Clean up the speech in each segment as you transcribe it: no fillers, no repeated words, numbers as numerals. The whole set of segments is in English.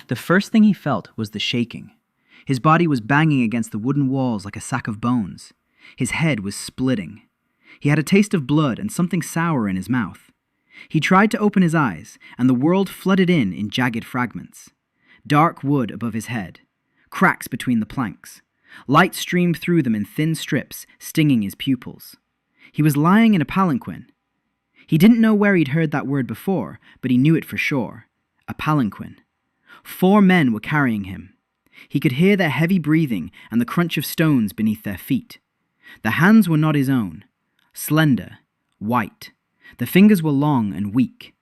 The first thing he felt was the shaking. His body was banging against the wooden walls like a sack of bones. His head was splitting. He had a taste of blood and something sour in his mouth. He tried to open his eyes, and the world flooded in jagged fragments. Dark wood above his head. Cracks between the planks. Light streamed through them in thin strips, stinging his pupils. He was lying in a palanquin. He didn't know where he'd heard that word before, but he knew it for sure. A palanquin. 4 men were carrying him. He could hear their heavy breathing and the crunch of stones beneath their feet. The hands were not his own. Slender, white. The fingers were long and weak.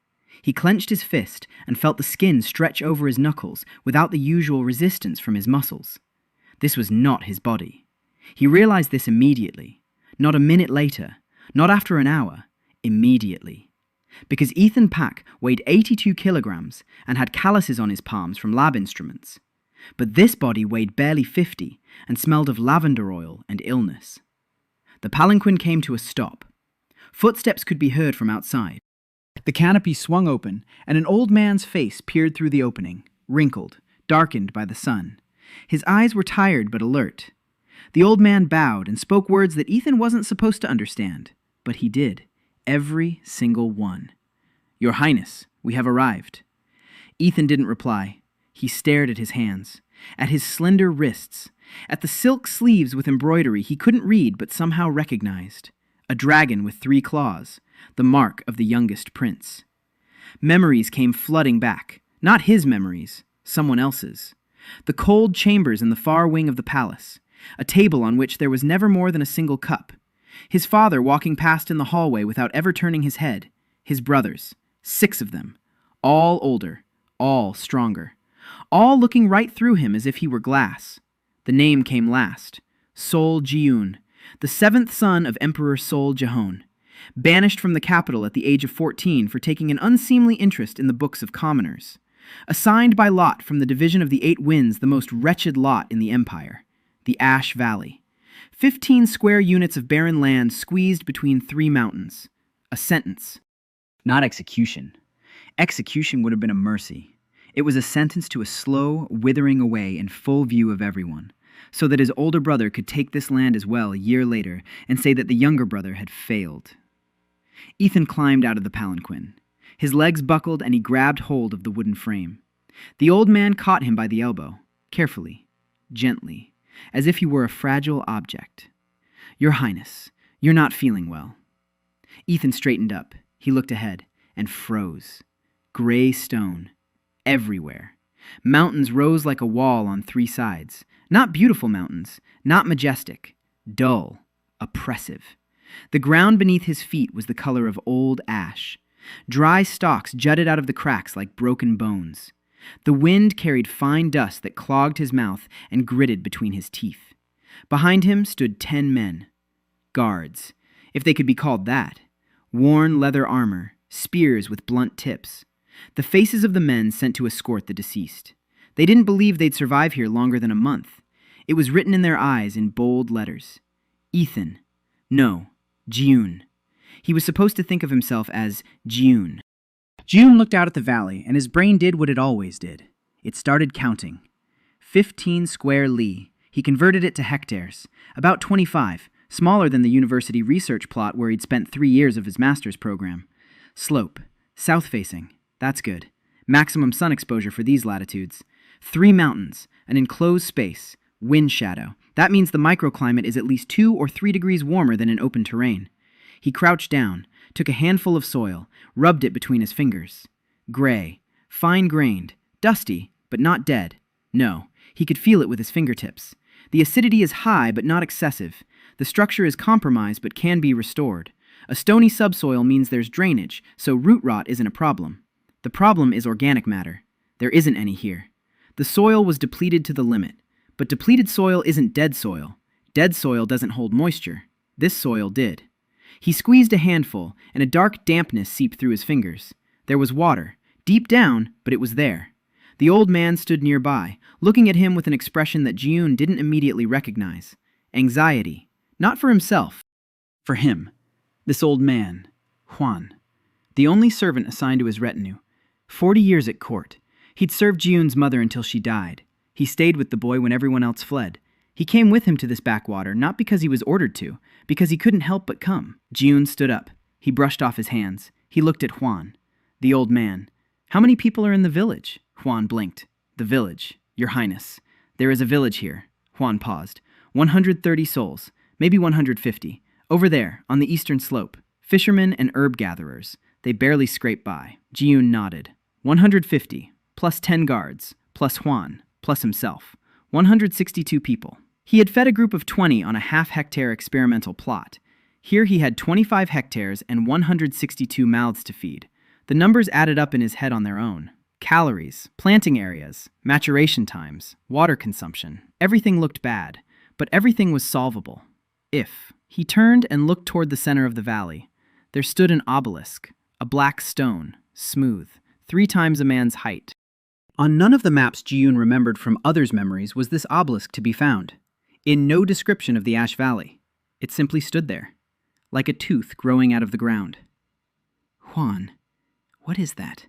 He clenched his fist and felt the skin stretch over his knuckles without the usual resistance from his muscles. This was not his body. He realized this immediately. Not a minute later. Not after an hour. Immediately. Because Ethan Pack weighed 82 kilograms and had calluses on his palms from lab instruments. But this body weighed barely 50 and smelled of lavender oil and illness. The palanquin came to a stop. Footsteps could be heard from outside. The canopy swung open, and an old man's face peered through the opening, wrinkled, darkened by the sun. His eyes were tired but alert. The old man bowed and spoke words that Ethan wasn't supposed to understand, but he did. Every single one. "Your Highness, we have arrived." Ethan didn't reply. He stared at his hands, at his slender wrists, at the silk sleeves with embroidery he couldn't read but somehow recognized. A dragon with 3 claws, the mark of the youngest prince. Memories came flooding back. Not his memories, someone else's. The cold chambers in the far wing of the palace. A table on which there was never more than a single cup. His father walking past in the hallway without ever turning his head. His brothers, 6 of them. All older, all stronger. All looking right through him as if he were glass. The name came last. Sol Jiun, the 7th son of Emperor Sol Jahon. Banished from the capital at the age of 14 for taking an unseemly interest in the books of commoners. Assigned by lot from the division of the 8 Winds, the most wretched lot in the empire. The Ash Valley. 15 square units of barren land squeezed between 3 mountains. A sentence. Not execution. Execution would have been a mercy. It was a sentence to a slow withering away in full view of everyone, so that his older brother could take this land as well a year later and say that the younger brother had failed. Ethan climbed out of the palanquin. His legs buckled and he grabbed hold of the wooden frame. The old man caught him by the elbow, carefully, gently, as if he were a fragile object. "Your Highness, you're not feeling well." Ethan straightened up. He looked ahead and froze. Gray stone. Everywhere. Mountains rose like a wall on 3 sides. Not beautiful mountains, not majestic. Dull. Oppressive. The ground beneath his feet was the color of old ash. Dry stalks jutted out of the cracks like broken bones. The wind carried fine dust that clogged his mouth and gritted between his teeth. Behind him stood 10 men. Guards, if they could be called that. Worn leather armor, spears with blunt tips. The faces of the men sent to escort the deceased. They didn't believe they'd survive here longer than a month. It was written in their eyes in bold letters. Ethan. No, Jiun. He was supposed to think of himself as Jiun. Jiun looked out at the valley, and his brain did what it always did. It started counting. 15 square li. He converted it to hectares. About 25, smaller than the university research plot where he'd spent 3 years of his master's program. Slope. South-facing. That's good. Maximum sun exposure for these latitudes. 3 mountains. An enclosed space. Wind shadow. That means the microclimate is at least 2 or 3 degrees warmer than in open terrain. He crouched down, took a handful of soil, rubbed it between his fingers. Gray. Fine-grained. Dusty, but not dead. No, he could feel it with his fingertips. The acidity is high, but not excessive. The structure is compromised, but can be restored. A stony subsoil means there's drainage, so root rot isn't a problem. The problem is organic matter. There isn't any here. The soil was depleted to the limit. But depleted soil isn't dead soil. Dead soil doesn't hold moisture. This soil did. He squeezed a handful, and a dark dampness seeped through his fingers. There was water, deep down, but it was there. The old man stood nearby, looking at him with an expression that Jiun didn't immediately recognize. Anxiety. Not for himself. For him. This old man. Juan. The only servant assigned to his retinue. 40 years at court. He'd served Ji-yoon's mother until she died. He stayed with the boy when everyone else fled. He came with him to this backwater, not because he was ordered to, because he couldn't help but come. Ji-yoon stood up. He brushed off his hands. He looked at Hwan, the old man. How many people are in the village? Hwan blinked. The village, Your Highness. There is a village here. Hwan paused. 130 souls, maybe 150. Over there, on the eastern slope. Fishermen and herb gatherers. They barely scrape by. Ji-yoon nodded. 150, plus 10 guards, plus Hwan, plus himself. 162 people. He had fed a group of 20 on a half-hectare experimental plot. Here he had 25 hectares and 162 mouths to feed. The numbers added up in his head on their own. Calories, planting areas, maturation times, water consumption. Everything looked bad, but everything was solvable. If he turned and looked toward the center of the valley, there stood an obelisk, a black stone, smooth, 3 times a man's height. On none of the maps Ji-yoon remembered from others' memories was this obelisk to be found. In no description of the Ash Valley. It simply stood there, like a tooth growing out of the ground. Hwan, what is that?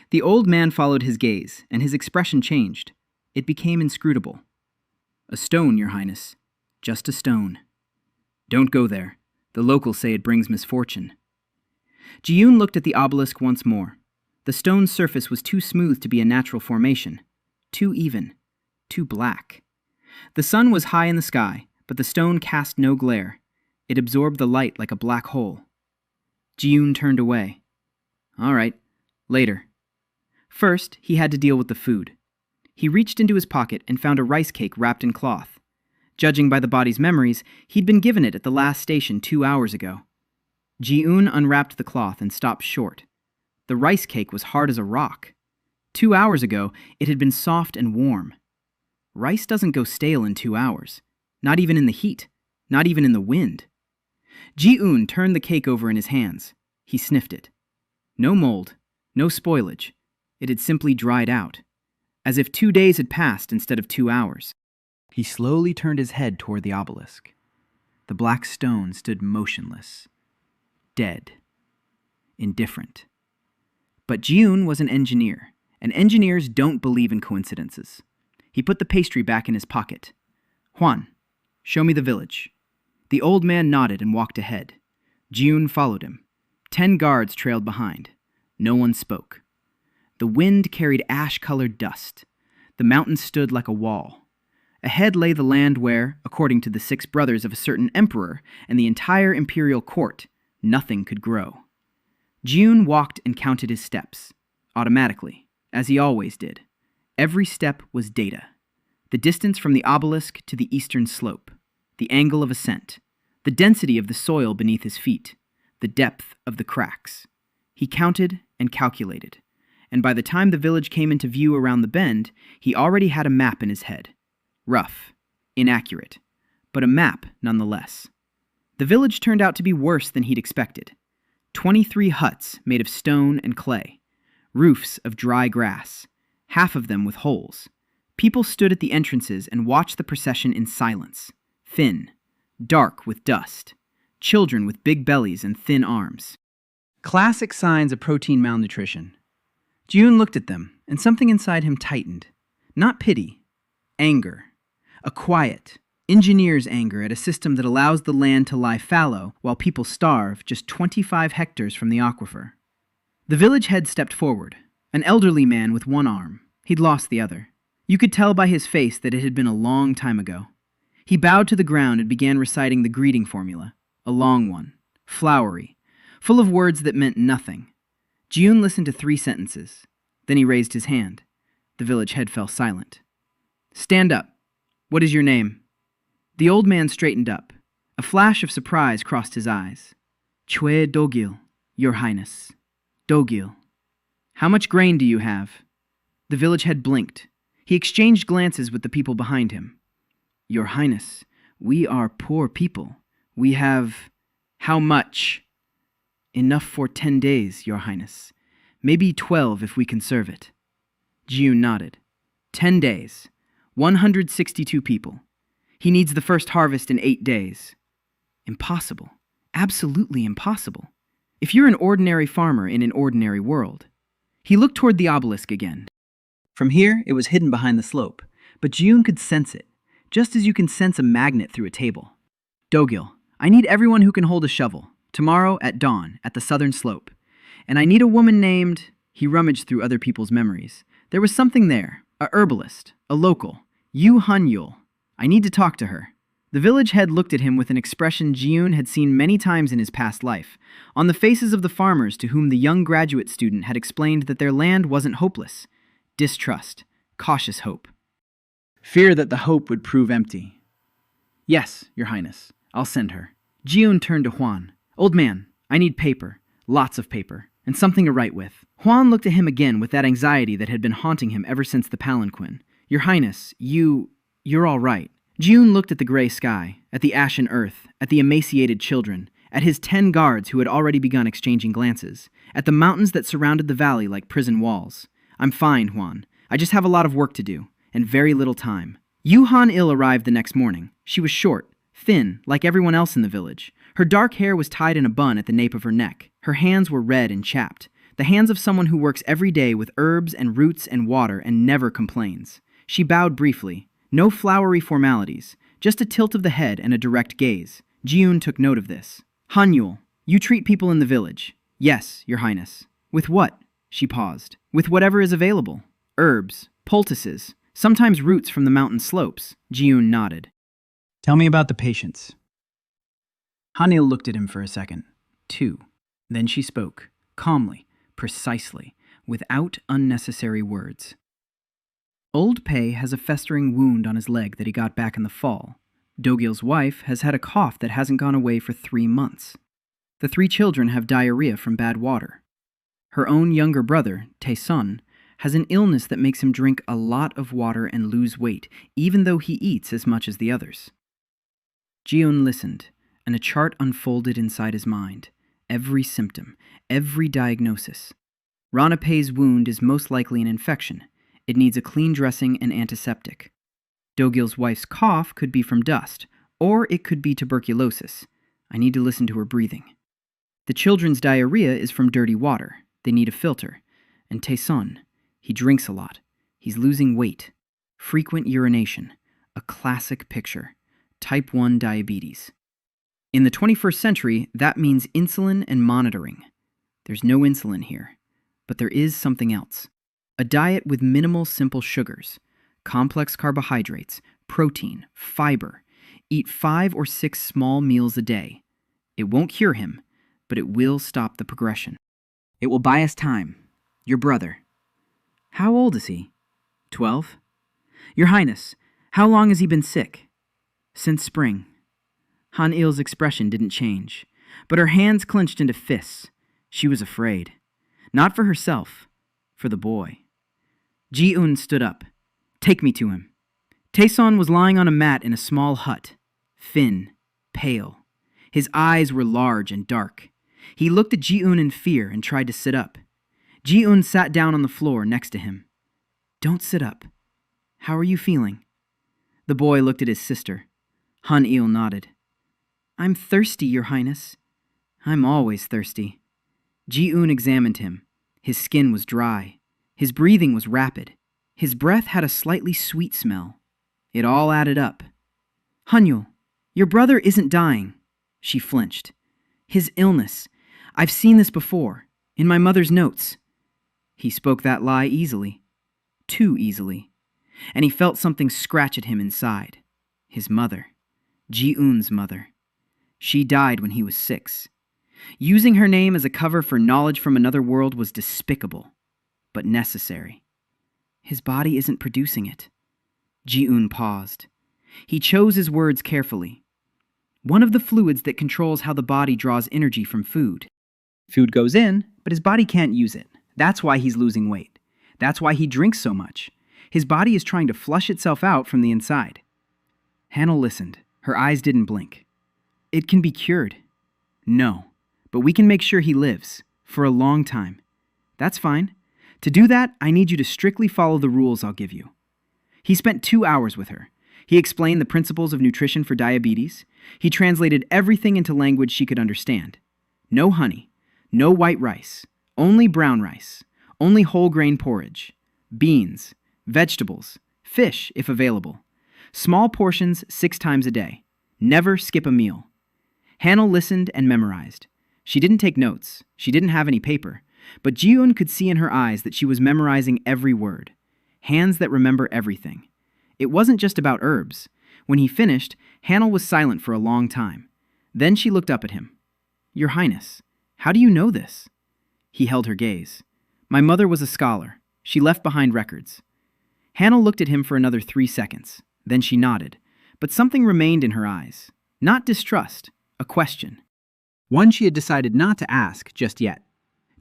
The old man followed his gaze, and his expression changed. It became inscrutable. A stone, Your Highness. Just a stone. Don't go there. The locals say it brings misfortune. Ji-yoon looked at the obelisk once more. The stone's surface was too smooth to be a natural formation. Too even. Too black. The sun was high in the sky, but the stone cast no glare. It absorbed the light like a black hole. Ji-yoon turned away. All right, later. First, he had to deal with the food. He reached into his pocket and found a rice cake wrapped in cloth. Judging by the body's memories, he'd been given it at the last station 2 hours ago. Ji-yoon unwrapped the cloth and stopped short. The rice cake was hard as a rock. 2 hours ago, it had been soft and warm. Rice doesn't go stale in 2 hours. Not even in the heat. Not even in the wind. Ji-yoon turned the cake over in his hands. He sniffed it. No mold. No spoilage. It had simply dried out. As if 2 days had passed instead of 2 hours. He slowly turned his head toward the obelisk. The black stone stood motionless. Dead. Indifferent. But Ji-yoon was an engineer, and engineers don't believe in coincidences. He put the pastry back in his pocket. Hwan, show me the village. The old man nodded and walked ahead. Ji-yoon followed him. 10 guards trailed behind. No one spoke. The wind carried ash-colored dust. The mountains stood like a wall. Ahead lay the land where, according to the 6 brothers of a certain emperor and the entire imperial court, nothing could grow. Ji-yoon walked and counted his steps, automatically, as he always did. Every step was data. The distance from the obelisk to the eastern slope, the angle of ascent, the density of the soil beneath his feet, the depth of the cracks. He counted and calculated, and by the time the village came into view around the bend, he already had a map in his head. Rough, inaccurate, but a map nonetheless. The village turned out to be worse than he'd expected. 23 huts made of stone and clay, roofs of dry grass, half of them with holes. People stood at the entrances and watched the procession in silence, thin, dark with dust, children with big bellies and thin arms. Classic signs of protein malnutrition. Ji-yoon looked at them, and something inside him tightened. Not pity, anger. A quiet, engineer's anger at a system that allows the land to lie fallow while people starve just 25 hectares from the aquifer. The village head stepped forward, an elderly man with one arm. He'd lost the other. You could tell by his face that it had been a long time ago. He bowed to the ground and began reciting the greeting formula, a long one, flowery, full of words that meant nothing. Ji-yoon listened to 3 sentences. Then he raised his hand. The village head fell silent. Stand up. What is your name? The old man straightened up. A flash of surprise crossed his eyes. Chue Dogil, Your Highness. Dogil. How much grain do you have? The village head blinked. He exchanged glances with the people behind him. Your Highness, we are poor people. We have... How much? Enough for 10 days, Your Highness. Maybe 12 if we conserve it. Ji-yoon nodded. 10 days. 162 people. He needs the first harvest in 8 days. Impossible. Absolutely impossible. If you're an ordinary farmer in an ordinary world. He looked toward the obelisk again. From here, it was hidden behind the slope, but Jiyun could sense it, just as you can sense a magnet through a table. Dogil, I need everyone who can hold a shovel, tomorrow at dawn, at the southern slope. And I need a woman named... He rummaged through other people's memories. There was something there, a herbalist, a local, Yu Han Yul. I need to talk to her. The village head looked at him with an expression Jiyun had seen many times in his past life, on the faces of the farmers to whom the young graduate student had explained that their land wasn't hopeless. Distrust, cautious hope. Fear that the hope would prove empty. Yes, Your Highness, I'll send her. Jiyun turned to Huan. Old man, I need paper, lots of paper, and something to write with. Huan looked at him again with that anxiety that had been haunting him ever since the palanquin. Your Highness, you're all right. Jiyun looked at the gray sky, at the ashen earth, at the emaciated children, at his 10 guards who had already begun exchanging glances, at the mountains that surrounded the valley like prison walls. I'm fine, Huan. I just have a lot of work to do, and very little time. Yu Han Il arrived the next morning. She was short, thin, like everyone else in the village. Her dark hair was tied in a bun at the nape of her neck. Her hands were red and chapped, the hands of someone who works every day with herbs and roots and water and never complains. She bowed briefly. No flowery formalities, just a tilt of the head and a direct gaze. Jiyun took note of this. Hanyul, you treat people in the village. Yes, Your Highness. With what? She paused. With whatever is available. Herbs, poultices, sometimes roots from the mountain slopes. Jiyun nodded. Tell me about the patients. Hanil looked at him for a second. 2. Then she spoke, calmly, precisely, without unnecessary words. Old Pei has a festering wound on his leg that he got back in the fall. Dogil's wife has had a cough that hasn't gone away for 3 months. The 3 children have diarrhea from bad water. Her own younger brother, Tae-sun, has an illness that makes him drink a lot of water and lose weight, even though he eats as much as the others. Jiyun listened, and a chart unfolded inside his mind. Every symptom, every diagnosis. Rana Pei's wound is most likely an infection. It needs a clean dressing and antiseptic. Dogil's wife's cough could be from dust, or it could be tuberculosis. I need to listen to her breathing. The children's diarrhea is from dirty water. They need a filter. And Tae-sun, he drinks a lot. He's losing weight. Frequent urination. A classic picture. Type 1 diabetes. In the 21st century, that means insulin and monitoring. There's no insulin here. But there is something else. A diet with minimal simple sugars, complex carbohydrates, protein, fiber. Eat 5 or 6 small meals a day. It won't cure him, but it will stop the progression. It will buy us time. Your brother. How old is he? 12? Your Highness, how long has he been sick? Since spring. Han Il's expression didn't change, but her hands clenched into fists. She was afraid. Not for herself, for the boy. Ji-un stood up. Take me to him. Tae-sun was lying on a mat in a small hut. Thin, pale. His eyes were large and dark. He looked at Ji-un in fear and tried to sit up. Ji-un sat down on the floor next to him. Don't sit up. How are you feeling? The boy looked at his sister. Han-il nodded. I'm thirsty, Your Highness. I'm always thirsty. Ji-un examined him. His skin was dry. His breathing was rapid. His breath had a slightly sweet smell. It all added up. Hanyul, your brother isn't dying. She flinched. His illness. I've seen this before, in my mother's notes. He spoke that lie easily. Too easily. And he felt something scratch at him inside. His mother. Ji-un's mother. She died when he was 6. Using her name as a cover for knowledge from another world was despicable, but necessary. His body isn't producing it. Ji-un paused. He chose his words carefully. One of the fluids that controls how the body draws energy from food. Food goes in, but his body can't use it. That's why he's losing weight. That's why he drinks so much. His body is trying to flush itself out from the inside. Hannah listened. Her eyes didn't blink. It can be cured. No, but we can make sure he lives. For a long time. That's fine. To do that, I need you to strictly follow the rules I'll give you. He spent 2 hours with her. He explained the principles of nutrition for diabetes. He translated everything into language she could understand. No honey. No white rice. Only brown rice. Only whole grain porridge. Beans. Vegetables. Fish, if available. Small portions 6 times a day. Never skip a meal. Hanel listened and memorized. She didn't take notes. She didn't have any paper. But Jiun could see in her eyes that she was memorizing every word. Hands that remember everything. It wasn't just about herbs. When he finished, Hanel was silent for a long time. Then she looked up at him. "Your Highness, how do you know this?" He held her gaze. "My mother was a scholar. She left behind records." Hanel looked at him for another 3 seconds. Then she nodded. But something remained in her eyes. Not distrust, a question. One she had decided not to ask just yet.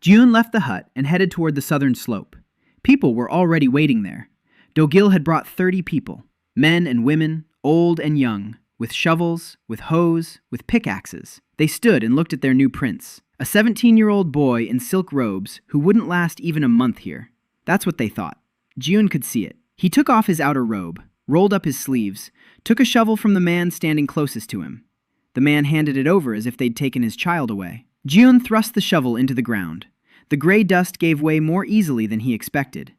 Jiun left the hut and headed toward the southern slope. People were already waiting there. Dogil had brought 30 people, men and women, old and young, with shovels, with hoes, with pickaxes. They stood and looked at their new prince, a 17-year-old boy in silk robes who wouldn't last even a month here. That's what they thought. Jiun could see it. He took off his outer robe, rolled up his sleeves, took a shovel from the man standing closest to him. The man handed it over as if they'd taken his child away. Jiun thrust the shovel into the ground. The gray dust gave way more easily than he expected.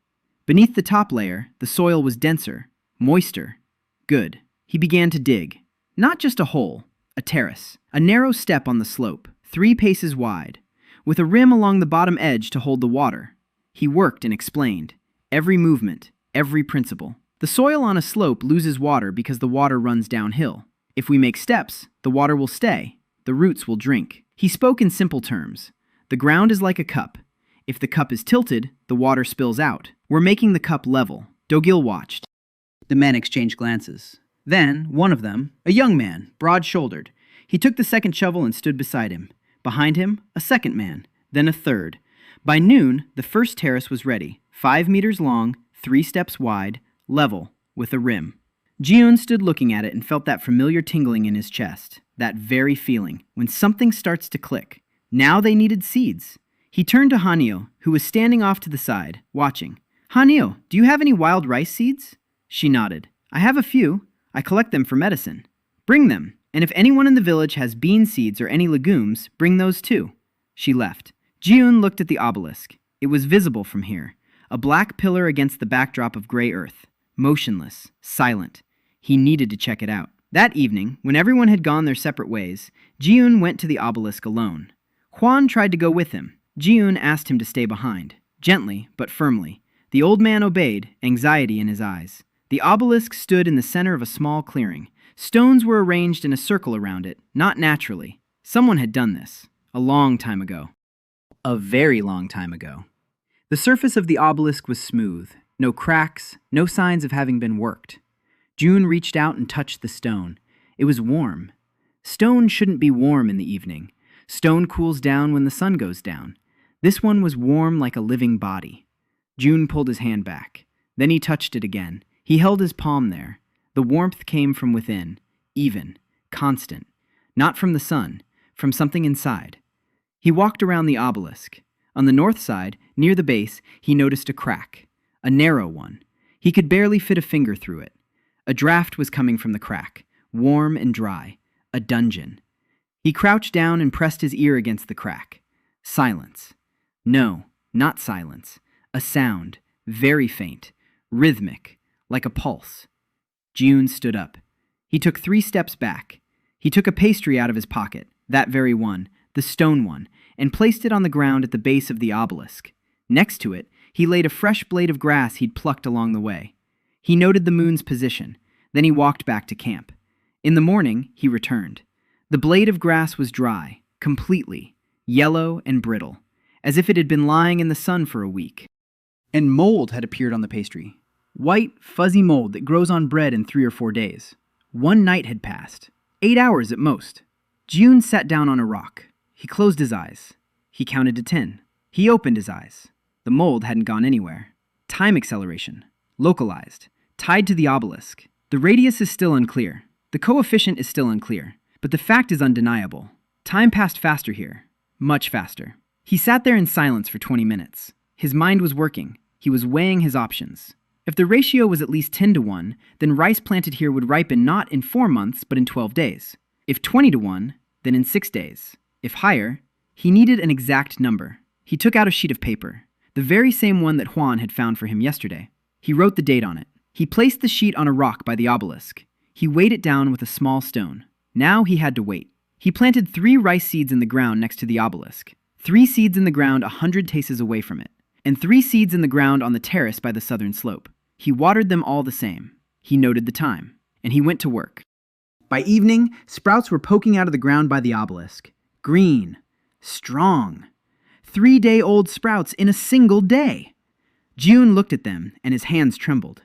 Beneath the top layer, the soil was denser, moister. Good. He began to dig. Not just a hole, a terrace. A narrow step on the slope, 3 paces wide, with a rim along the bottom edge to hold the water. He worked and explained. Every movement, every principle. The soil on a slope loses water because the water runs downhill. If we make steps, the water will stay. The roots will drink. He spoke in simple terms. The ground is like a cup. If the cup is tilted, the water spills out. We're making the cup level. Dogil watched. The men exchanged glances. Then, one of them, a young man, broad-shouldered, he took the second shovel and stood beside him. Behind him, a second man, then a third. By noon, the first terrace was ready, 5 meters long, 3 steps wide, level, with a rim. Jiun stood looking at it and felt that familiar tingling in his chest, that very feeling, when something starts to click. Now they needed seeds. He turned to Hanio, who was standing off to the side, watching. "Hanio, do you have any wild rice seeds?" She nodded. "I have a few. I collect them for medicine." "Bring them, and if anyone in the village has bean seeds or any legumes, bring those too." She left. Jiun looked at the obelisk. It was visible from here, a black pillar against the backdrop of gray earth, motionless, silent. He needed to check it out. That evening, when everyone had gone their separate ways, Jiun went to the obelisk alone. Huan tried to go with him. Jiun asked him to stay behind, gently but firmly. The old man obeyed, anxiety in his eyes. The obelisk stood in the center of a small clearing. Stones were arranged in a circle around it, not naturally. Someone had done this, a long time ago. A very long time ago. The surface of the obelisk was smooth, no cracks, no signs of having been worked. June reached out and touched the stone. It was warm. Stone shouldn't be warm in the evening. Stone cools down when the sun goes down. This one was warm like a living body. June pulled his hand back. Then he touched it again. He held his palm there. The warmth came from within, even, constant. Not from the sun, from something inside. He walked around the obelisk. On the north side, near the base, he noticed a crack. A narrow one. He could barely fit a finger through it. A draft was coming from the crack, warm and dry. A dungeon. He crouched down and pressed his ear against the crack. Silence. No, not silence. A sound, very faint, rhythmic, like a pulse. June stood up. He took 3 steps back. He took a pastry out of his pocket, that very one, the stone one, and placed it on the ground at the base of the obelisk. Next to it, he laid a fresh blade of grass he'd plucked along the way. He noted the moon's position. Then he walked back to camp. In the morning, he returned. The blade of grass was dry, completely, yellow and brittle, as if it had been lying in the sun for a week. And mold had appeared on the pastry. White, fuzzy mold that grows on bread in 3 or 4 days. 1 night had passed. 8 hours at most. June sat down on a rock. He closed his eyes. He counted to 10. He opened his eyes. The mold hadn't gone anywhere. Time acceleration. Localized. Tied to the obelisk. The radius is still unclear. The coefficient is still unclear. But the fact is undeniable. Time passed faster here. Much faster. He sat there in silence for 20 minutes. His mind was working. He was weighing his options. If the ratio was at least 10 to 1, then rice planted here would ripen not in 4 months, but in 12 days. If 20 to 1, then in 6 days. If higher, he needed an exact number. He took out a sheet of paper, the very same one that Juan had found for him yesterday. He wrote the date on it. He placed the sheet on a rock by the obelisk. He weighed it down with a small stone. Now he had to wait. He planted 3 rice seeds in the ground next to the obelisk, 3 seeds in the ground 100 paces away from it, and 3 seeds in the ground on the terrace by the southern slope. He watered them all the same. He noted the time, and he went to work. By evening, sprouts were poking out of the ground by the obelisk. Green. Strong. 3-day-old sprouts in a single day. June looked at them, and his hands trembled.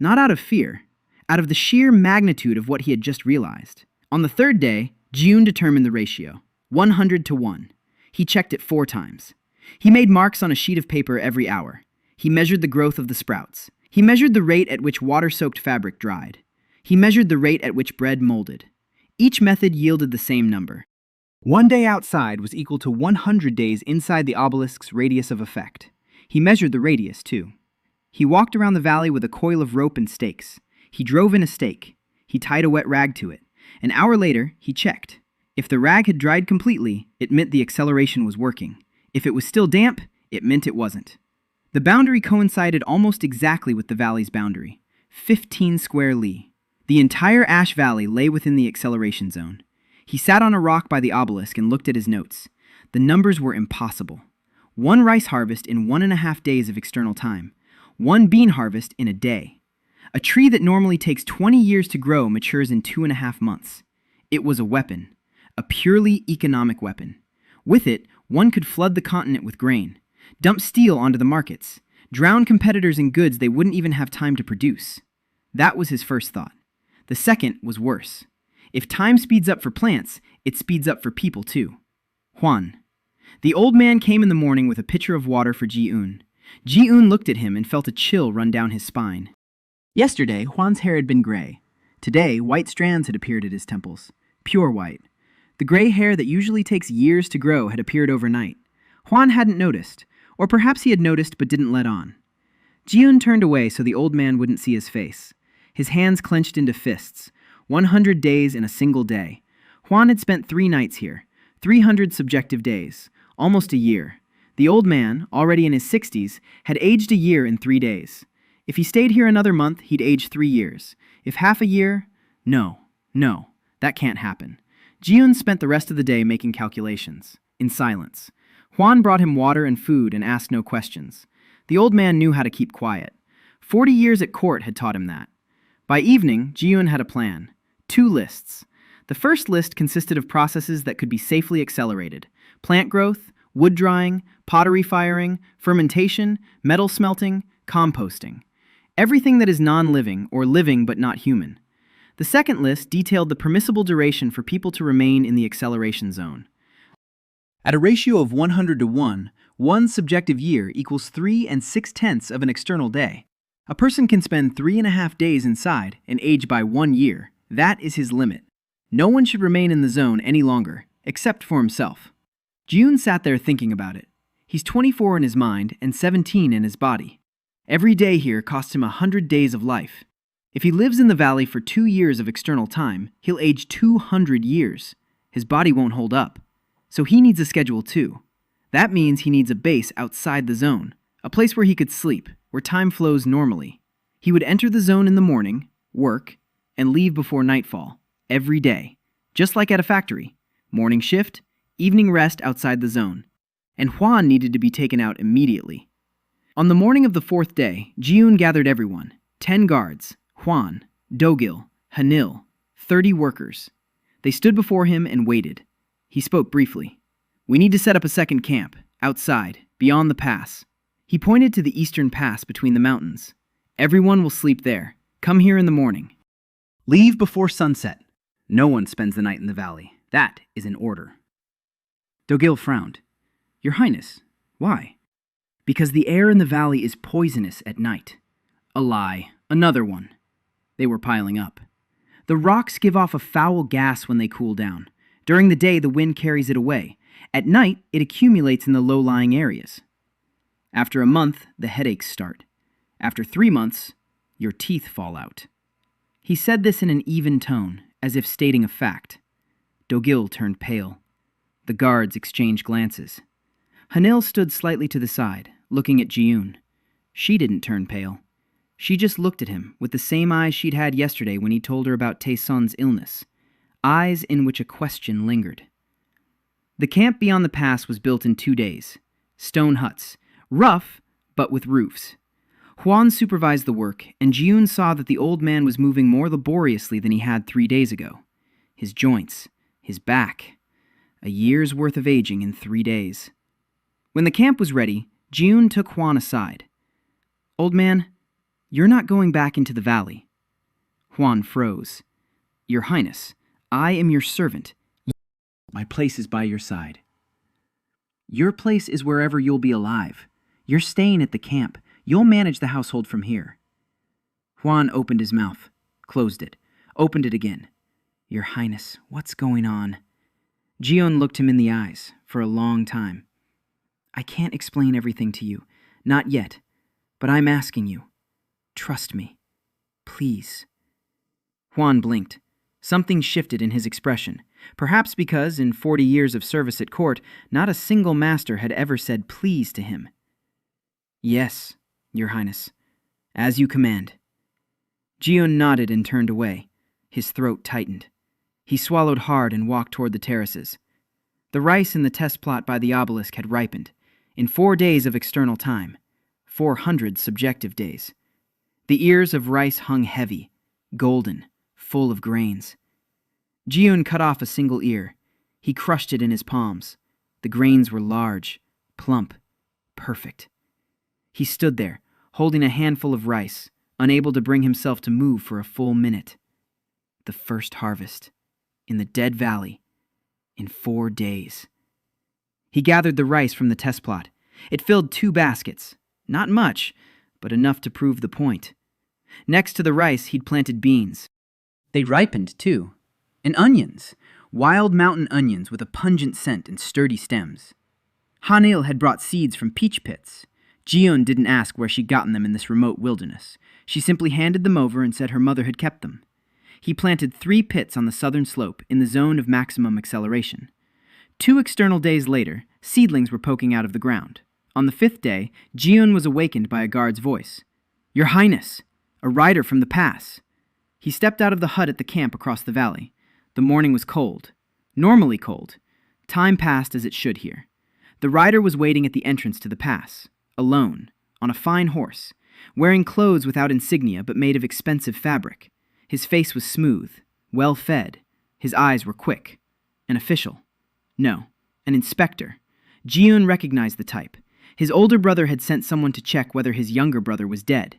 Not out of fear, out of the sheer magnitude of what he had just realized. On the 3rd day, June determined the ratio, 100 to 1. He checked it 4 times. He made marks on a sheet of paper every hour. He measured the growth of the sprouts. He measured the rate at which water-soaked fabric dried. He measured the rate at which bread molded. Each method yielded the same number. 1 day outside was equal to 100 days inside the obelisk's radius of effect. He measured the radius, too. He walked around the valley with a coil of rope and stakes. He drove in a stake. He tied a wet rag to it. An hour later, he checked. If the rag had dried completely, it meant the acceleration was working. If it was still damp, it meant it wasn't. The boundary coincided almost exactly with the valley's boundary, 15 square li. The entire Ash Valley lay within the acceleration zone. He sat on a rock by the obelisk and looked at his notes. The numbers were impossible. 1 rice harvest in 1.5 days of external time. 1 bean harvest in a day. A tree that normally takes 20 years to grow matures in 2.5 months. It was a weapon. A purely economic weapon. With it, one could flood the continent with grain, dump steel onto the markets, drown competitors in goods they wouldn't even have time to produce. That was his first thought. The second was worse. If time speeds up for plants, it speeds up for people too. Hwan. The old man came in the morning with a pitcher of water for Ji-un. Ji-un looked at him and felt a chill run down his spine. Yesterday, Hwan's hair had been gray. Today, white strands had appeared at his temples. Pure white. The gray hair that usually takes years to grow had appeared overnight. Hwan hadn't noticed, or perhaps he had noticed but didn't let on. Ji-un turned away so the old man wouldn't see his face. His hands clenched into fists. 100 days in a single day. Hwan had spent 3 nights here. 300 subjective days. Almost a year. The old man, already in his 60s, had aged a year in 3 days. If he stayed here another month, he'd age 3 years. If half a year? No, that can't happen. Ji-un spent the rest of the day making calculations, in silence. Hwan brought him water and food and asked no questions. The old man knew how to keep quiet. 40 years at court had taught him that. By evening, Ji-un had a plan. 2 lists. The first list consisted of processes that could be safely accelerated. Plant growth, wood drying, pottery firing, fermentation, metal smelting, composting. Everything that is non-living or living but not human. The second list detailed the permissible duration for people to remain in the acceleration zone. At a ratio of 100 to 1, 1 subjective year equals 3 6/10 of an external day. A person can spend 3.5 days inside and age by 1 year. That is his limit. No one should remain in the zone any longer, except for himself. Ji-un sat there thinking about it. He's 24 in his mind and 17 in his body. Every day here costs him 100 days of life. If he lives in the valley for 2 years of external time, he'll age 200 years. His body won't hold up. So he needs a schedule too. That means he needs a base outside the zone, a place where he could sleep, where time flows normally. He would enter the zone in the morning, work, and leave before nightfall, every day, just like at a factory. Morning shift, evening rest outside the zone. And Hwan needed to be taken out immediately. On the morning of the 4th day, Ji-un gathered everyone, 10 guards, Hwan, Dogil, Hanil, 30 workers. They stood before him and waited. He spoke briefly. "We need to set up a second camp, outside, beyond the pass." He pointed to the eastern pass between the mountains. "Everyone will sleep there. Come here in the morning. Leave before sunset. No one spends the night in the valley. That is an order." Dogil frowned. "Your Highness, why?" "Because the air in the valley is poisonous at night." "A lie. Another one." They were piling up. "The rocks give off a foul gas when they cool down. During the day, the wind carries it away. At night, it accumulates in the low-lying areas. After a month, the headaches start. After 3 months, your teeth fall out." He said this in an even tone, as if stating a fact. Dogil turned pale. The guards exchanged glances. Hanil stood slightly to the side, looking at Ji-un. She didn't turn pale. She just looked at him with the same eyes she'd had yesterday when he told her about Tae-sun's illness, eyes in which a question lingered. The camp beyond the pass was built in 2 days. Stone huts, rough, but with roofs. Hwan supervised the work, and Ji-yoon saw that the old man was moving more laboriously than he had 3 days ago. His joints, his back. A year's worth of aging in 3 days. When the camp was ready, Ji-yoon took Hwan aside. "Old man, you're not going back into the valley." Hwan froze. "Your Highness, I am your servant. My place is by your side." "Your place is wherever you'll be alive. You're staying at the camp. You'll manage the household from here." Hwan opened his mouth, closed it, opened it again. "Your Highness, what's going on?" Ji-yoon looked him in the eyes for a long time. "I can't explain everything to you, not yet, but I'm asking you. Trust me. Please." Hwan blinked. Something shifted in his expression, perhaps because, in 40 years of service at court, not a single master had ever said please to him. "Yes, Your Highness. As you command." Ji-yoon nodded and turned away. His throat tightened. He swallowed hard and walked toward the terraces. The rice in the test plot by the obelisk had ripened, in 4 days of external time, 400 subjective days. The ears of rice hung heavy, golden, full of grains. Ji-yoon cut off a single ear. He crushed it in his palms. The grains were large, plump, perfect. He stood there, holding a handful of rice, unable to bring himself to move for a full minute. The first harvest, in the dead valley, in 4 days. He gathered the rice from the test plot. It filled 2 baskets. Not much, but enough to prove the point. Next to the rice, he'd planted beans. They ripened, too. And onions. Wild mountain onions with a pungent scent and sturdy stems. Hanil had brought seeds from peach pits. Ji-yoon didn't ask where she'd gotten them in this remote wilderness. She simply handed them over and said her mother had kept them. He planted 3 pits on the southern slope in the zone of maximum acceleration. 2 external days later, seedlings were poking out of the ground. On the 5th day, Ji-yoon was awakened by a guard's voice. "Your Highness, a rider from the pass." He stepped out of the hut at the camp across the valley. The morning was cold. Normally cold. Time passed as it should here. The rider was waiting at the entrance to the pass, alone, on a fine horse, wearing clothes without insignia but made of expensive fabric. His face was smooth, well-fed. His eyes were quick. An official. No, an inspector. Ji-yoon recognized the type. His older brother had sent someone to check whether his younger brother was dead.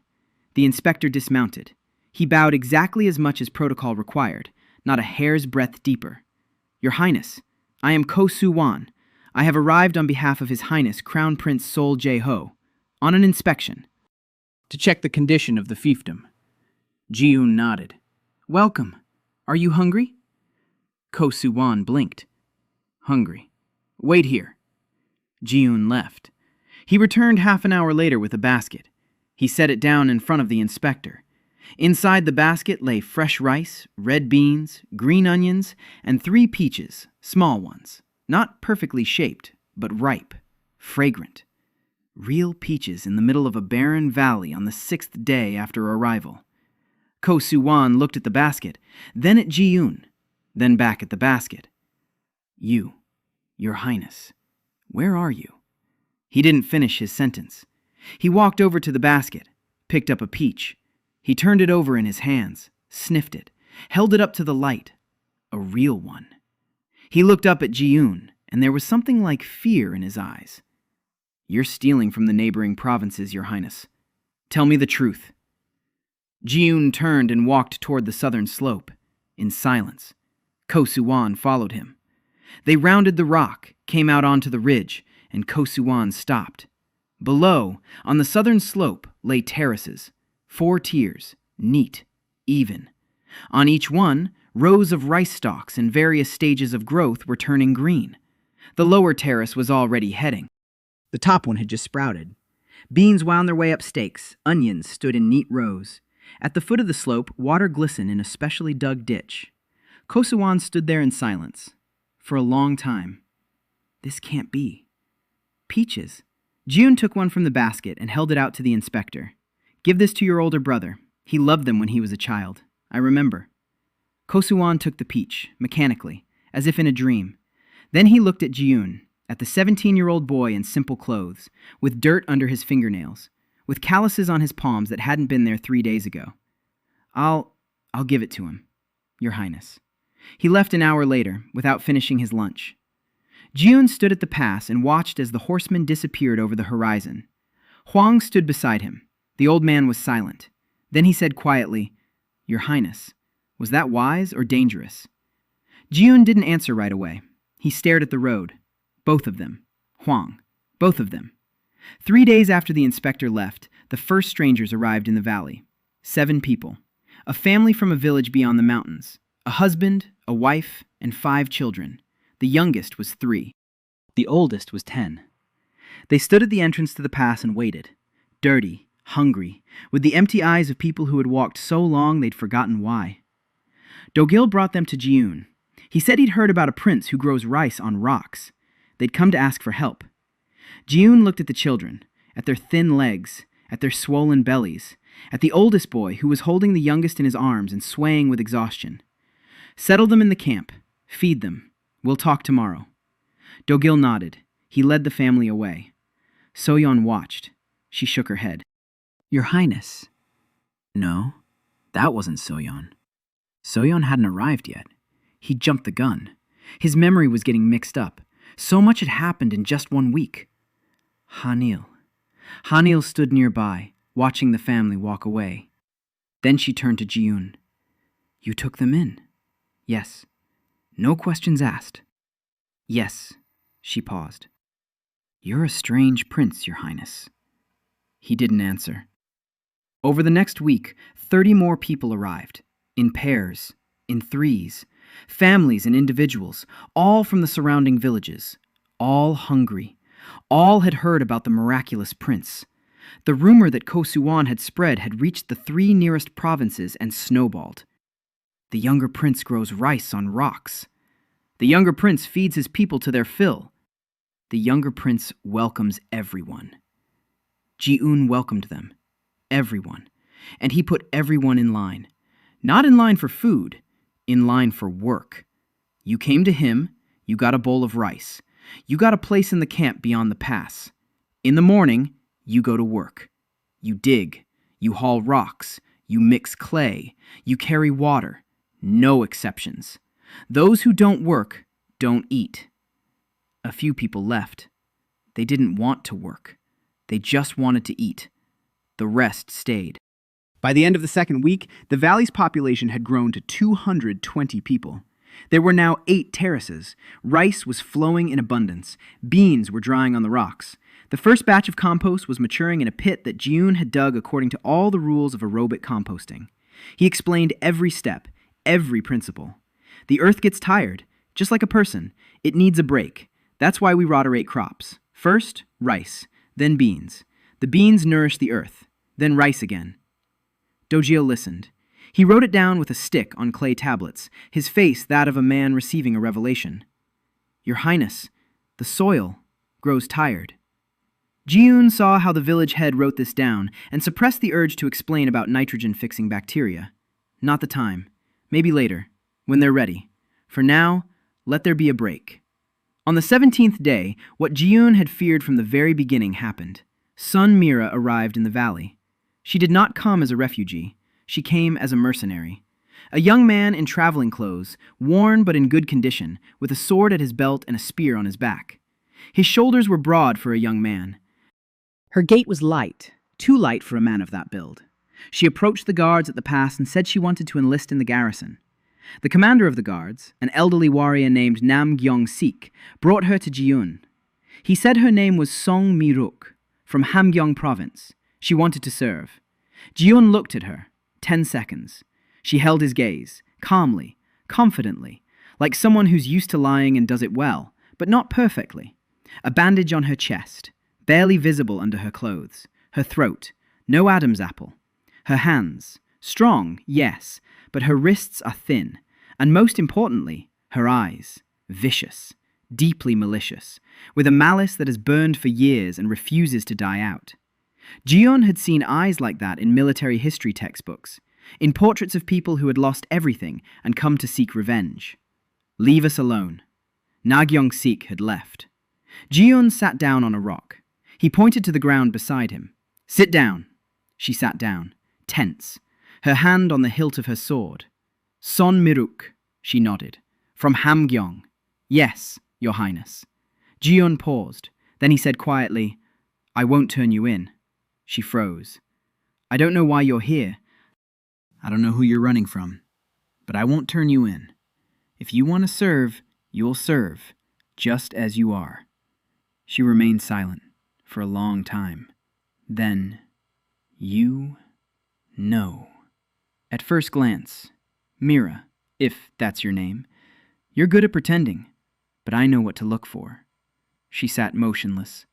The inspector dismounted. He bowed exactly as much as protocol required, not a hair's breadth deeper. "Your Highness, I am Ko Su-wan. I have arrived on behalf of His Highness Crown Prince Sol Jae-ho, on an inspection, to check the condition of the fiefdom." Ji-yoon nodded. "Welcome. Are you hungry?" Ko Su-wan blinked. "Hungry. Wait here." Ji-yoon left. He returned half an hour later with a basket. He set it down in front of the inspector. Inside the basket lay fresh rice, red beans, green onions, and 3 peaches, small ones, not perfectly shaped, but ripe, fragrant. Real peaches in the middle of a barren valley on the 6th day after arrival. Ko Su-wan looked at the basket, then at Ji-yoon, then back at the basket. "You, Your Highness, where are you?" He didn't finish his sentence. He walked over to the basket, picked up a peach. He turned it over in his hands, sniffed it, held it up to the light. A real one. He looked up at Ji-yoon, and there was something like fear in his eyes. "You're stealing from the neighboring provinces, Your Highness. Tell me the truth." Ji-yoon turned and walked toward the southern slope, in silence. Ko Su-wan followed him. They rounded the rock, came out onto the ridge, and Ko Su-wan stopped. Below, on the southern slope, lay terraces, 4 tiers, neat, even. On each one, rows of rice stalks in various stages of growth were turning green. The lower terrace was already heading. The top one had just sprouted. Beans wound their way up stakes, onions stood in neat rows. At the foot of the slope, water glistened in a specially dug ditch. Ko Su-wan stood there in silence. For a long time. This can't be. Peaches. Ji-yoon took one from the basket and held it out to the inspector. Give this to your older brother. He loved them when he was a child. I remember. Kosuan took the peach, mechanically, as if in a dream. Then he looked at Jiun, at the 17-year-old boy in simple clothes, with dirt under his fingernails, with calluses on his palms that hadn't been there 3 days ago. I'll give it to him, Your Highness. He left an hour later, without finishing his lunch. Jiun stood at the pass and watched as the horseman disappeared over the horizon. Huang stood beside him. The old man was silent. Then he said quietly, Your Highness, was that wise or dangerous? Jiun didn't answer right away. He stared at the road. Both of them. Huang. Both of them. 3 days after the inspector left, the first strangers arrived in the valley. 7 people. A family from a village beyond the mountains. A husband, a wife, and 5 children. The youngest was 3. The oldest was 10. They stood at the entrance to the pass and waited. Dirty, hungry, with the empty eyes of people who had walked so long they'd forgotten why. Dogil brought them to Jiun. He said he'd heard about a prince who grows rice on rocks. They'd come to ask for help. Jiun looked at the children, at their thin legs, at their swollen bellies, at the oldest boy who was holding the youngest in his arms and swaying with exhaustion. Settle them in the camp. Feed them. We'll talk tomorrow. Dogil nodded. He led the family away. Soyeon watched. She shook her head. Your Highness. No, that wasn't Soyeon. Soyeon hadn't arrived yet. He jumped the gun. His memory was getting mixed up. So much had happened in just 1 week. Hanil. Hanil stood nearby, watching the family walk away. Then she turned to Jiun. You took them in? Yes. No questions asked. Yes. She paused. You're a strange prince, Your Highness. He didn't answer. Over the next week, 30 more people arrived. In pairs, in threes, families and individuals, all from the surrounding villages, all hungry. All had heard about the miraculous prince. The rumor that Kosuan had spread had reached the 3 nearest provinces and snowballed. The younger prince grows rice on rocks. The younger prince feeds his people to their fill. The younger prince welcomes everyone. Jiun welcomed them, everyone, and he put everyone in line. Not in line for food, in line for work. You came to him, you got a bowl of rice. You got a place in the camp beyond the pass. In the morning, you go to work. You dig, you haul rocks, you mix clay, you carry water. No exceptions. Those who don't work don't eat. A few people left. They didn't want to work. They just wanted to eat. The rest stayed. By the end of the second week, the valley's population had grown to 220 people. There were now 8 terraces. Rice was flowing in abundance. Beans were drying on the rocks. The first batch of compost was maturing in a pit that Jiun had dug according to all the rules of aerobic composting. He explained every step, every principle. The earth gets tired. Just like a person, it needs a break. That's why we rotate crops. First, rice, then beans. The beans nourish the earth, then rice again. Dogil listened. He wrote it down with a stick on clay tablets, his face that of a man receiving a revelation. Your Highness, the soil grows tired. Jiun saw how the village head wrote this down and suppressed the urge to explain about nitrogen-fixing bacteria. Not the time. Maybe later, when they're ready. For now, let there be a break. On the 17th day, what Jiun had feared from the very beginning happened. Sun Mira arrived in the valley. She did not come as a refugee. She came as a mercenary. A young man in traveling clothes, worn but in good condition, with a sword at his belt and a spear on his back. His shoulders were broad for a young man. Her gait was light, too light for a man of that build. She approached the guards at the pass and said she wanted to enlist in the garrison. The commander of the guards, an elderly warrior named Nam Gyeong-sik, brought her to Jiun. He said her name was Song Mi-ruk, from Hamgyong province. She wanted to serve. Jiun looked at her. 10 seconds. She held his gaze, calmly, confidently, like someone who's used to lying and does it well, but not perfectly. A bandage on her chest, barely visible under her clothes. Her throat, no Adam's apple. Her hands, strong, yes, but her wrists are thin. And most importantly, her eyes, vicious, deeply malicious, with a malice that has burned for years and refuses to die out. Jiyeon had seen eyes like that in military history textbooks, in portraits of people who had lost everything and come to seek revenge. "Leave us alone." Nagyong-sik had left. Jiyeon sat down on a rock. He pointed to the ground beside him. "Sit down." She sat down, tense, her hand on the hilt of her sword. "Son Miruk," she nodded. "From Hamgyong." "Yes, Your Highness." Jiyeon paused. Then he said quietly, "I won't turn you in." She froze. "I don't know why you're here. I don't know who you're running from. But I won't turn you in. If you want to serve, you'll serve, just as you are." She remained silent for a long time. Then, "You know." At first glance, "Mira, if that's your name, you're good at pretending, but I know what to look for." She sat motionless,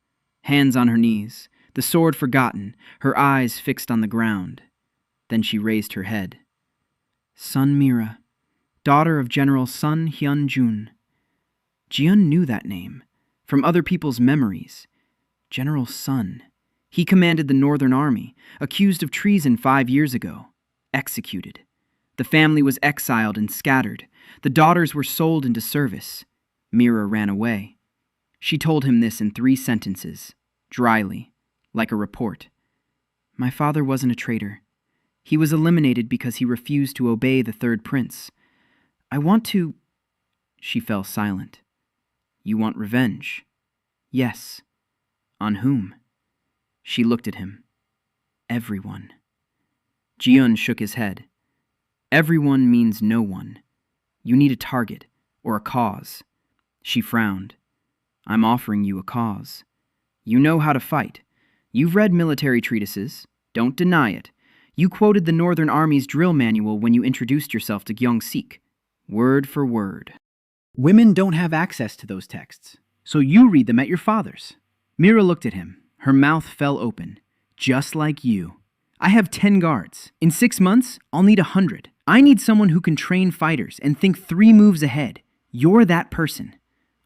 hands on her knees, the sword forgotten, her eyes fixed on the ground. Then she raised her head. "Sun Mira, daughter of General Sun Hyun-jun." Jiyeon knew that name, from other people's memories. General Sun. He commanded the Northern Army, accused of treason 5 years ago. Executed. The family was exiled and scattered. The daughters were sold into service. Mira ran away. She told him this in 3 sentences, dryly, like a report. "My father wasn't a traitor. He was eliminated because he refused to obey the third prince. I want to—" She fell silent. "You want revenge?" "Yes." "On whom?" She looked at him. "Everyone." Jiyeon shook his head. "Everyone means no one. You need a target, or a cause." She frowned. "I'm offering you a cause. You know how to fight. You've read military treatises. Don't deny it. You quoted the Northern Army's drill manual when you introduced yourself to Gyeong-sik, word for word. Women don't have access to those texts, so you read them at your father's." Mira looked at him. Her mouth fell open. "Just like you. I have 10 guards. In 6 months, I'll need 100. I need someone who can train fighters and think 3 moves ahead. You're that person.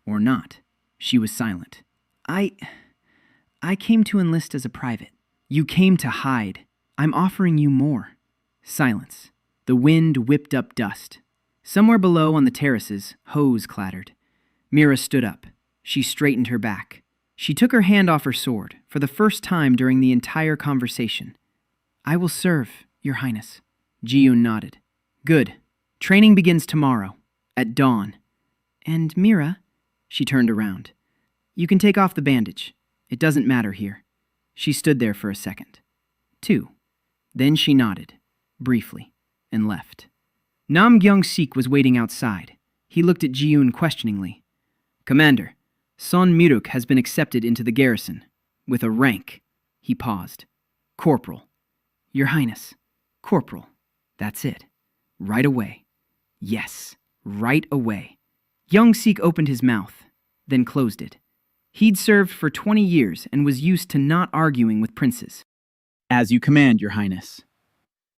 Or not." She was silent. I came to enlist as a private." "You came to hide. I'm offering you more." Silence. The wind whipped up dust. Somewhere below on the terraces, hose clattered. Mira stood up. She straightened her back. She took her hand off her sword, for the first time during the entire conversation. "I will serve, Your Highness." Jiyoon nodded. "Good. Training begins tomorrow, at dawn." "And Mira," she turned around, "you can take off the bandage. It doesn't matter here." She stood there for a second. 2. Then she nodded, briefly, and left. Nam Gyeong-sik was waiting outside. He looked at Jiyoon questioningly. "Commander, Son Miruk has been accepted into the garrison, with a rank." He paused. "Corporal." "Your Highness, Corporal. That's it. Right away." "Yes, right away." Gyeong-sik opened his mouth, then closed it. He'd served for 20 years and was used to not arguing with princes. "As you command, Your Highness."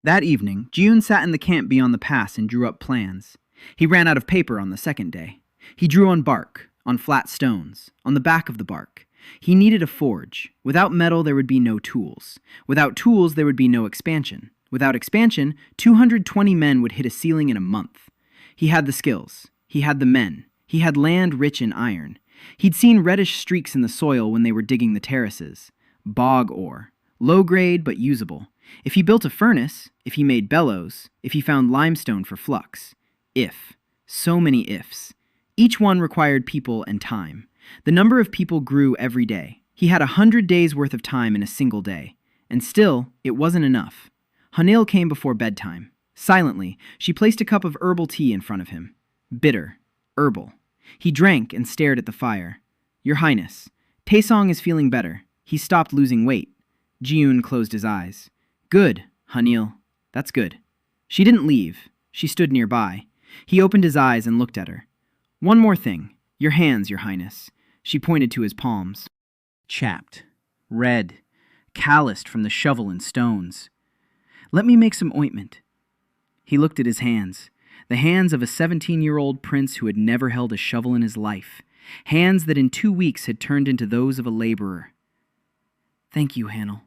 That evening, Jiyoon sat in the camp beyond the pass and drew up plans. He ran out of paper on the second day. He drew on bark, on flat stones, on the back of the bark. He needed a forge. Without metal, there would be no tools. Without tools, there would be no expansion. Without expansion, 220 men would hit a ceiling in a month. He had the skills. He had the men. He had land rich in iron. He'd seen reddish streaks in the soil when they were digging the terraces. Bog ore. Low grade, but usable. If he built a furnace, if he made bellows, if he found limestone for flux. If. So many ifs. Each one required people and time. The number of people grew every day. He had 100 days' worth of time in a single day. And still, it wasn't enough. Hanil came before bedtime. Silently, she placed a cup of herbal tea in front of him. Bitter. Herbal. He drank and stared at the fire. "Your Highness, Taesong is feeling better. He stopped losing weight." Jiyoon closed his eyes. "Good, Hanil. That's good." She didn't leave. She stood nearby. He opened his eyes and looked at her. "One more thing. Your hands, Your Highness." She pointed to his palms. Chapped. Red. Calloused from the shovel and stones. "Let me make some ointment." He looked at his hands. The hands of a 17-year-old prince who had never held a shovel in his life. Hands that in 2 weeks had turned into those of a laborer. "Thank you, Hanil."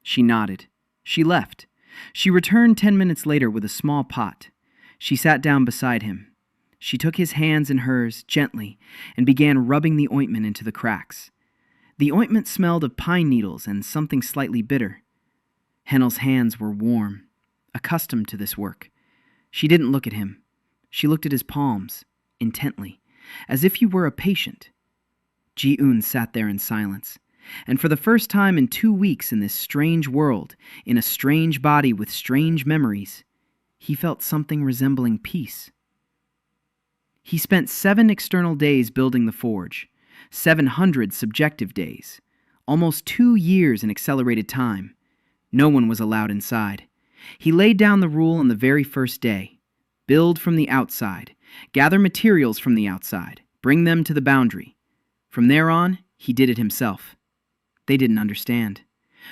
She nodded. She left. She returned 10 minutes later with a small pot. She sat down beside him. She took his hands in hers gently and began rubbing the ointment into the cracks. The ointment smelled of pine needles and something slightly bitter. Hennel's hands were warm, accustomed to this work. She didn't look at him. She looked at his palms, intently, as if he were a patient. Ji-un sat there in silence, and for the first time in 2 weeks in this strange world, in a strange body with strange memories, he felt something resembling peace. He spent 7 external days building the forge, 700 subjective days, almost 2 years in accelerated time. No one was allowed inside. He laid down the rule on the very first day. Build from the outside, gather materials from the outside, bring them to the boundary. From there on, he did it himself. They didn't understand.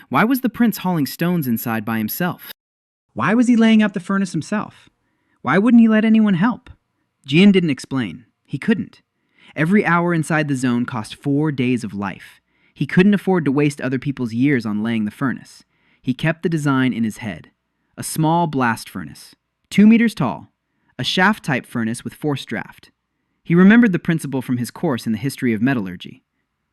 Why was the prince hauling stones inside by himself? Why was he laying up the furnace himself? Why wouldn't he let anyone help? Jian didn't explain. He couldn't. Every hour inside the zone cost 4 days of life. He couldn't afford to waste other people's years on laying the furnace. He kept the design in his head. A small blast furnace, 2 meters tall, a shaft-type furnace with forced draft. He remembered the principle from his course in the history of metallurgy.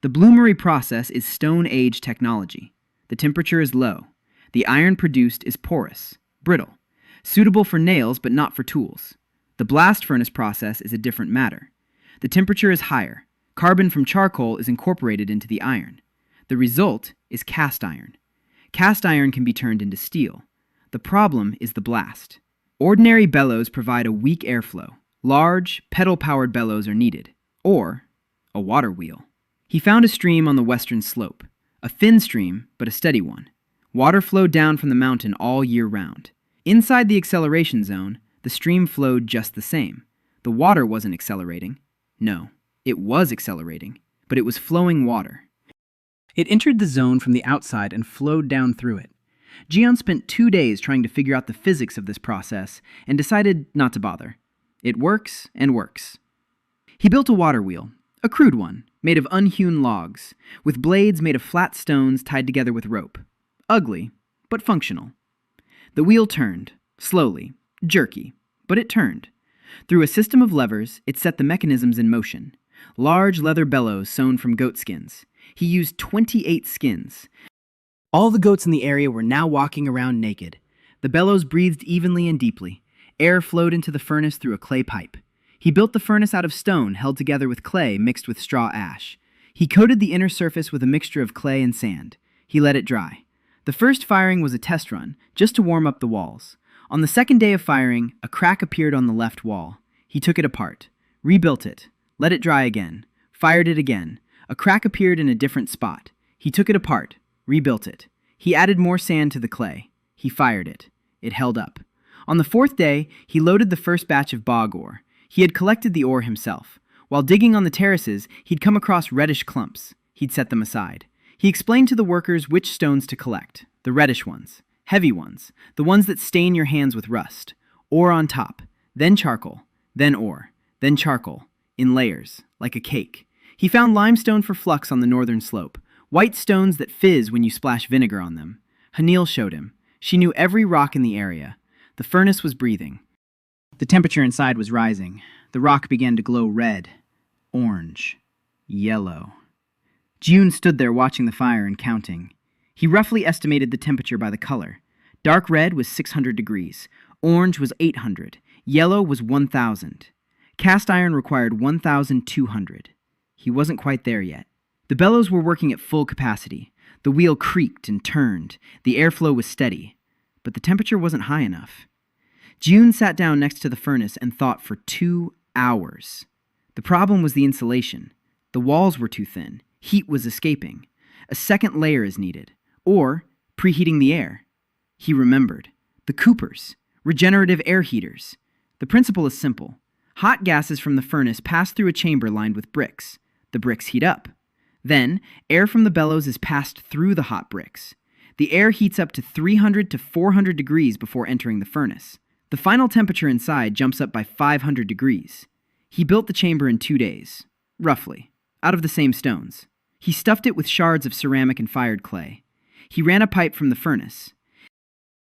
The bloomery process is Stone Age technology. The temperature is low. The iron produced is porous, brittle, suitable for nails but not for tools. The blast furnace process is a different matter. The temperature is higher. Carbon from charcoal is incorporated into the iron. The result is cast iron. Cast iron can be turned into steel. The problem is the blast. Ordinary bellows provide a weak airflow. Large, pedal-powered bellows are needed, or a water wheel. He found a stream on the western slope, a thin stream, but a steady one. Water flowed down from the mountain all year round. Inside the acceleration zone, the stream flowed just the same. The water wasn't accelerating. No, it was accelerating, but it was flowing water. It entered the zone from the outside and flowed down through it. Jian spent 2 days trying to figure out the physics of this process and decided not to bother. It works and works. He built a water wheel, a crude one, made of unhewn logs, with blades made of flat stones tied together with rope. Ugly, but functional. The wheel turned, slowly, jerky, but it turned. Through a system of levers, it set the mechanisms in motion. Large leather bellows sewn from goat skins. He used 28 skins. All the goats in the area were now walking around naked. The bellows breathed evenly and deeply. Air flowed into the furnace through a clay pipe. He built the furnace out of stone held together with clay mixed with straw ash. He coated the inner surface with a mixture of clay and sand. He let it dry. The first firing was a test run, just to warm up the walls. On the second day of firing, a crack appeared on the left wall. He took it apart, rebuilt it, let it dry again, fired it again. A crack appeared in a different spot. He took it apart, rebuilt it. He added more sand to the clay. He fired it. It held up. On the 4th day, he loaded the first batch of bog ore. He had collected the ore himself. While digging on the terraces, he'd come across reddish clumps. He'd set them aside. He explained to the workers which stones to collect. The reddish ones. Heavy ones. The ones that stain your hands with rust. Ore on top. Then charcoal. Then ore. Then charcoal. In layers. Like a cake. He found limestone for flux on the northern slope. White stones that fizz when you splash vinegar on them. Hanil showed him. She knew every rock in the area. The furnace was breathing. The temperature inside was rising. The rock began to glow red, orange, yellow. June stood there watching the fire and counting. He roughly estimated the temperature by the color. Dark red was 600 degrees. Orange was 800. Yellow was 1,000. Cast iron required 1,200. He wasn't quite there yet. The bellows were working at full capacity. The wheel creaked and turned. The airflow was steady. But the temperature wasn't high enough. June sat down next to the furnace and thought for 2 hours. The problem was the insulation. The walls were too thin. Heat was escaping. A second layer is needed. Or preheating the air. He remembered. The Coopers. Regenerative air heaters. The principle is simple. Hot gases from the furnace pass through a chamber lined with bricks. The bricks heat up. Then, air from the bellows is passed through the hot bricks. The air heats up to 300 to 400 degrees before entering the furnace. The final temperature inside jumps up by 500 degrees. He built the chamber in 2 days, roughly, out of the same stones. He stuffed it with shards of ceramic and fired clay. He ran a pipe from the furnace.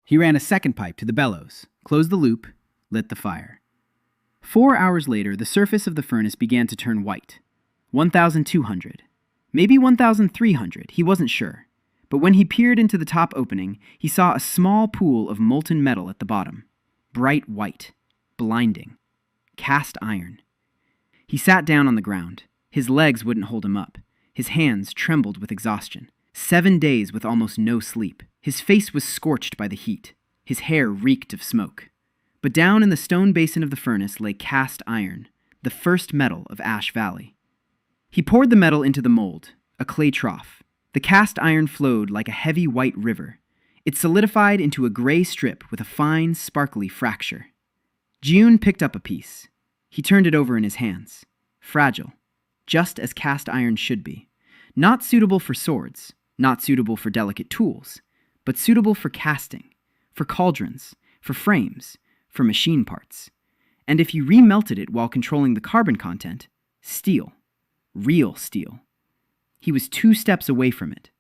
He ran a second pipe to the bellows, closed the loop, lit the fire. 4 hours later, the surface of the furnace began to turn white. 1,200. Maybe 1,300, he wasn't sure. But when he peered into the top opening, he saw a small pool of molten metal at the bottom. Bright white. Blinding. Cast iron. He sat down on the ground. His legs wouldn't hold him up. His hands trembled with exhaustion. 7 days with almost no sleep. His face was scorched by the heat. His hair reeked of smoke. But down in the stone basin of the furnace lay cast iron, the first metal of Ash Valley. He poured the metal into the mold, a clay trough. The cast iron flowed like a heavy white river. It solidified into a gray strip with a fine, sparkly fracture. Jiyun picked up a piece. He turned it over in his hands. Fragile, just as cast iron should be. Not suitable for swords, not suitable for delicate tools, but suitable for casting, for cauldrons, for frames, for machine parts. And if you remelted it while controlling the carbon content, steel. Real steel. He was 2 steps away from it.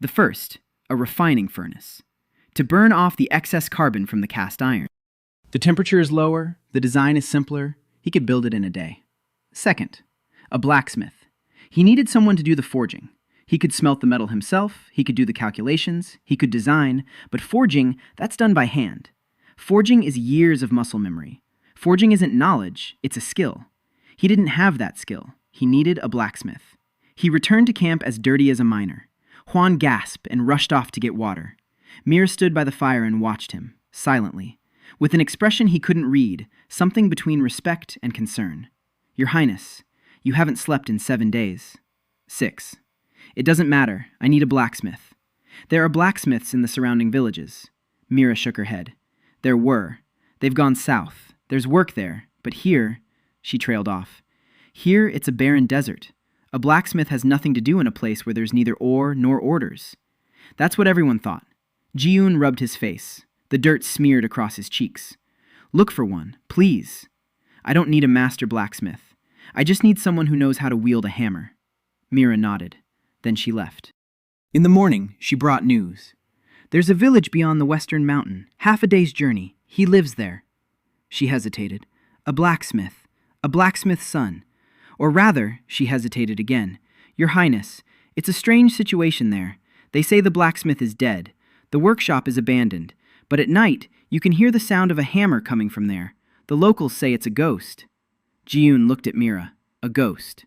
The first, a refining furnace, to burn off the excess carbon from the cast iron. The temperature is lower, the design is simpler, he could build it in a day. Second, a blacksmith. He needed someone to do the forging. He could smelt the metal himself, he could do the calculations, he could design, but forging, that's done by hand. Forging is years of muscle memory. Forging isn't knowledge, it's a skill. He didn't have that skill. He needed a blacksmith. He returned to camp as dirty as a miner. Juan gasped and rushed off to get water. Mir stood by the fire and watched him, silently, with an expression he couldn't read, something between respect and concern. Your Highness, you haven't slept in 7 days. 6. It doesn't matter. I need a blacksmith. There are blacksmiths in the surrounding villages. Mira shook her head. There were. They've gone south. There's work there. But here, she trailed off. Here, it's a barren desert. A blacksmith has nothing to do in a place where there's neither ore nor orders. That's what everyone thought. Jiyun rubbed his face. The dirt smeared across his cheeks. Look for one, please. I don't need a master blacksmith. I just need someone who knows how to wield a hammer. Mira nodded. Then she left. In the morning, she brought news. There's a village beyond the western mountain, half a day's journey. He lives there. She hesitated. A blacksmith's son. Or rather, she hesitated again. Your Highness, it's a strange situation there. They say the blacksmith is dead. The workshop is abandoned. But at night, you can hear the sound of a hammer coming from there. The locals say it's a ghost. Jiyun looked at Mira. A ghost.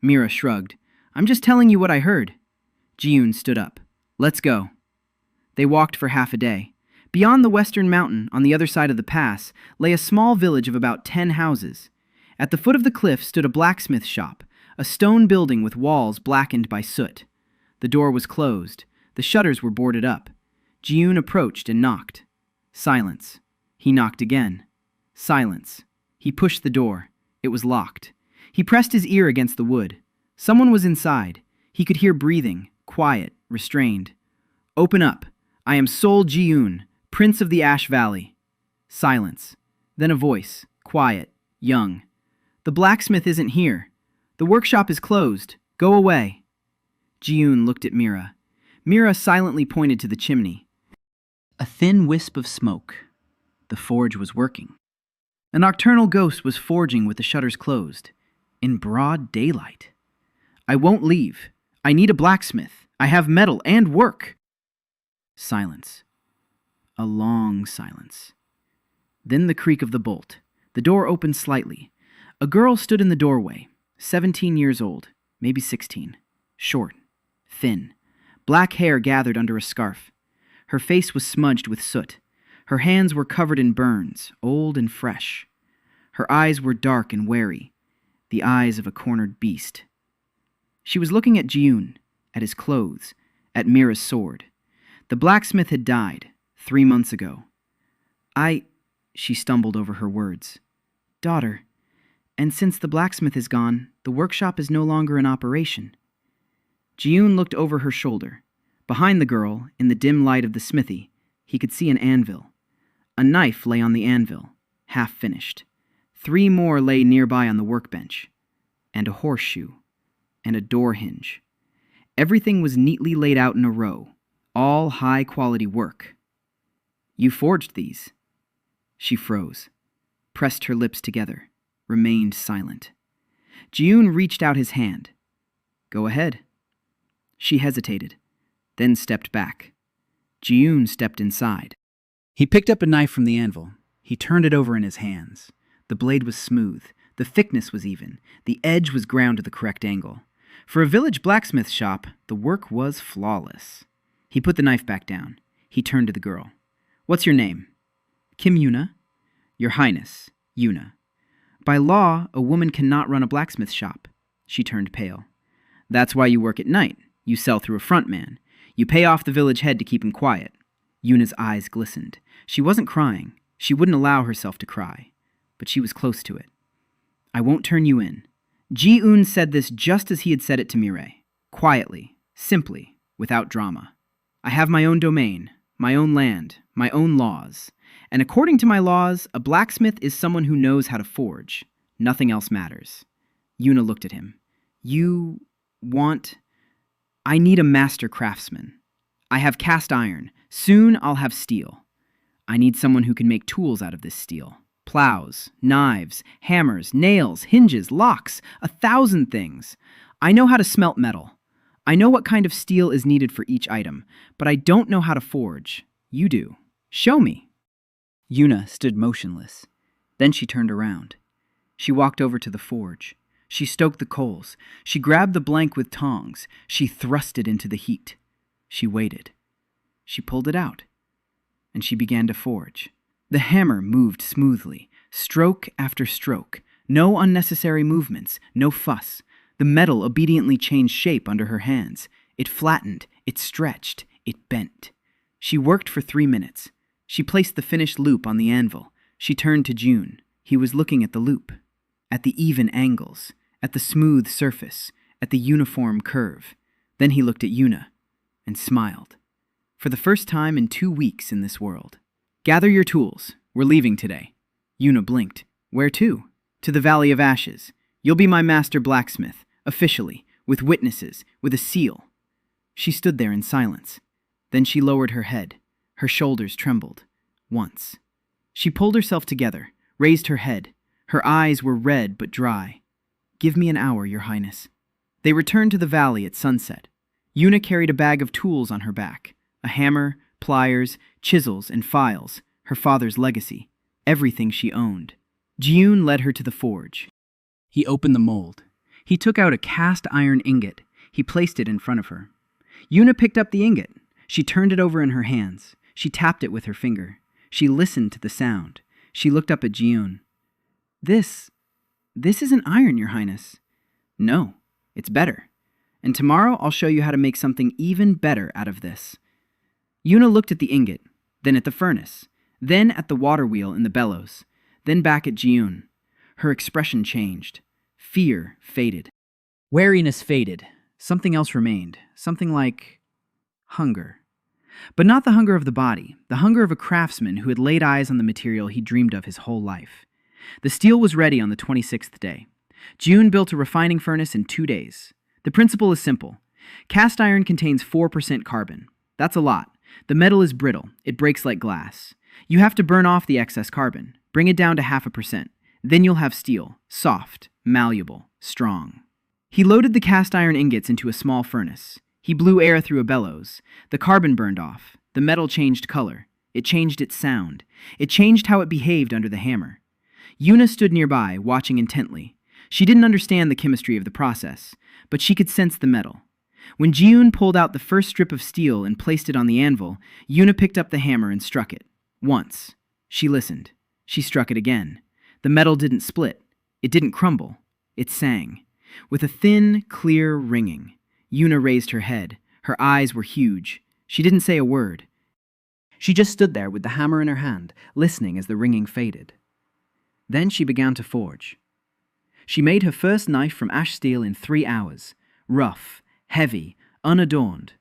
Mira shrugged. I'm just telling you what I heard. Jiyun stood up. Let's go. They walked for half a day. Beyond the western mountain, on the other side of the pass, lay a small village of about 10 houses. At the foot of the cliff stood a blacksmith shop, a stone building with walls blackened by soot. The door was closed. The shutters were boarded up. Jiyun approached and knocked. Silence. He knocked again. Silence. He pushed the door. It was locked. He pressed his ear against the wood. Someone was inside. He could hear breathing, quiet, restrained. Open up. I am Sol Jiyun, Prince of the Ash Valley. Silence. Then a voice, quiet, young. The blacksmith isn't here. The workshop is closed. Go away. Jiyun looked at Mira. Mira silently pointed to the chimney. A thin wisp of smoke. The forge was working. A nocturnal ghost was forging with the shutters closed. In broad daylight. I won't leave. I need a blacksmith. I have metal and work. Silence. A long silence. Then the creak of the bolt. The door opened slightly. A girl stood in the doorway, 17 years old, maybe 16. Short, thin. Black hair gathered under a scarf. Her face was smudged with soot. Her hands were covered in burns, old and fresh. Her eyes were dark and wary, the eyes of a cornered beast. She was looking at Jiyun, at his clothes, at Mira's sword. The blacksmith had died 3 months ago. She stumbled over her words. Daughter, and since the blacksmith is gone, the workshop is no longer in operation. Jiyun looked over her shoulder. Behind the girl, in the dim light of the smithy, he could see an anvil. A knife lay on the anvil, half finished. 3 more lay nearby on the workbench. And a horseshoe. And a door hinge. Everything was neatly laid out in a row, All high-quality work. You forged these. She froze, pressed her lips together, remained silent. Ji-yoon reached out his hand. Go ahead. She hesitated, then stepped back. Ji-yoon stepped inside. He picked up a knife from the anvil. He turned it over in his hands. The blade was smooth. The thickness was even. The edge was ground to the correct angle. For a village blacksmith shop, the work was flawless. He put the knife back down. He turned to the girl. What's your name? Kim Yuna. Your Highness, Yuna. By law, a woman cannot run a blacksmith shop. She turned pale. That's why you work at night. You sell through a front man. You pay off the village head to keep him quiet. Yuna's eyes glistened. She wasn't crying. She wouldn't allow herself to cry. But she was close to it. I won't turn you in. Ji-yoon said this just as he had said it to Mireille. Quietly, simply, without drama. I have my own domain, my own land, my own laws. And according to my laws, a blacksmith is someone who knows how to forge. Nothing else matters. Yuna looked at him. You want... I need a master craftsman. I have cast iron. Soon I'll have steel. I need someone who can make tools out of this steel. Plows, knives, hammers, nails, hinges, locks, 1,000 things. I know how to smelt metal. I know what kind of steel is needed for each item, but I don't know how to forge. You do. Show me. Yuna stood motionless. Then she turned around. She walked over to the forge. She stoked the coals. She grabbed the blank with tongs. She thrust it into the heat. She waited. She pulled it out. And she began to forge. The hammer moved smoothly, stroke after stroke. No unnecessary movements, no fuss. The metal obediently changed shape under her hands. It flattened, it stretched, it bent. She worked for 3 minutes. She placed the finished loop on the anvil. She turned to June. He was looking at the loop, at the even angles, at the smooth surface, at the uniform curve. Then he looked at Yuna and smiled. For the first time in 2 weeks in this world. Gather your tools. We're leaving today. Yuna blinked. Where to? To the Valley of Ashes. You'll be my master blacksmith, officially, with witnesses, with a seal. She stood there in silence. Then she lowered her head. Her shoulders trembled. Once. She pulled herself together, raised her head. Her eyes were red but dry. Give me an hour, Your Highness. They returned to the valley at sunset. Yuna carried a bag of tools on her back. A hammer, pliers, chisels, and files, her father's legacy, everything she owned. Ji-yoon led her to the forge. He opened the mold. He took out a cast iron ingot. He placed it in front of her. Yuna picked up the ingot. She turned it over in her hands. She tapped it with her finger. She listened to the sound. She looked up at Ji-yoon. This isn't iron, Your Highness. No, it's better. And tomorrow I'll show you how to make something even better out of this. Yuna looked at the ingot, then at the furnace, then at the water wheel in the bellows, then back at Ji-yoon. Her expression changed. Fear faded. Wariness faded. Something else remained. Something like hunger. But not the hunger of the body, the hunger of a craftsman who had laid eyes on the material he dreamed of his whole life. The steel was ready on the 26th day. Ji-yoon built a refining furnace in 2 days. The principle is simple. Cast iron contains 4% carbon. That's a lot. The metal is brittle. It breaks like glass. You have to burn off the excess carbon. Bring it down to 0.5%. Then you'll have steel. Soft, malleable, strong. He loaded the cast iron ingots into a small furnace. He blew air through a bellows. The carbon burned off. The metal changed color. It changed its sound. It changed how it behaved under the hammer. Yuna stood nearby, watching intently. She didn't understand the chemistry of the process, but she could sense the metal. When Ji-yoon pulled out the first strip of steel and placed it on the anvil, Yuna picked up the hammer and struck it. Once. She listened. She struck it again. The metal didn't split. It didn't crumble. It sang. With a thin, clear ringing. Yuna raised her head. Her eyes were huge. She didn't say a word. She just stood there with the hammer in her hand, listening as the ringing faded. Then she began to forge. She made her first knife from ash steel in 3 hours. Rough, heavy, unadorned.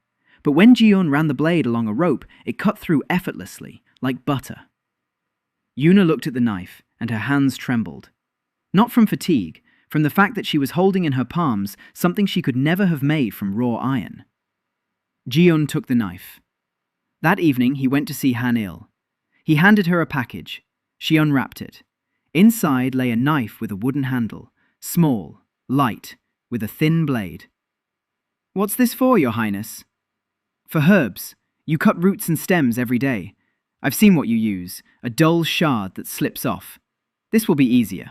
But when Ji-yoon ran the blade along a rope, it cut through effortlessly, like butter. Yuna looked at the knife, and her hands trembled. Not from fatigue, from the fact that she was holding in her palms something she could never have made from raw iron. Ji-yoon took the knife. That evening, he went to see Han-il. He handed her a package. She unwrapped it. Inside lay a knife with a wooden handle, small, light, with a thin blade. "What's this for, Your Highness?" "For herbs. You cut roots and stems every day. I've seen what you use, a dull shard that slips off. This will be easier."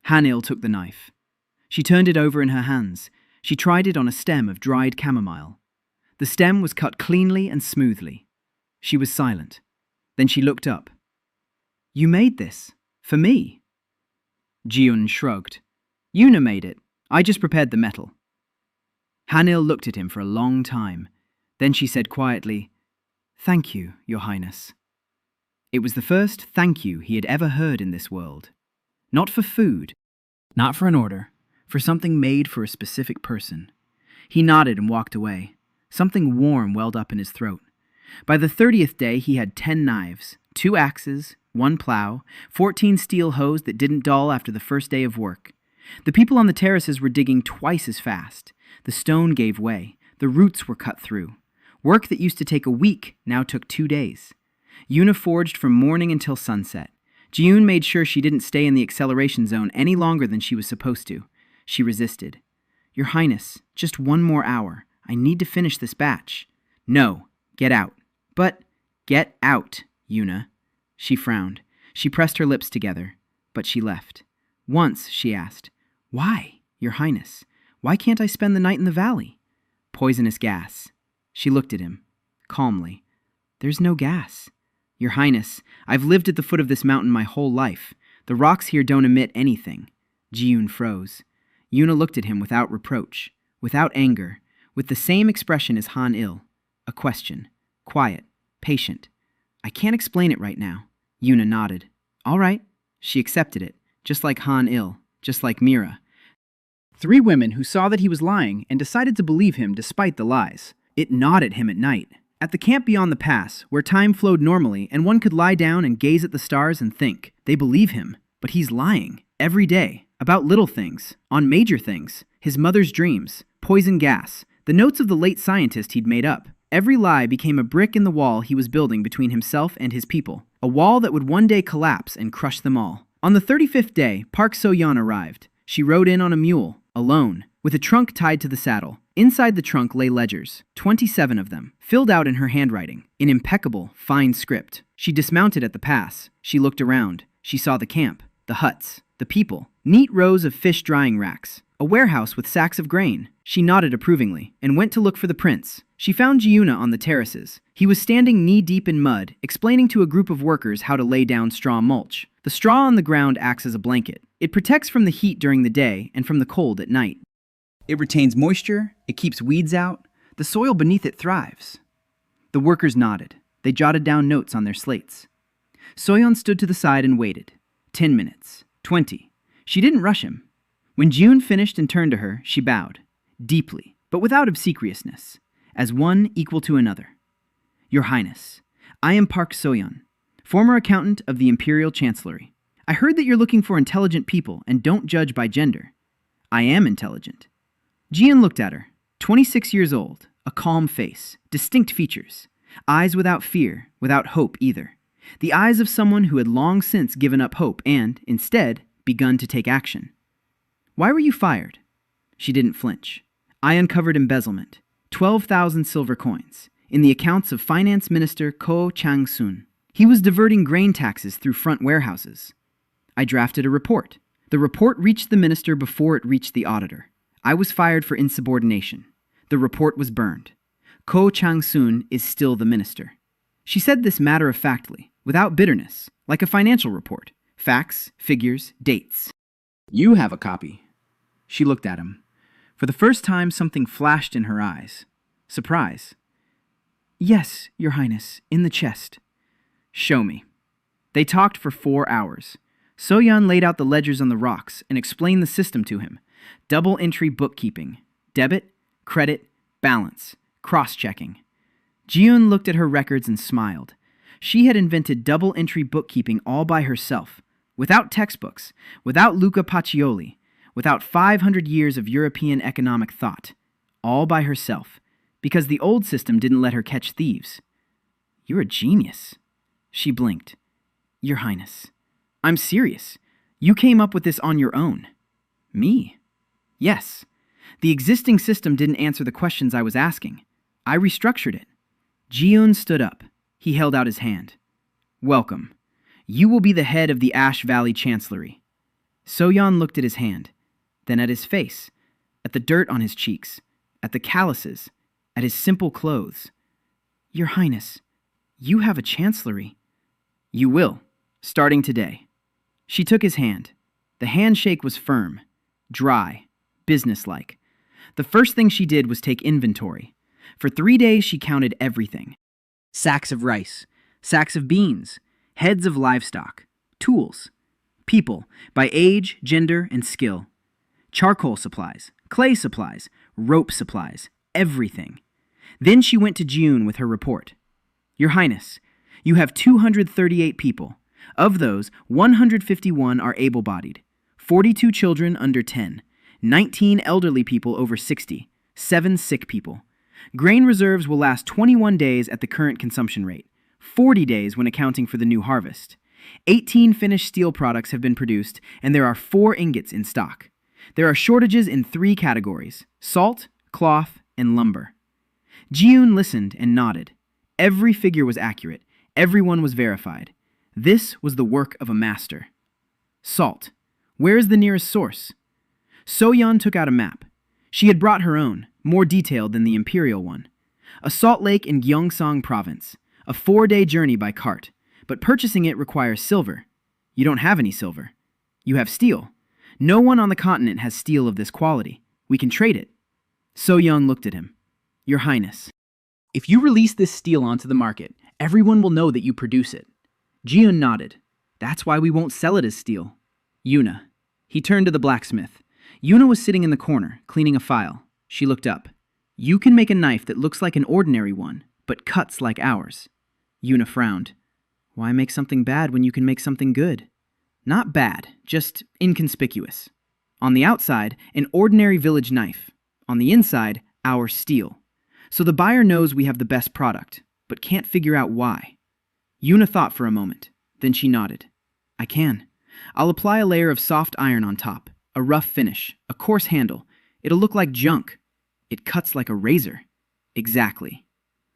Han-il took the knife. She turned it over in her hands. She tried it on a stem of dried chamomile. The stem was cut cleanly and smoothly. She was silent. Then she looked up. "You made this? For me?" Ji-un shrugged. "Yuna made it. I just prepared the metal." Han-il looked at him for a long time. Then she said quietly, "Thank you, Your Highness." It was the first thank you he had ever heard in this world. Not for food, not for an order, for something made for a specific person. He nodded and walked away. Something warm welled up in his throat. By the 30th day, he had 10 knives, 2 axes, 1 plow, 14 steel hoes that didn't dull after the first day of work. The people on the terraces were digging twice as fast. The stone gave way. The roots were cut through. Work that used to take a week now took 2 days. Yuna forged from morning until sunset. Ji-un made sure she didn't stay in the acceleration zone any longer than she was supposed to. She resisted. "Your Highness, just 1 more hour. I need to finish this batch." "No, get out." "But, get out, Yuna." She frowned. She pressed her lips together, but she left. Once, she asked, "Why, Your Highness? Why can't I spend the night in the valley?" "Poisonous gas." She looked at him, calmly. "There's no gas. Your Highness, I've lived at the foot of this mountain my whole life. The rocks here don't emit anything." Ji-un froze. Yuna looked at him without reproach, without anger, with the same expression as Han-il. A question. Quiet, patient. "I can't explain it right now." Yuna nodded. "All right." She accepted it, just like Han-il, just like Mira. 3 women who saw that he was lying and decided to believe him despite the lies. It gnawed at him at night. At the camp beyond the pass, where time flowed normally and one could lie down and gaze at the stars and think, they believe him, but he's lying. Every day. About little things. On major things. His mother's dreams. Poison gas. The notes of the late scientist he'd made up. Every lie became a brick in the wall he was building between himself and his people. A wall that would one day collapse and crush them all. On the 35th day, Park So-yeon arrived. She rode in on a mule, alone, with a trunk tied to the saddle. Inside the trunk lay ledgers, 27 of them, filled out in her handwriting, in impeccable, fine script. She dismounted at the pass. She looked around. She saw the camp, the huts, the people, neat rows of fish drying racks, a warehouse with sacks of grain. She nodded approvingly and went to look for the prince. She found Ji-una on the terraces. He was standing knee-deep in mud, explaining to a group of workers how to lay down straw mulch. The straw on the ground acts as a blanket. It protects from the heat during the day and from the cold at night. It retains moisture, it keeps weeds out, the soil beneath it thrives. The workers nodded. They jotted down notes on their slates. Soyeon stood to the side and waited. 10 minutes. 20. She didn't rush him. When June finished and turned to her, she bowed. Deeply, but without obsequiousness, as one equal to another. "Your Highness, I am Park Soyeon, former accountant of the Imperial Chancellery. I heard that you're looking for intelligent people and don't judge by gender. I am intelligent." Jian looked at her. 26 years old, a calm face, distinct features, eyes without fear, without hope either. The eyes of someone who had long since given up hope and, instead, begun to take action. "Why were you fired?" She didn't flinch. "I uncovered embezzlement, 12,000 silver coins, in the accounts of Finance Minister Ko Chang-sun. He was diverting grain taxes through front warehouses. I drafted a report. The report reached the minister before it reached the auditor. I was fired for insubordination. The report was burned. Ko Chang-sun is still the minister." She said this matter-of-factly, without bitterness, like a financial report. Facts, figures, dates. "You have a copy." She looked at him. For the first time, something flashed in her eyes. Surprise. "Yes, Your Highness, in the chest." "Show me." They talked for 4 hours. Soyeon laid out the ledgers on the rocks and explained the system to him. Double entry bookkeeping. Debit, credit, balance, cross-checking. Jiun looked at her records and smiled. She had invented double entry bookkeeping all by herself, without textbooks, without Luca Pacioli, without 500 years of European economic thought. All by herself, because the old system didn't let her catch thieves. You're a genius. She blinked. Your Highness. I'm serious. You came up with this on your own. Me? Yes. The existing system didn't answer the questions I was asking. I restructured it. Ji-un stood up. He held out his hand. Welcome. You will be the head of the Ash Valley Chancellery. So-yeon looked at his hand, then at his face, at the dirt on his cheeks, at the calluses, at his simple clothes. Your Highness, you have a chancellery. You will, starting today. She took his hand. The handshake was firm, dry, businesslike. The first thing she did was take inventory. For 3 days she counted everything. Sacks of rice, sacks of beans, heads of livestock, tools, people by age, gender, and skill, charcoal supplies, clay supplies, rope supplies, everything. Then she went to Ji-un with her report. Your Highness, you have 238 people. Of those, 151 are able-bodied, 42 children under 10, 19 elderly people over 60, 7 sick people. Grain reserves will last 21 days at the current consumption rate, 40 days when accounting for the new harvest. 18 finished steel products have been produced, and there are 4 ingots in stock. There are shortages in 3 categories: salt, cloth, and lumber. Ji-un listened and nodded. Every figure was accurate. Everyone was verified. This was the work of a master. Salt. Where is the nearest source? So-yeon took out a map. She had brought her own, more detailed than the imperial one. A salt lake in Gyeongsang province. A 4-day journey by cart. But purchasing it requires silver. You don't have any silver. You have steel. No one on the continent has steel of this quality. We can trade it. So-yeon looked at him. Your Highness, if you release this steel onto the market, everyone will know that you produce it. Ji-un nodded. That's why we won't sell it as steel. Yuna. He turned to the blacksmith. Yuna was sitting in the corner, cleaning a file. She looked up. You can make a knife that looks like an ordinary one, but cuts like ours. Yuna frowned. Why make something bad when you can make something good? Not bad, just inconspicuous. On the outside, an ordinary village knife. On the inside, our steel. So the buyer knows we have the best product, but can't figure out why. Yuna thought for a moment. Then she nodded. I can. I'll apply a layer of soft iron on top, a rough finish, a coarse handle. It'll look like junk. It cuts like a razor. Exactly.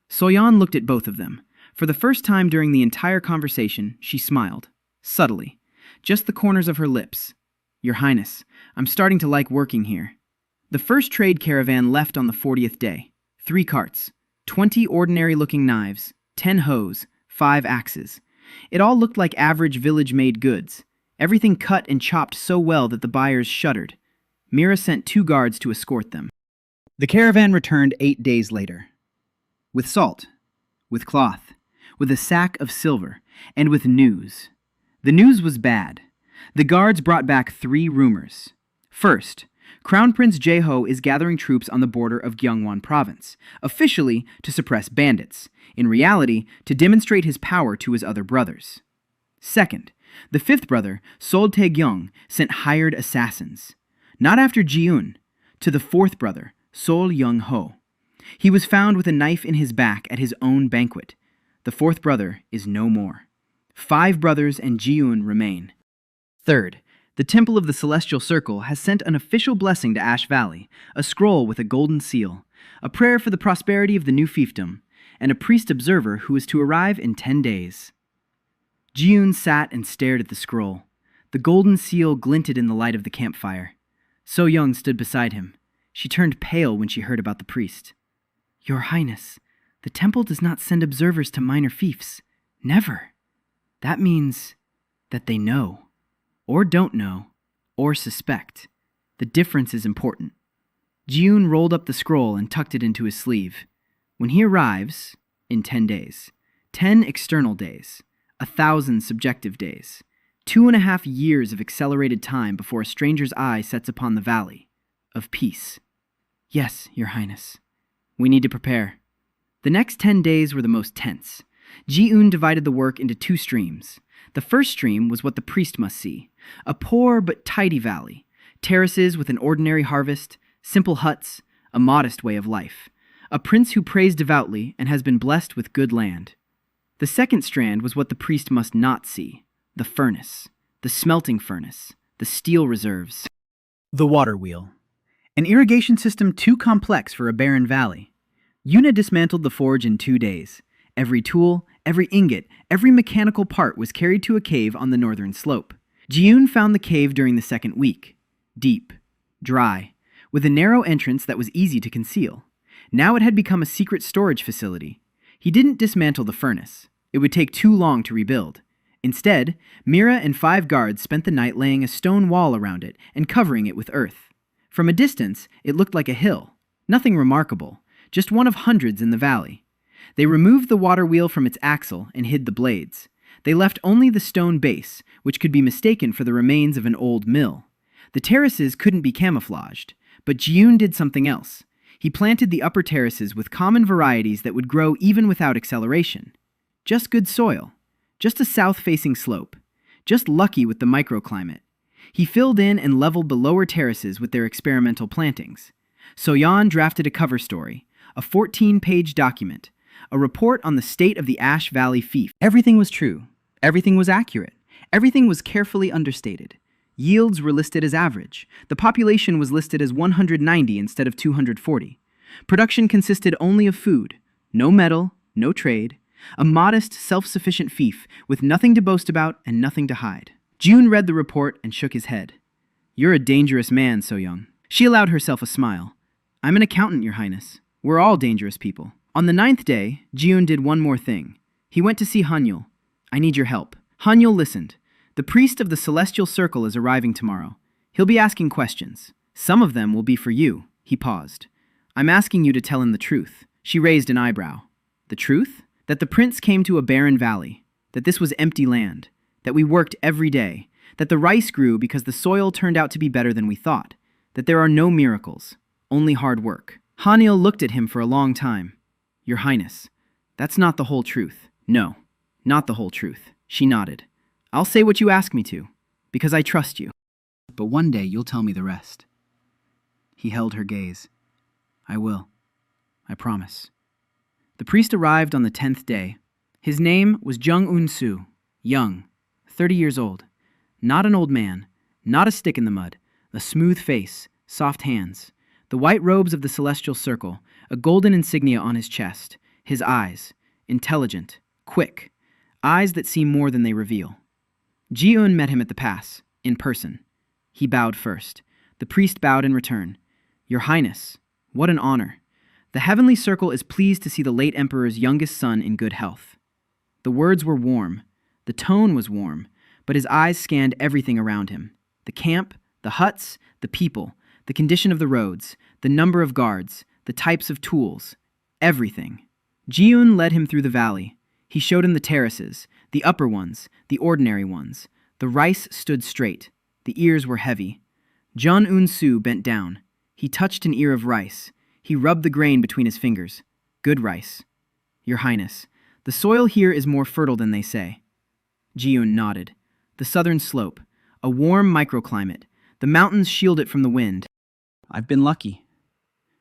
So-yeon looked at both of them. For the first time during the entire conversation, she smiled. Subtly. Just the corners of her lips. Your Highness, I'm starting to like working here. The first trade caravan left on the 40th day. 3 carts, 20 ordinary-looking knives, 10 hoes, 5 axes. It all looked like average village-made goods. Everything cut and chopped so well that the buyers shuddered. Mira sent 2 guards to escort them. The caravan returned 8 days later. With salt, with cloth, with a sack of silver, and with news. The news was bad. The guards brought back 3 rumors. First, Crown Prince Jaeho is gathering troops on the border of Gyeongwon Province, officially to suppress bandits, in reality to demonstrate his power to his other brothers. Second, the 5th brother, Sol Tae-gyeong, sent hired assassins. Not after Ji-un, to the 4th brother, Sol Young-ho. He was found with a knife in his back at his own banquet. The 4th brother is no more. 5 brothers and Ji-un remain. Third, the Temple of the Celestial Circle has sent an official blessing to Ash Valley, a scroll with a golden seal, a prayer for the prosperity of the new fiefdom, and a priest observer who is to arrive in 10 days. Ji-un sat and stared at the scroll. The golden seal glinted in the light of the campfire. So-young stood beside him. She turned pale when she heard about the priest. Your Highness, the temple does not send observers to minor fiefs. Never. That means that they know. Or don't know, or suspect. The difference is important. Ji-un rolled up the scroll and tucked it into his sleeve. When he arrives, in 10 days, 10 external days, 1,000 subjective days, 2.5 years of accelerated time before a stranger's eye sets upon the valley of peace. Yes, Your Highness. We need to prepare. The next 10 days were the most tense. Ji-un divided the work into 2 streams. The first stream was what the priest must see, a poor but tidy valley, terraces with an ordinary harvest, simple huts, a modest way of life, a prince who prays devoutly and has been blessed with good land. The second strand was what the priest must not see: the furnace, the smelting furnace, the steel reserves. The water wheel. An irrigation system too complex for a barren valley. Yuna dismantled the forge in 2 days. Every tool, every ingot, every mechanical part was carried to a cave on the northern slope. Ji-yoon found the cave during the second week. Deep, dry, with a narrow entrance that was easy to conceal. Now it had become a secret storage facility. He didn't dismantle the furnace. It would take too long to rebuild. Instead, Mira and 5 guards spent the night laying a stone wall around it and covering it with earth. From a distance, it looked like a hill. Nothing remarkable, just one of hundreds in the valley. They removed the water wheel from its axle and hid the blades. They left only the stone base, which could be mistaken for the remains of an old mill. The terraces couldn't be camouflaged, but Ji-yoon did something else. He planted the upper terraces with common varieties that would grow even without acceleration. Just good soil. Just a south-facing slope. Just lucky with the microclimate. He filled in and leveled the lower terraces with their experimental plantings. So-yeon drafted a cover story, a 14-page document, a report on the state of the Ash Valley fief. Everything was true. Everything was accurate. Everything was carefully understated. Yields were listed as average. The population was listed as 190 instead of 240. Production consisted only of food. No metal, no trade. A modest, self-sufficient fief with nothing to boast about and nothing to hide. June read the report and shook his head. "You're a dangerous man, So-young." She allowed herself a smile. "I'm an accountant, Your Highness. We're all dangerous people." On the 9th day, Ji-yoon did one more thing. He went to see Hanyul. "I need your help." Hanyul listened. "The priest of the Celestial Circle is arriving tomorrow. He'll be asking questions. Some of them will be for you." He paused. "I'm asking you to tell him the truth." She raised an eyebrow. "The truth? That the prince came to a barren valley. That this was empty land. That we worked every day. That the rice grew because the soil turned out to be better than we thought. That there are no miracles. Only hard work." Hanyul looked at him for a long time. "Your Highness, that's not the whole truth." "No, not the whole truth." She nodded. "I'll say what you ask me to, because I trust you. But one day you'll tell me the rest." He held her gaze. "I will. I promise." The priest arrived on the 10th day. His name was Jung-un-soo, young, 30 years old. Not an old man, not a stick in the mud, a smooth face, soft hands, the white robes of the Celestial Circle, a golden insignia on his chest, his eyes, intelligent, quick, eyes that see more than they reveal. Ji-yoon met him at the pass, in person. He bowed first. The priest bowed in return. "Your Highness, what an honor. The Heavenly Circle is pleased to see the late Emperor's youngest son in good health." The words were warm. The tone was warm, but his eyes scanned everything around him. The camp, the huts, the people, the condition of the roads, the number of guards, the types of tools, everything. Ji-yoon led him through the valley. He showed him the terraces, the upper ones, the ordinary ones. The rice stood straight. The ears were heavy. Jung-un-soo bent down. He touched an ear of rice. He rubbed the grain between his fingers. "Good rice." "Your Highness, the soil here is more fertile than they say." Ji-yoon nodded. "The southern slope, a warm microclimate. The mountains shield it from the wind." "I've been lucky."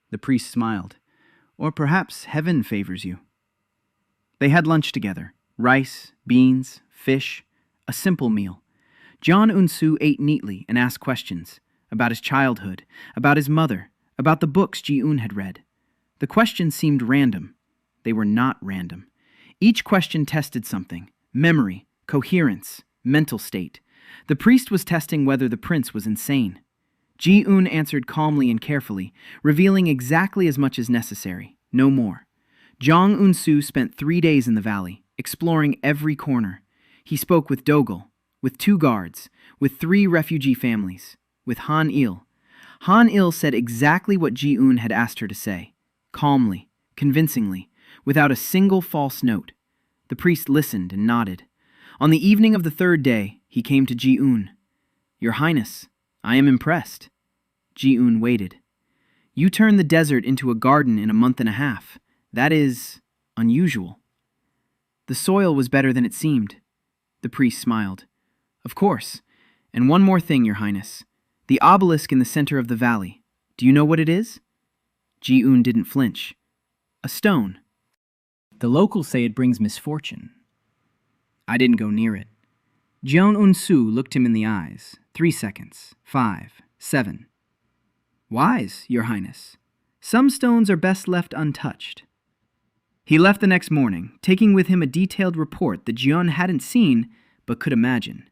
The priest smiled. "Or perhaps heaven favors you." They had lunch together. Rice, beans, fish, a simple meal. Jung-un-soo ate neatly and asked questions about his childhood, about his mother, about the books Ji-yoon had read. The questions seemed random. They were not random. Each question tested something: memory, coherence, mental state. The priest was testing whether the prince was insane. Ji-yoon answered calmly and carefully, revealing exactly as much as necessary, no more. Jung-un-soo spent 3 days in the valley, exploring every corner. He spoke with Dogel, with 2 guards, with 3 refugee families, with Han-il. Han-il said exactly what Ji-yoon had asked her to say, calmly, convincingly, without a single false note. The priest listened and nodded. On the evening of the 3rd day, he came to Ji-yoon. "Your Highness, I am impressed." Ji-yoon waited. "You turned the desert into a garden in a month and a half. That is unusual." "The soil was better than it seemed." The priest smiled. "Of course. And one more thing, Your Highness. The obelisk in the center of the valley. Do you know what it is?" Ji-yoon didn't flinch. "A stone." "The locals say it brings misfortune. I didn't go near it. Jeon Un-soo looked him in the eyes. 3 seconds. 5. 7. Wise, Your Highness. Some stones are best left untouched. He left the next morning, taking with him a detailed report that Jeon hadn't seen but could imagine.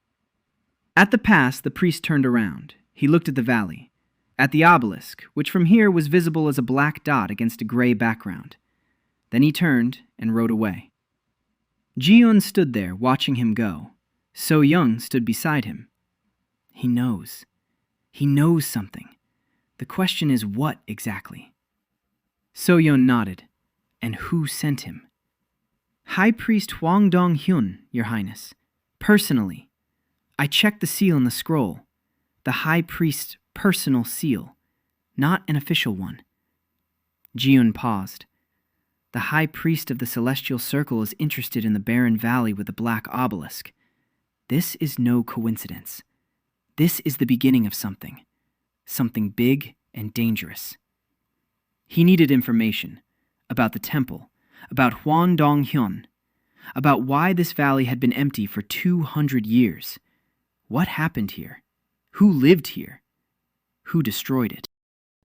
At the pass, the priest turned around. He looked at the valley, at the obelisk, which from here was visible as a black dot against a gray background. Then he turned and rode away. Ji-eun stood there, watching him go. So-young stood beside him. He knows. He knows something. The question is what exactly? So-yeon nodded. And who sent him? High Priest Hwang Dong-hyun, Your Highness. Personally. I checked the seal in the scroll. The High Priest's personal seal, not an official one. Ji-eun paused. The High Priest of the Celestial Circle is interested in the barren valley with the black obelisk. This is no coincidence. This is the beginning of something. Something big and dangerous. He needed information about the temple, about Hwang Dong-hyun, about why this valley had been empty for 200 years. What happened here? Who lived here? Who destroyed it?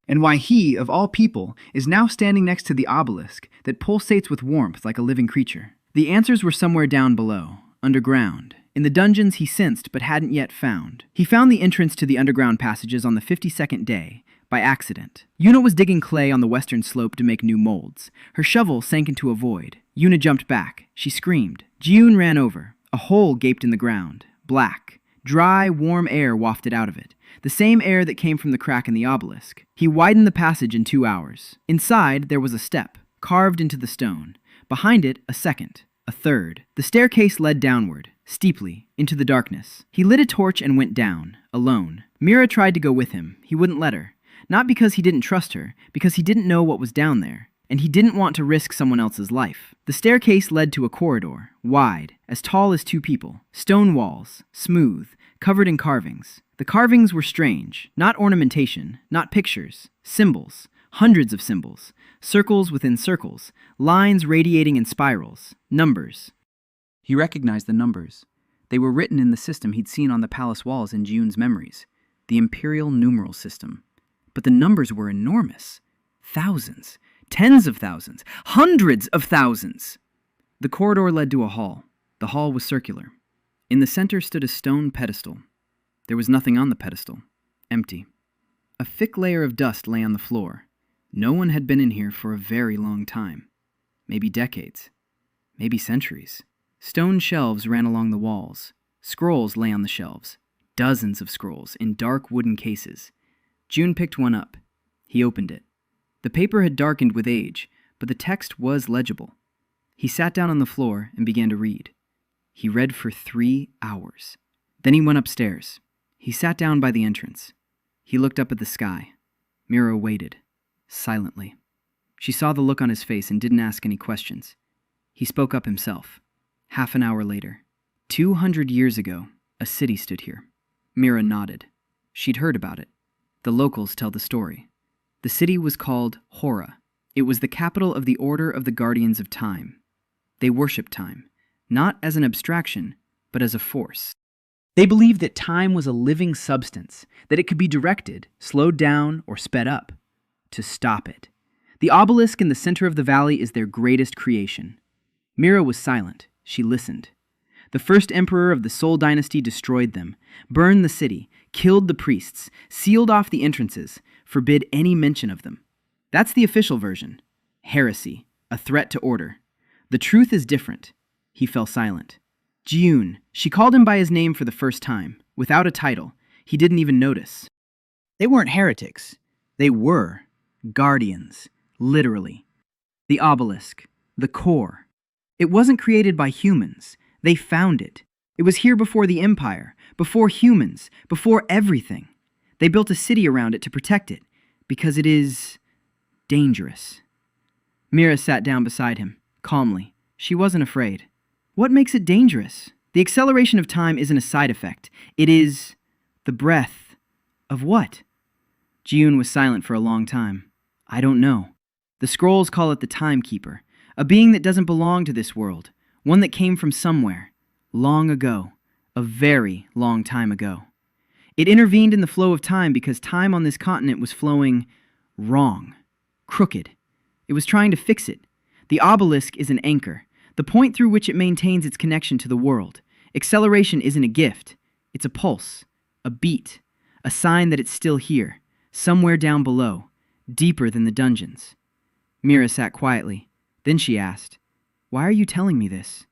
And why he, of all people, is now standing next to the obelisk that pulsates with warmth like a living creature. The answers were somewhere down below, underground, in the dungeons he sensed but hadn't yet found. He found the entrance to the underground passages on the 52nd day, by accident. Yuna was digging clay on the western slope to make new molds. Her shovel sank into a void. Yuna jumped back. She screamed. Ji-eun ran over. A hole gaped in the ground. Black. Dry, warm air wafted out of it. The same air that came from the crack in the obelisk. He widened the passage in 2 hours. Inside, there was a step, carved into the stone. Behind it, a second. A third. The staircase led downward, steeply, into the darkness. He lit a torch and went down, alone. Mira tried to go with him. He wouldn't let her. Not because he didn't trust her, because he didn't know what was down there, and he didn't want to risk someone else's life. The staircase led to a corridor, wide, as tall as 2 people. Stone walls, smooth, covered in carvings. The carvings were strange, not ornamentation, not pictures, symbols, hundreds of symbols, circles within circles, lines radiating in spirals, numbers. He recognized the numbers. They were written in the system he'd seen on the palace walls in Ji-eun's memories, the imperial numeral system. But the numbers were enormous. Thousands, tens of thousands, hundreds of thousands. The corridor led to a hall. The hall was circular. In the center stood a stone pedestal. There was nothing on the pedestal. Empty. A thick layer of dust lay on the floor. No one had been in here for a very long time. Maybe decades. Maybe centuries. Stone shelves ran along the walls. Scrolls lay on the shelves. Dozens of scrolls in dark wooden cases. June picked one up. He opened it. The paper had darkened with age, but the text was legible. He sat down on the floor and began to read. He read for 3 hours. Then he went upstairs. He sat down by the entrance. He looked up at the sky. Mira waited, silently. She saw the look on his face and didn't ask any questions. He spoke up himself. Half an hour later. 200 years ago, a city stood here. Mira nodded. She'd heard about it. The locals tell the story. The city was called Hora. It was the capital of the Order of the Guardians of Time. They worshipped time, not as an abstraction, but as a force. They believed that time was a living substance, that it could be directed, slowed down, or sped up, to stop it. The obelisk in the center of the valley is their greatest creation. Mira was silent. She listened. The first emperor of the Sol dynasty destroyed them, burned the city, killed the priests, sealed off the entrances, forbid any mention of them. That's the official version. Heresy, a threat to order. The truth is different. He fell silent. Ji-eun, she called him by his name for the first time, without a title. He didn't even notice. They weren't heretics. They were guardians, literally. The obelisk, the core. It wasn't created by humans. They found it. It was here before the Empire, before humans, before everything. They built a city around it to protect it, because it is dangerous. Mira sat down beside him, calmly. She wasn't afraid. What makes it dangerous? The acceleration of time isn't a side effect. It is the breath of what? Ji-eun was silent for a long time. I don't know. The scrolls call it the Timekeeper, a being that doesn't belong to this world, one that came from somewhere, Long ago. A very long time ago. It intervened in the flow of time because time on this continent was flowing wrong, crooked. It was trying to fix it. The obelisk is an anchor, the point through which it maintains its connection to the world. Acceleration isn't a gift. It's a pulse, a beat, a sign that it's still here, somewhere down below, deeper than the dungeons. Mira sat quietly. Then she asked, "Why are you telling me this?"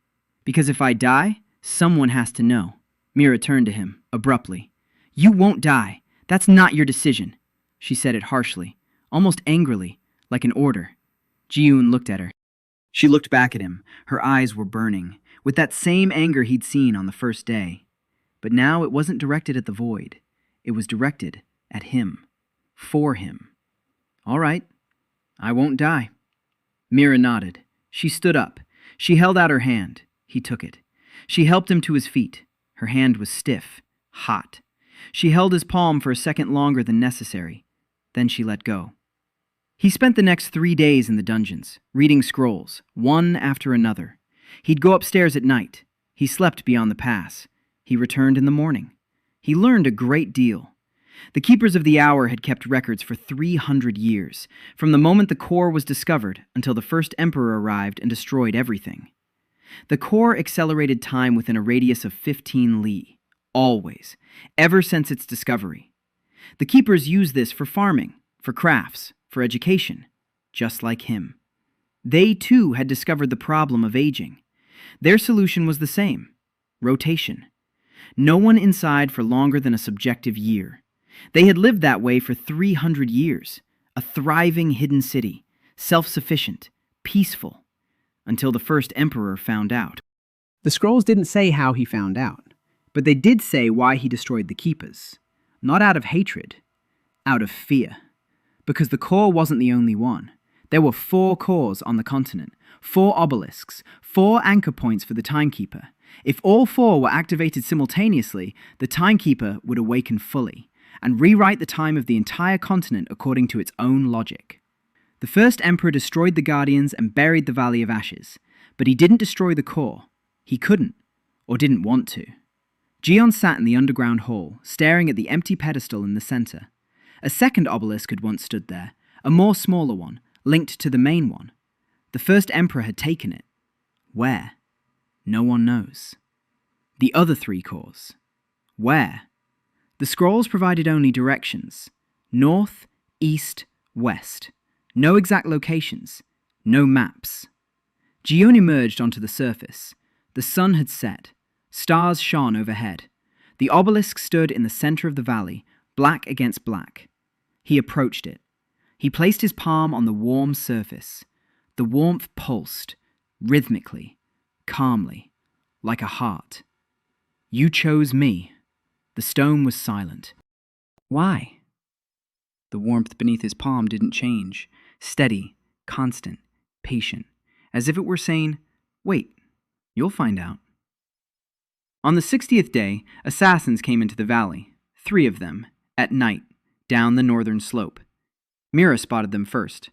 "Because if I die, someone has to know." Mira turned to him, abruptly. "You won't die. That's not your decision." She said it harshly, almost angrily, like an order. Ji-un looked at her. She looked back at him. Her eyes were burning, with that same anger he'd seen on the first day. But now it wasn't directed at the void. It was directed at him. For him. "All right. I won't die." Mira nodded. She stood up. She held out her hand. He took it. She helped him to his feet. Her hand was stiff, hot. She held his palm for a second longer than necessary. Then she let go. He spent the next 3 days in the dungeons, reading scrolls, one after another. He'd go upstairs at night. He slept beyond the pass. He returned in the morning. He learned a great deal. The Keepers of the Hour had kept records for 300 years, from the moment the core was discovered until the first emperor arrived and destroyed everything. The core accelerated time within a radius of 15 li, always, ever since its discovery. The Keepers used this for farming, for crafts, for education, just like him. They, too, had discovered the problem of aging. Their solution was the same: rotation. No one inside for longer than a subjective year. They had lived that way for 300 years, a thriving hidden city, self-sufficient, peaceful, until the first emperor found out. The scrolls didn't say how he found out, but they did say why he destroyed the Keepers. Not out of hatred, out of fear. Because the core wasn't the only one. There were 4 cores on the continent, 4 obelisks, 4 anchor points for the timekeeper. If all 4 were activated simultaneously, the timekeeper would awaken fully and rewrite the time of the entire continent according to its own logic. The first emperor destroyed the Guardians and buried the Valley of Ashes, but he didn't destroy the core. He couldn't, or didn't want to. Gion sat in the underground hall, staring at the empty pedestal in the center. A second obelisk had once stood there, a more smaller one, linked to the main one. The first emperor had taken it. Where? No one knows. The other 3 cores. Where? The scrolls provided only directions. North, east, west. No exact locations. No maps. Gion emerged onto the surface. The sun had set. Stars shone overhead. The obelisk stood in the center of the valley, black against black. He approached it. He placed his palm on the warm surface. The warmth pulsed, rhythmically, calmly, like a heart. "You chose me." The stone was silent. "Why?" The warmth beneath his palm didn't change. Steady, constant, patient, as if it were saying, "Wait, you'll find out." On the 60th day, assassins came into the valley, 3 of them, at night, down the northern slope. Mira spotted them first.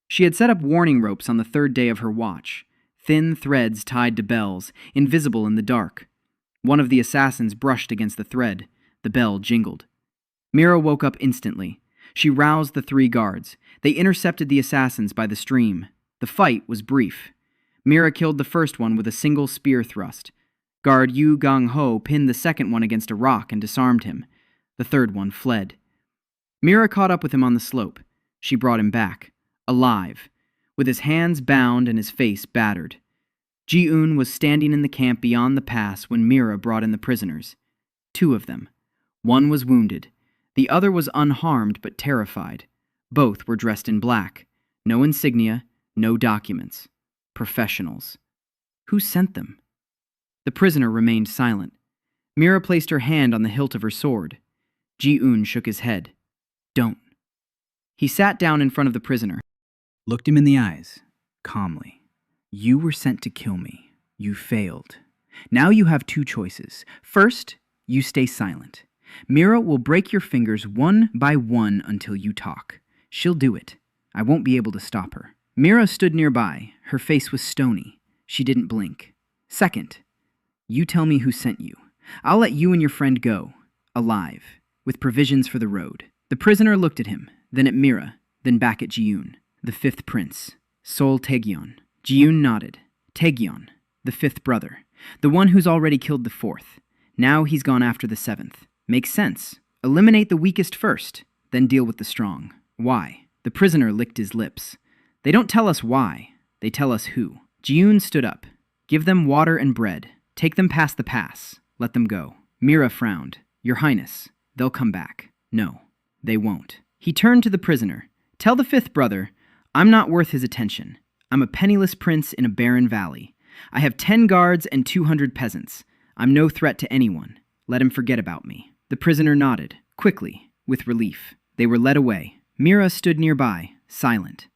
She had set up warning ropes on the 3rd day of her watch, thin threads tied to bells, invisible in the dark. One of the assassins brushed against the thread. The bell jingled. Mira woke up instantly. She roused the 3 guards. They intercepted the assassins by the stream. The fight was brief. Mira killed the first one with a single spear thrust. Guard Yu Gang-ho pinned the second one against a rock and disarmed him. The third one fled. Mira caught up with him on the slope. She brought him back, alive, with his hands bound and his face battered. Ji-un was standing in the camp beyond the pass when Mira brought in the prisoners. 2 of them. One was wounded. The other was unharmed but terrified. Both were dressed in black. No insignia, no documents. Professionals. Who sent them? The prisoner remained silent. Mira placed her hand on the hilt of her sword. Ji-un shook his head. "Don't." He sat down in front of the prisoner, looked him in the eyes, calmly. "You were sent to kill me. You failed. Now you have 2 choices. First, you stay silent. Mira will break your fingers one by one until you talk. She'll do it. I won't be able to stop her." Mira stood nearby. Her face was stony. She didn't blink. Second, You tell me who sent you. I'll let you and your friend go, alive, with provisions for the road. The prisoner looked at him, then at Mira, then back at Jiyoon, the fifth prince, Sol Taegyeon. Jiyoon nodded. Taegyeon, the fifth brother, the one who's already killed the fourth. Now he's gone after the seventh. Makes sense. Eliminate the weakest first, then deal with the strong. Why? The prisoner licked his lips. They don't tell us why. They tell us who. Jiyoon stood up. Give them water and bread. Take them past the pass. Let them go. Mira frowned. Your Highness, they'll come back. No, they won't. He turned to the prisoner. Tell the fifth brother, I'm not worth his attention. I'm a penniless prince in a barren valley. I have 10 guards and 200 peasants. I'm no threat to anyone. Let him forget about me. The prisoner nodded, quickly, with relief. They were led away. Mira stood nearby, silent.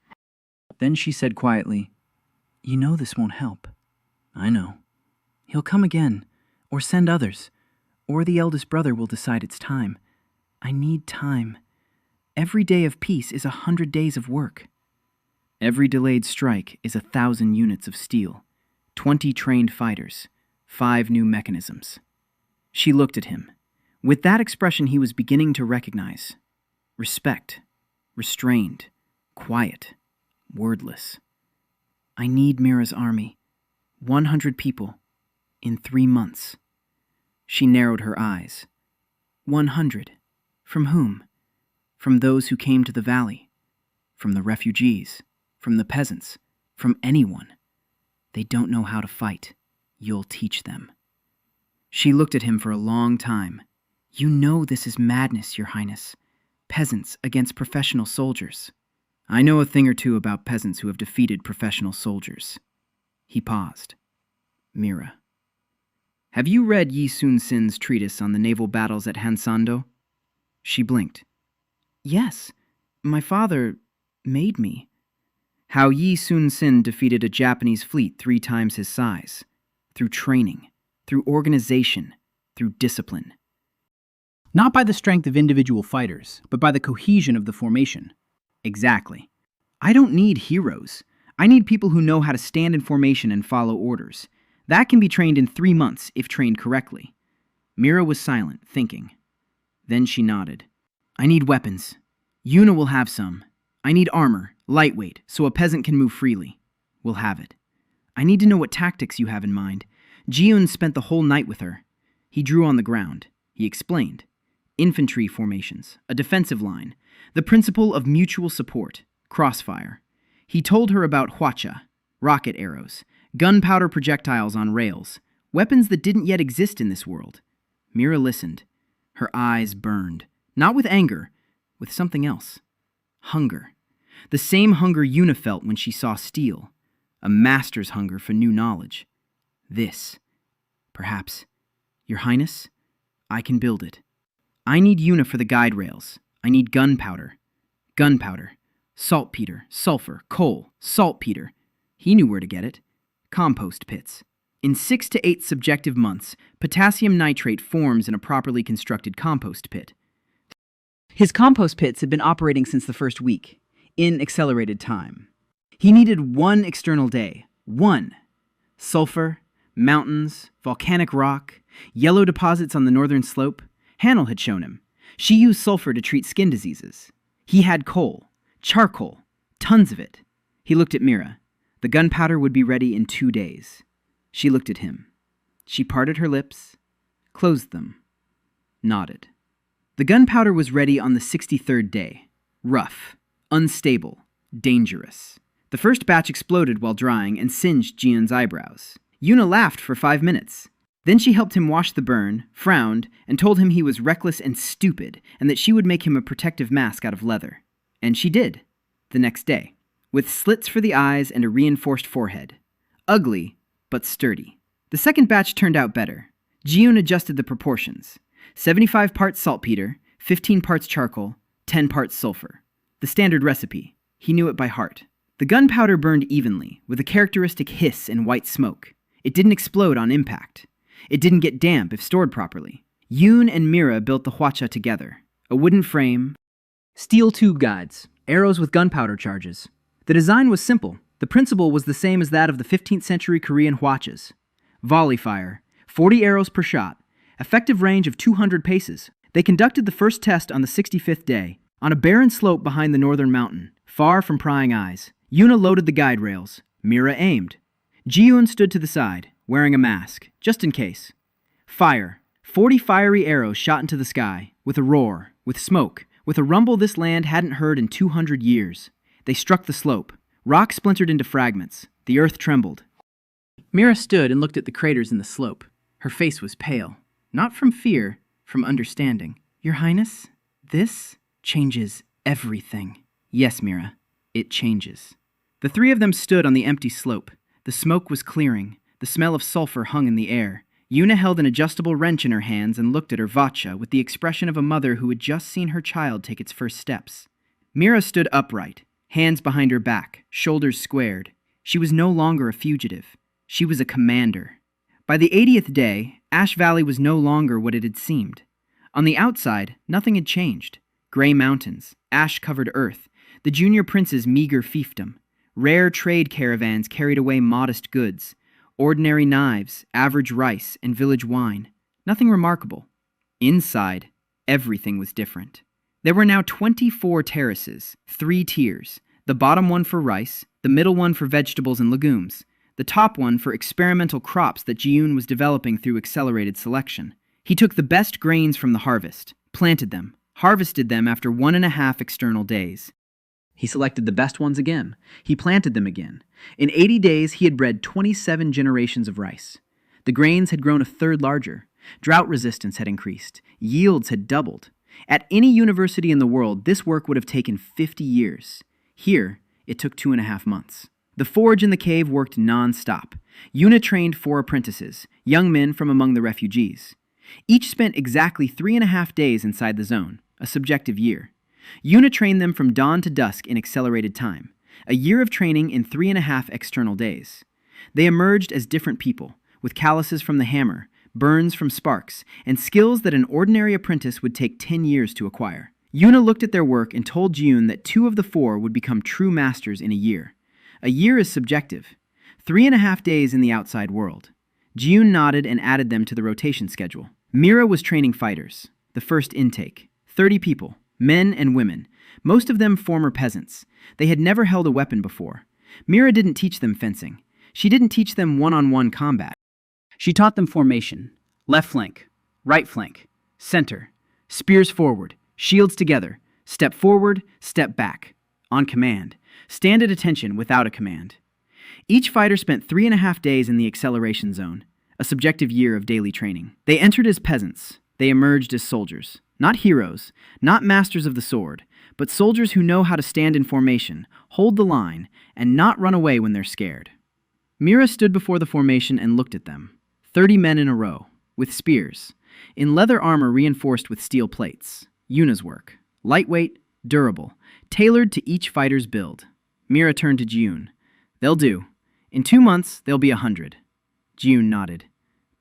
Then she said quietly, You know this won't help. I know. He'll come again, or send others, or the eldest brother will decide it's time. I need time. Every day of peace is 100 days of work. Every delayed strike is 1,000 units of steel, 20 trained fighters, 5 new mechanisms. She looked at him. With that expression he was beginning to recognize. Respect, restrained, quiet, wordless. I need Mira's army. 100 people, in 3 months. She narrowed her eyes. 100. From whom? From those who came to the valley. From the refugees. From the peasants. From anyone. They don't know how to fight. You'll teach them. She looked at him for a long time. You know this is madness, Your Highness. Peasants against professional soldiers. I know a thing or two about peasants who have defeated professional soldiers. He paused. Mira. Have you read Yi Sun-sin's treatise on the naval battles at Hansando? She blinked. Yes, my father made me. How Yi Sun-sin defeated a Japanese fleet 3 times his size. Through training, through organization, through discipline. Not by the strength of individual fighters, but by the cohesion of the formation. Exactly. I don't need heroes. I need people who know how to stand in formation and follow orders. That can be trained in 3 months if trained correctly. Mira was silent, thinking. Then she nodded. I need weapons. Yuna will have some. I need armor, lightweight, so a peasant can move freely. We'll have it. I need to know what tactics you have in mind. Jiyoon spent the whole night with her. He drew on the ground. He explained. Infantry formations, a defensive line, the principle of mutual support, crossfire. He told her about hwacha, rocket arrows, gunpowder projectiles on rails, weapons that didn't yet exist in this world. Mira listened. Her eyes burned, not with anger, with something else. Hunger. The same hunger Yuna felt when she saw steel. A master's hunger for new knowledge. This. Perhaps. Your Highness, I can build it. I need Yuna for the guide rails. I need gunpowder. Gunpowder. Saltpeter, sulfur, coal, saltpeter. He knew where to get it. Compost pits. In 6 to 8 subjective months, potassium nitrate forms in a properly constructed compost pit. His compost pits had been operating since the first week, in accelerated time. He needed 1 external day. 1. Sulfur, mountains, volcanic rock, yellow deposits on the northern slope. Hannel had shown him. She used sulfur to treat skin diseases. He had coal, charcoal, tons of it. He looked at Mira. The gunpowder would be ready in 2 days. She looked at him. She parted her lips, closed them, nodded. The gunpowder was ready on the 63rd day. Rough, unstable, dangerous. The first batch exploded while drying and singed Jian's eyebrows. Yuna laughed for 5 minutes. Then she helped him wash the burn, frowned, and told him he was reckless and stupid, and that she would make him a protective mask out of leather. And she did, the next day, with slits for the eyes and a reinforced forehead. Ugly, but sturdy. The second batch turned out better. Jiyoon adjusted the proportions. 75 parts saltpeter, 15 parts charcoal, 10 parts sulfur. The standard recipe. He knew it by heart. The gunpowder burned evenly, with a characteristic hiss and white smoke. It didn't explode on impact. It didn't get damp if stored properly. Yoon and Mira built the hwacha together. A wooden frame, Steel tube guides, arrows with gunpowder charges. The design was simple. The principle was the same as that of the 15th century Korean hwachas. Volley fire, 40 arrows per shot, effective range of 200 paces. They conducted the first test on the 65th day, on a barren slope behind the northern mountain, far from prying eyes. Yuna loaded the guide rails. Mira aimed. Ji-yoon stood to the side, wearing a mask, just in case. Fire. 40 fiery arrows shot into the sky, with a roar, with smoke, with a rumble this land hadn't heard in 200 years. They struck the slope. Rock splintered into fragments. The earth trembled. Mira stood and looked at the craters in the slope. Her face was pale. Not from fear, from understanding. Your Highness, this changes everything. Yes, Mira, it changes. The three of them stood on the empty slope. The smoke was clearing. The smell of sulfur hung in the air. Yuna held an adjustable wrench in her hands and looked at her Vacha with the expression of a mother who had just seen her child take its first steps. Mira stood upright, hands behind her back, shoulders squared. She was no longer a fugitive. She was a commander. By the 80th day, Ash Valley was no longer what it had seemed. On the outside, nothing had changed. Gray mountains, ash-covered earth, the junior prince's meager fiefdom. Rare trade caravans carried away modest goods. Ordinary knives, average rice, and village wine. Nothing remarkable. Inside, everything was different. There were now 24 terraces, 3 tiers. The bottom one for rice, the middle one for vegetables and legumes, the top one for experimental crops that Ji-yoon was developing through accelerated selection. He took the best grains from the harvest, planted them, harvested them after 1.5 external days. He selected the best ones again. He planted them again. In 80 days, he had bred 27 generations of rice. The grains had grown a third larger. Drought resistance had increased. Yields had doubled. At any university in the world, this work would have taken 50 years. Here, it took 2.5 months. The forge in the cave worked non-stop. Yuna trained 4 apprentices, young men from among the refugees. Each spent exactly 3.5 days inside the zone, a subjective year. Yuna trained them from dawn to dusk in accelerated time, a year of training in 3.5 external days. They emerged as different people, with calluses from the hammer, burns from sparks, and skills that an ordinary apprentice would take 10 years to acquire. Yuna looked at their work and told Ji-yoon that 2 of the 4 would become true masters in a year. A year is subjective. 3.5 days in the outside world. Ji-yoon nodded and added them to the rotation schedule. Mira was training fighters. The first intake. 30 people. Men and women, most of them former peasants. They had never held a weapon before. Mira didn't teach them fencing. She didn't teach them one-on-one combat. She taught them formation. Left flank, right flank, center, spears forward, shields together, step forward, step back. On command. Stand at attention without a command. Each fighter spent 3.5 days in the acceleration zone, a subjective year of daily training. They entered as peasants. They emerged as soldiers. Not heroes, not masters of the sword, but soldiers who know how to stand in formation, hold the line, and not run away when they're scared. Mira stood before the formation and looked at them. 30 men in a row, with spears, in leather armor reinforced with steel plates. Yuna's work. Lightweight, durable, tailored to each fighter's build. Mira turned to Ji-yoon. They'll do. In 2 months, they'll be 100. Ji-yoon nodded.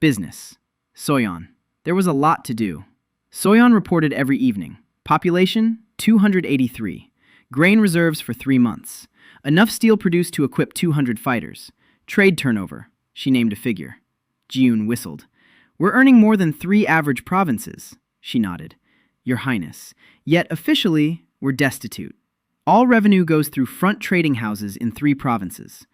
Business. Soyeon. There was a lot to do. Soyeon reported every evening. Population, 283. Grain reserves for 3 months. Enough steel produced to equip 200 fighters. Trade turnover. She named a figure. Ji-yoon whistled. We're earning more than 3 average provinces. She nodded. Your Highness. Yet officially, we're destitute. All revenue goes through front trading houses in 3 provinces.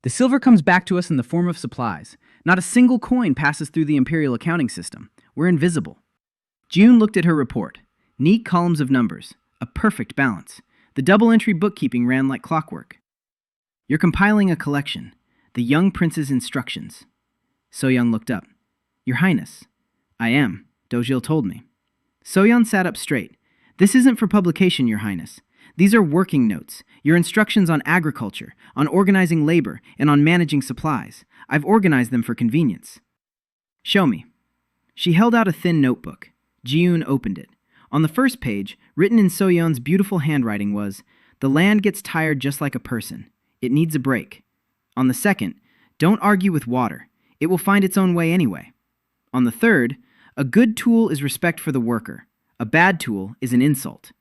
The silver comes back to us in the form of supplies. Not a single coin passes through the imperial accounting system. We're invisible. Ji-yoon looked at her report. Neat columns of numbers. A perfect balance. The double-entry bookkeeping ran like clockwork. You're compiling a collection. The young prince's instructions. So-young looked up. Your Highness. I am. Dojil told me. So-young sat up straight. This isn't for publication, Your Highness. These are working notes. Your instructions on agriculture, on organizing labor, and on managing supplies. I've organized them for convenience. Show me. She held out a thin notebook. Ji-yoon opened it. On the first page, written in So-yeon's beautiful handwriting was, "The land gets tired just like a person. It needs a break." On the second, "Don't argue with water. It will find its own way anyway." On the third, "A good tool is respect for the worker. A bad tool is an insult."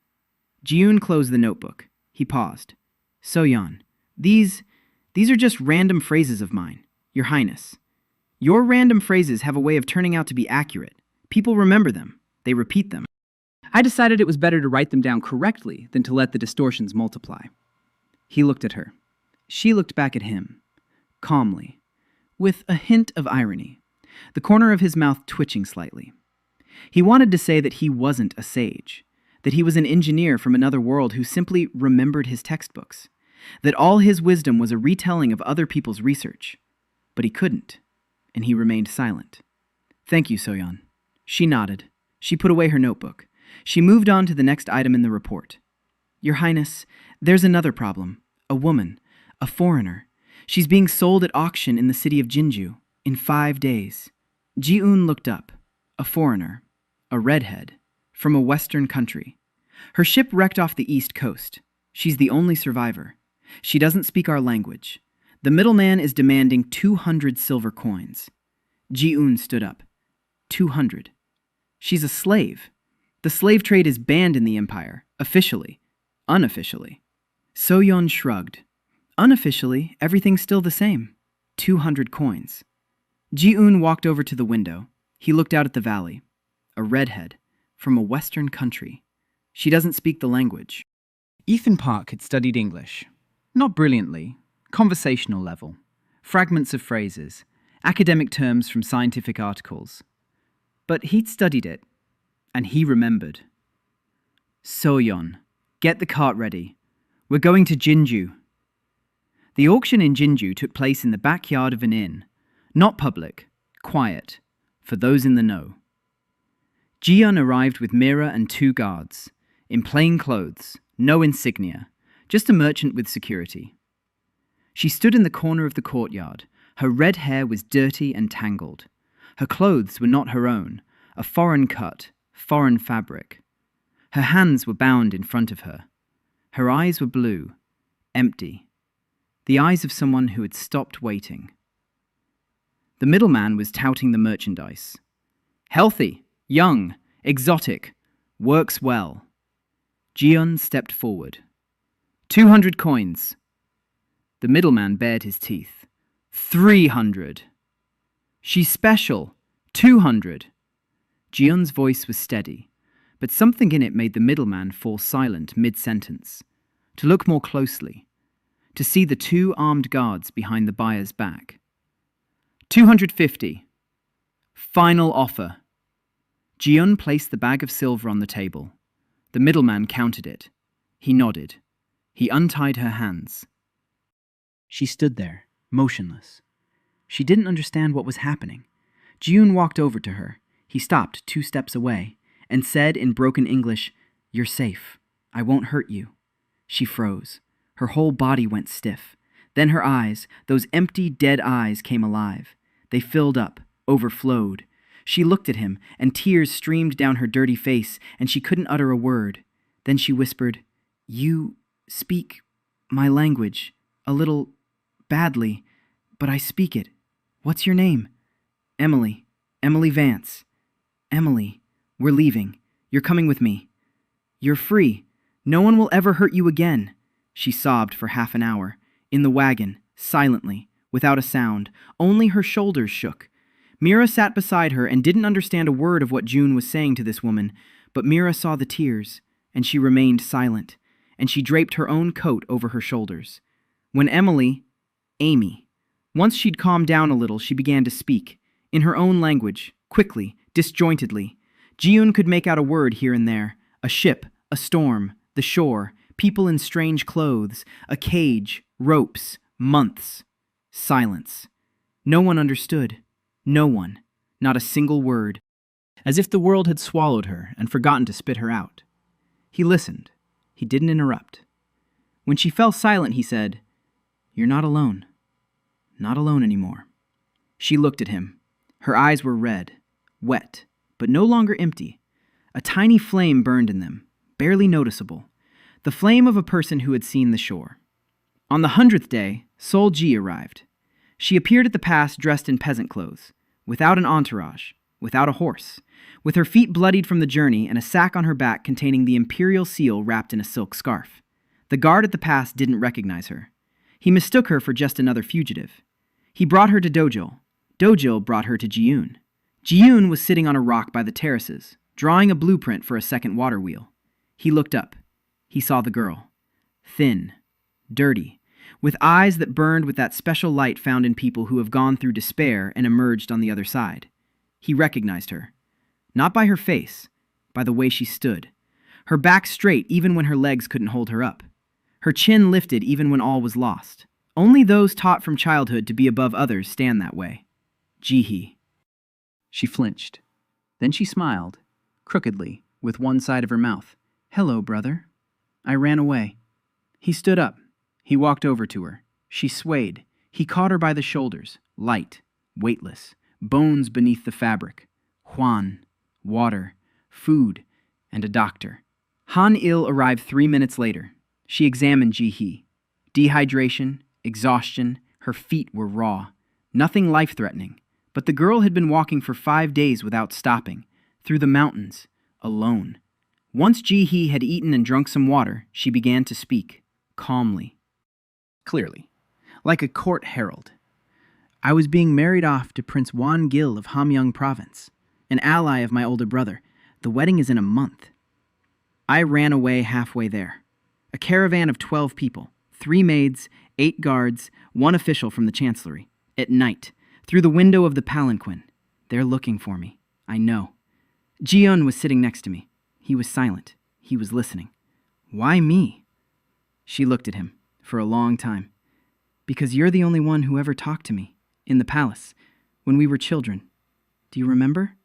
Ji-yoon closed the notebook. He paused. So-yeon, these are just random phrases of mine, Your Highness. Your random phrases have a way of turning out to be accurate. People remember them. They repeat them. I decided it was better to write them down correctly than to let the distortions multiply. He looked at her. She looked back at him, calmly, with a hint of irony, the corner of his mouth twitching slightly. He wanted to say that he wasn't a sage, that he was an engineer from another world who simply remembered his textbooks, that all his wisdom was a retelling of other people's research. But he couldn't, and he remained silent. "Thank you, Soyeon." She nodded. She put away her notebook. She moved on to the next item in the report. "Your Highness, there's another problem. A woman, a foreigner. She's being sold at auction in the city of Jinju in 5 days." Ji-un looked up. A foreigner, a redhead, from a western country. Her ship wrecked off the east coast. She's the only survivor. She doesn't speak our language. The middleman is demanding 200 silver coins. Ji-un stood up. 200. She's a slave. The slave trade is banned in the empire, officially. Unofficially. Soyeon shrugged. Unofficially, everything's still the same. 200 coins. Ji-un walked over to the window. He looked out at the valley. A redhead, from a western country. She doesn't speak the language. Ethan Park had studied English. Not brilliantly, conversational level. Fragments of phrases, academic terms from scientific articles. But he'd studied it, and he remembered. "Soyeon, get the cart ready. We're going to Jinju." The auction in Jinju took place in the backyard of an inn. Not public, quiet, for those in the know. Ji-un arrived with Mira and 2 guards, in plain clothes, no insignia, just a merchant with security. She stood in the corner of the courtyard. Her red hair was dirty and tangled. Her clothes were not her own, a foreign cut, foreign fabric. Her hands were bound in front of her. Her eyes were blue, empty. The eyes of someone who had stopped waiting. The middleman was touting the merchandise. "Healthy, young, exotic, works well." Ji-un stepped forward. 200 coins. The middleman bared his teeth. 300. "She's special. 200. Ji-un's voice was steady, but something in it made the middleman fall silent mid-sentence, to look more closely, to see the 2 armed guards behind the buyer's back. 250. Final offer. Ji-un placed the bag of silver on the table. The middleman counted it. He nodded. He untied her hands. She stood there, motionless. She didn't understand what was happening. Ji-un walked over to her. He stopped 2 steps away and said in broken English, "You're safe. I won't hurt you." She froze. Her whole body went stiff. Then her eyes, those empty, dead eyes, came alive. They filled up, overflowed. She looked at him, and tears streamed down her dirty face, and she couldn't utter a word. Then she whispered, "You speak my language, a little badly, but I speak it. What's your name?" "Emily. Emily Vance." "Emily, we're leaving. You're coming with me. You're free. No one will ever hurt you again." She sobbed for half an hour, in the wagon, silently, without a sound. Only her shoulders shook. Mira sat beside her and didn't understand a word of what June was saying to this woman, but Mira saw the tears, and she remained silent, and she draped her own coat over her shoulders. When Amy, once she'd calmed down a little, she began to speak, in her own language, quickly, disjointedly. Ji-un could make out a word here and there, a ship, a storm, the shore, people in strange clothes, a cage, ropes, months, silence. No one understood. No one. Not a single word. As if the world had swallowed her and forgotten to spit her out. He listened. He didn't interrupt. When she fell silent, he said, "You're not alone. Not alone anymore." She looked at him. Her eyes were red, wet, but no longer empty. A tiny flame burned in them, barely noticeable. The flame of a person who had seen the shore. On the 100th day, Sol Ji arrived. She appeared at the pass dressed in peasant clothes, without an entourage, without a horse, with her feet bloodied from the journey and a sack on her back containing the imperial seal wrapped in a silk scarf. The guard at the pass didn't recognize her. He mistook her for just another fugitive. He brought her to Dojol. Dojil brought her to Jiyoon. Jiyoon was sitting on a rock by the terraces, drawing a blueprint for a second water wheel. He looked up. He saw the girl. Thin, dirty, with eyes that burned with that special light found in people who have gone through despair and emerged on the other side. He recognized her. Not by her face, by the way she stood. Her back straight even when her legs couldn't hold her up. Her chin lifted even when all was lost. Only those taught from childhood to be above others stand that way. Jihi. She flinched. Then she smiled, crookedly, with one side of her mouth. Hello, brother. I ran away. He stood up. He walked over to her. She swayed. He caught her by the shoulders, light, weightless, bones beneath the fabric. Juan, water, food, and a doctor. Han-il arrived 3 minutes later. She examined Jihi. Dehydration, exhaustion, her feet were raw. Nothing life-threatening. But the girl had been walking for 5 days without stopping, through the mountains, alone. Once Jihi had eaten and drunk some water, she began to speak, calmly. Clearly, like a court herald. I was being married off to Prince Wan Gil of Hamyang Province, an ally of my older brother. The wedding is in a month. I ran away halfway there. A caravan of 12 people, 3 maids, 8 guards, 1 official from the chancellery. At night, through the window of the palanquin. They're looking for me. I know. Jiyeon was sitting next to me. He was silent. He was listening. Why me? She looked at him for a long time. Because you're the only one who ever talked to me, in the palace, when we were children. Do you remember?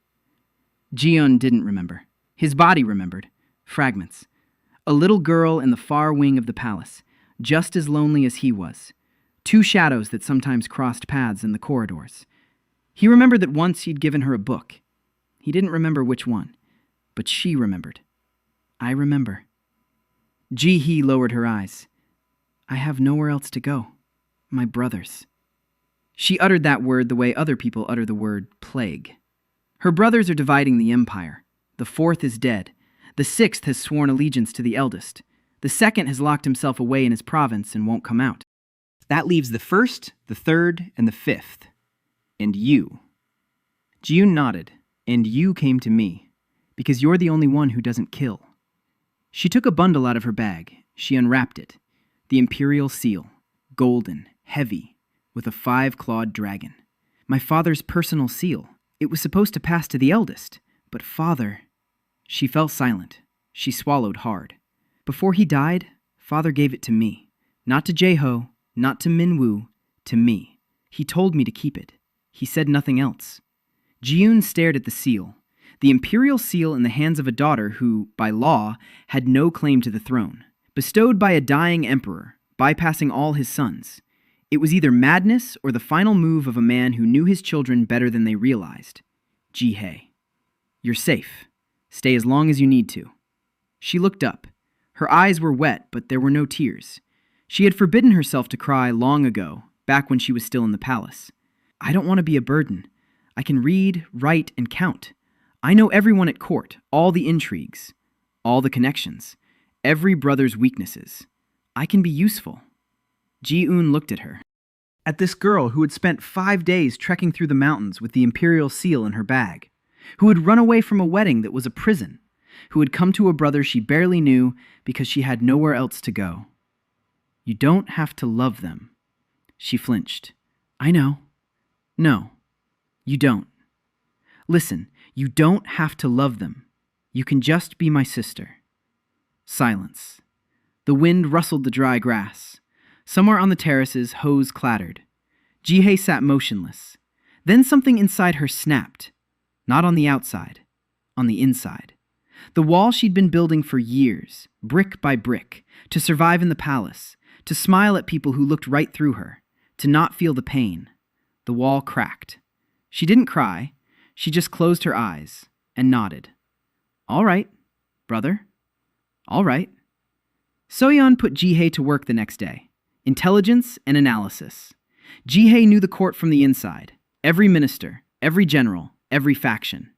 Jiyeon didn't remember. His body remembered. Fragments. A little girl in the far wing of the palace, just as lonely as he was. 2 shadows that sometimes crossed paths in the corridors. He remembered that once he'd given her a book. He didn't remember which one, but she remembered. I remember. Jihi lowered her eyes. I have nowhere else to go. My brothers. She uttered that word the way other people utter the word plague. Her brothers are dividing the empire. The 4th is dead. The 6th has sworn allegiance to the eldest. The 2nd has locked himself away in his province and won't come out. That leaves the 1st, the 3rd, and the 5th. And you. Jiyoon nodded. And you came to me. Because you're the only one who doesn't kill. She took a bundle out of her bag. She unwrapped it. The imperial seal. Golden, heavy, with a 5-clawed dragon. My father's personal seal. It was supposed to pass to the eldest. But father... She fell silent. She swallowed hard. Before he died, father gave it to me. Not to Jae-ho, not to Min-woo, to me. He told me to keep it. He said nothing else. Jiyoon stared at the seal. The imperial seal in the hands of a daughter who, by law, had no claim to the throne. Bestowed by a dying emperor, bypassing all his sons. It was either madness or the final move of a man who knew his children better than they realized. Ji-hae. You're safe. Stay as long as you need to. She looked up. Her eyes were wet, but there were no tears. She had forbidden herself to cry long ago, back when she was still in the palace. I don't want to be a burden. I can read, write, and count. I know everyone at court, all the intrigues, all the connections, every brother's weaknesses. I can be useful. Ji-eun looked at her. At this girl who had spent 5 days trekking through the mountains with the imperial seal in her bag, who had run away from a wedding that was a prison, who had come to a brother she barely knew because she had nowhere else to go. You don't have to love them. She flinched. I know. No, you don't. Listen, you don't have to love them. You can just be my sister. Silence. The wind rustled the dry grass. Somewhere on the terraces, hose clattered. Ji-hae sat motionless. Then something inside her snapped. Not on the outside, on the inside. The wall she'd been building for years, brick by brick, to survive in the palace, to smile at people who looked right through her, to not feel the pain. The wall cracked. She didn't cry. She just closed her eyes and nodded. All right, brother. All right. Soyeon put Ji-hae to work the next day. Intelligence and analysis. Ji-hae knew the court from the inside. Every minister, every general, every faction.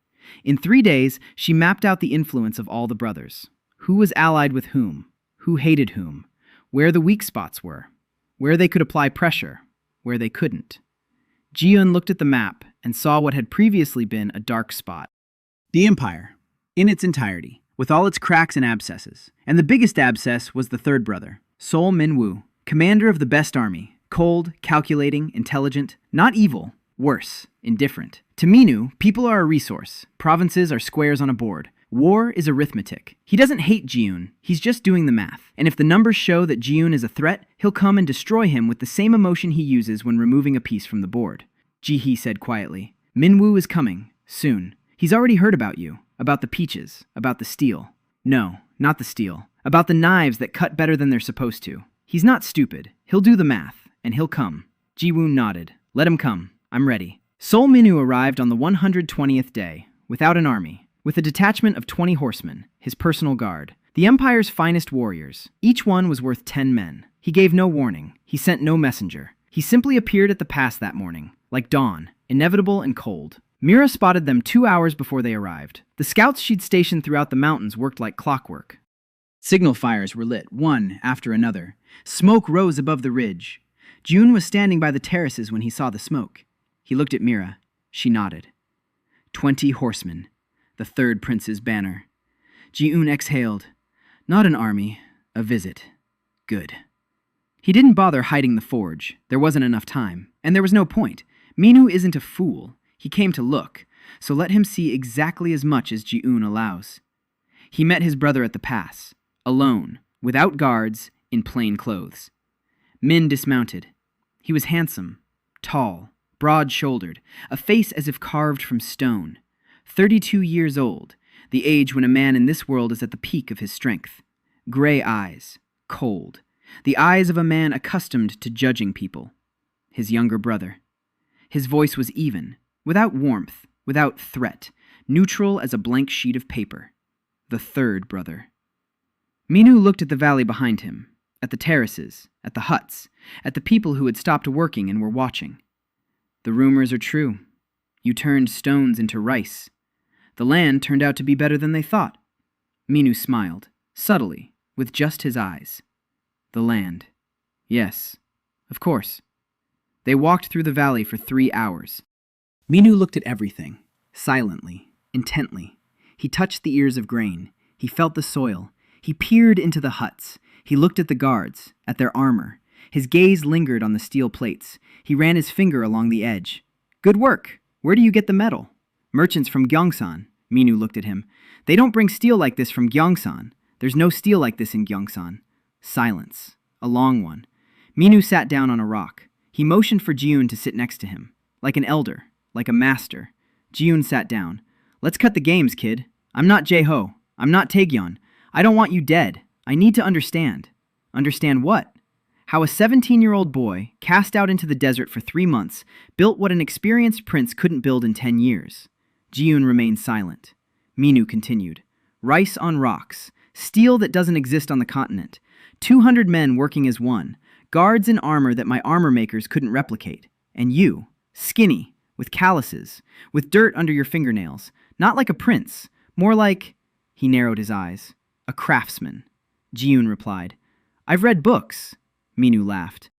In 3 days, she mapped out the influence of all the brothers. Who was allied with whom? Who hated whom? Where the weak spots were? Where they could apply pressure? Where they couldn't? Ji-eun looked at the map and saw what had previously been a dark spot. The Empire, in its entirety, with all its cracks and abscesses. And the biggest abscess was the third brother, Sol Minwoo, commander of the best army, cold, calculating, intelligent, not evil, worse, indifferent. To Minu, people are a resource, provinces are squares on a board. War is arithmetic. He doesn't hate Jiun, he's just doing the math. And if the numbers show that Jiun is a threat, he'll come and destroy him with the same emotion he uses when removing a piece from the board. Ji-hee said quietly, Minwoo is coming, soon. He's already heard about you, about the peaches, about the steel. No, not the steel. About the knives that cut better than they're supposed to. He's not stupid. He'll do the math, and he'll come. Ji-woon nodded. Let him come. I'm ready. Sol Minwoo arrived on the 120th day, without an army, with a detachment of 20 horsemen, his personal guard. The Empire's finest warriors. Each one was worth 10 men. He gave no warning. He sent no messenger. He simply appeared at the pass that morning, like dawn, inevitable and cold. Mira spotted them 2 hours before they arrived. The scouts she'd stationed throughout the mountains worked like clockwork. Signal fires were lit, one after another. Smoke rose above the ridge. June was standing by the terraces when he saw the smoke. He looked at Mira. She nodded. 20 horsemen. The third prince's banner. Ji-un exhaled. Not an army, a visit. Good. He didn't bother hiding the forge. There wasn't enough time. And there was no point. Minu isn't a fool. He came to look, so let him see exactly as much as Ji-un allows. He met his brother at the pass, alone, without guards, in plain clothes. Min dismounted. He was handsome, tall, broad-shouldered, a face as if carved from stone. 32 years old, the age when a man in this world is at the peak of his strength. Gray eyes, cold, the eyes of a man accustomed to judging people. His younger brother. His voice was even, without warmth, without threat, neutral as a blank sheet of paper. The third brother. Minu looked at the valley behind him, at the terraces, at the huts, at the people who had stopped working and were watching. The rumors are true. You turned stones into rice. The land turned out to be better than they thought. Minu smiled, subtly, with just his eyes. The land. Yes, of course. They walked through the valley for 3 hours. Minu looked at everything, silently, intently. He touched the ears of grain. He felt the soil. He peered into the huts. He looked at the guards, at their armor. His gaze lingered on the steel plates. He ran his finger along the edge. Good work. Where do you get the metal? Merchants from Gyeongsan. Minu looked at him. They don't bring steel like this from Gyeongsan. There's no steel like this in Gyeongsan. Silence. A long one. Minu sat down on a rock. He motioned for Jiun to sit next to him. Like an elder. Like a master. Jiun sat down. Let's cut the games, kid. I'm not Jae-ho. I'm not Taegyeon. I don't want you dead. I need to understand. Understand what? How a 17-year-old boy, cast out into the desert for 3 months, built what an experienced prince couldn't build in 10 years. Jiun remained silent. Minu continued. Rice on rocks. Steel that doesn't exist on the continent. 200 men working as one. Guards in armor that my armor makers couldn't replicate. And you, skinny, with calluses, with dirt under your fingernails. Not like a prince. More like... He narrowed his eyes. A craftsman. Jiun replied. I've read books. Minu laughed.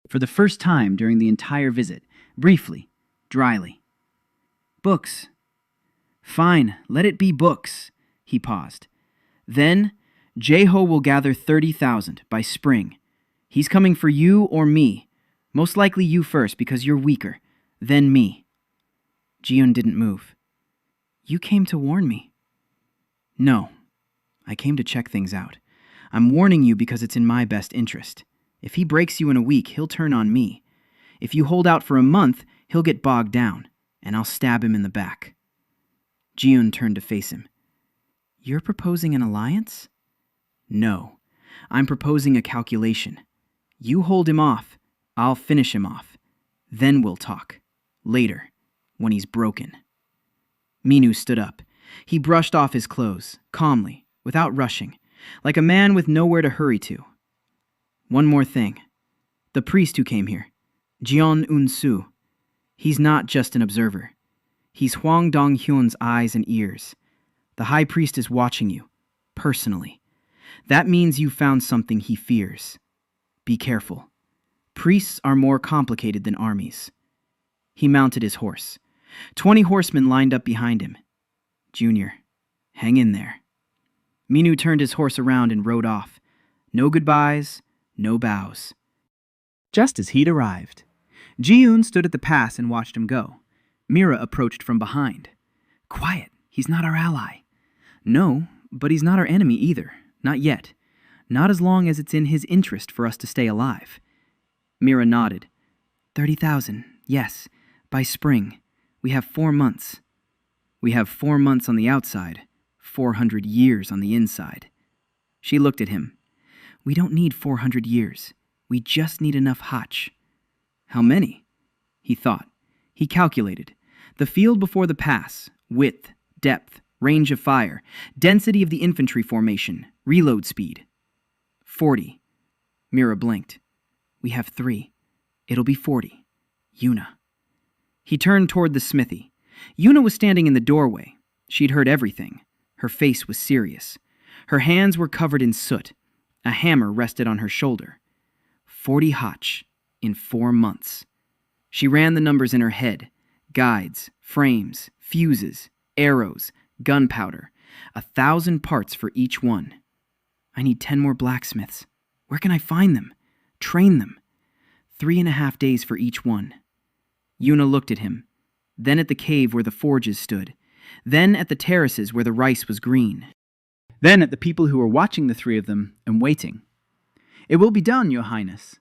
For the first time during the entire visit, briefly, dryly. Books. Fine, let it be books. He paused. Then, Jae-ho will gather 30,000 by spring. He's coming for you or me. Most likely you first because you're weaker. Then me. Jiun didn't move. You came to warn me. No. I came to check things out. I'm warning you because it's in my best interest. If he breaks you in a week, he'll turn on me. If you hold out for a month, he'll get bogged down, and I'll stab him in the back. Jiun turned to face him. You're proposing an alliance? No. I'm proposing a calculation. You hold him off. I'll finish him off. Then we'll talk. Later, when he's broken. Minu stood up. He brushed off his clothes, calmly, without rushing, like a man with nowhere to hurry to. One more thing. The priest who came here, Jeon Un-soo, he's not just an observer. He's Hwang Dong-hyun's eyes and ears. The high priest is watching you, personally. That means you found something he fears. Be careful. Priests are more complicated than armies. He mounted his horse. 20 horsemen lined up behind him. "Junior, hang in there." Minu turned his horse around and rode off. No goodbyes, no bows. Just as he'd arrived, Ji-yoon stood at the pass and watched him go. Mira approached from behind. "Quiet, he's not our ally." "No, but he's not our enemy either. Not yet. Not as long as it's in his interest for us to stay alive." Mira nodded. 30,000, yes, by spring. We have 4 months. We have 4 months on the outside, 400 years on the inside. She looked at him. "We don't need 400 years. We just need enough hotch." "How many?" He thought. He calculated. The field before the pass, width, depth, range of fire, density of the infantry formation, reload speed. 40. Mira blinked. "We have 3. It'll be 40. Yuna." He turned toward the smithy. Yuna was standing in the doorway. She'd heard everything. Her face was serious. Her hands were covered in soot. A hammer rested on her shoulder. 40 hotch in 4 months. She ran the numbers in her head. Guides, frames, fuses, arrows, gunpowder. 1,000 parts for each one. "I need 10 more blacksmiths. Where can I find them? Train them. 3.5 days for each one." Yuna looked at him, then at the cave where the forges stood, then at the terraces where the rice was green, then at the people who were watching the 3 of them and waiting. "It will be done, Your Highness."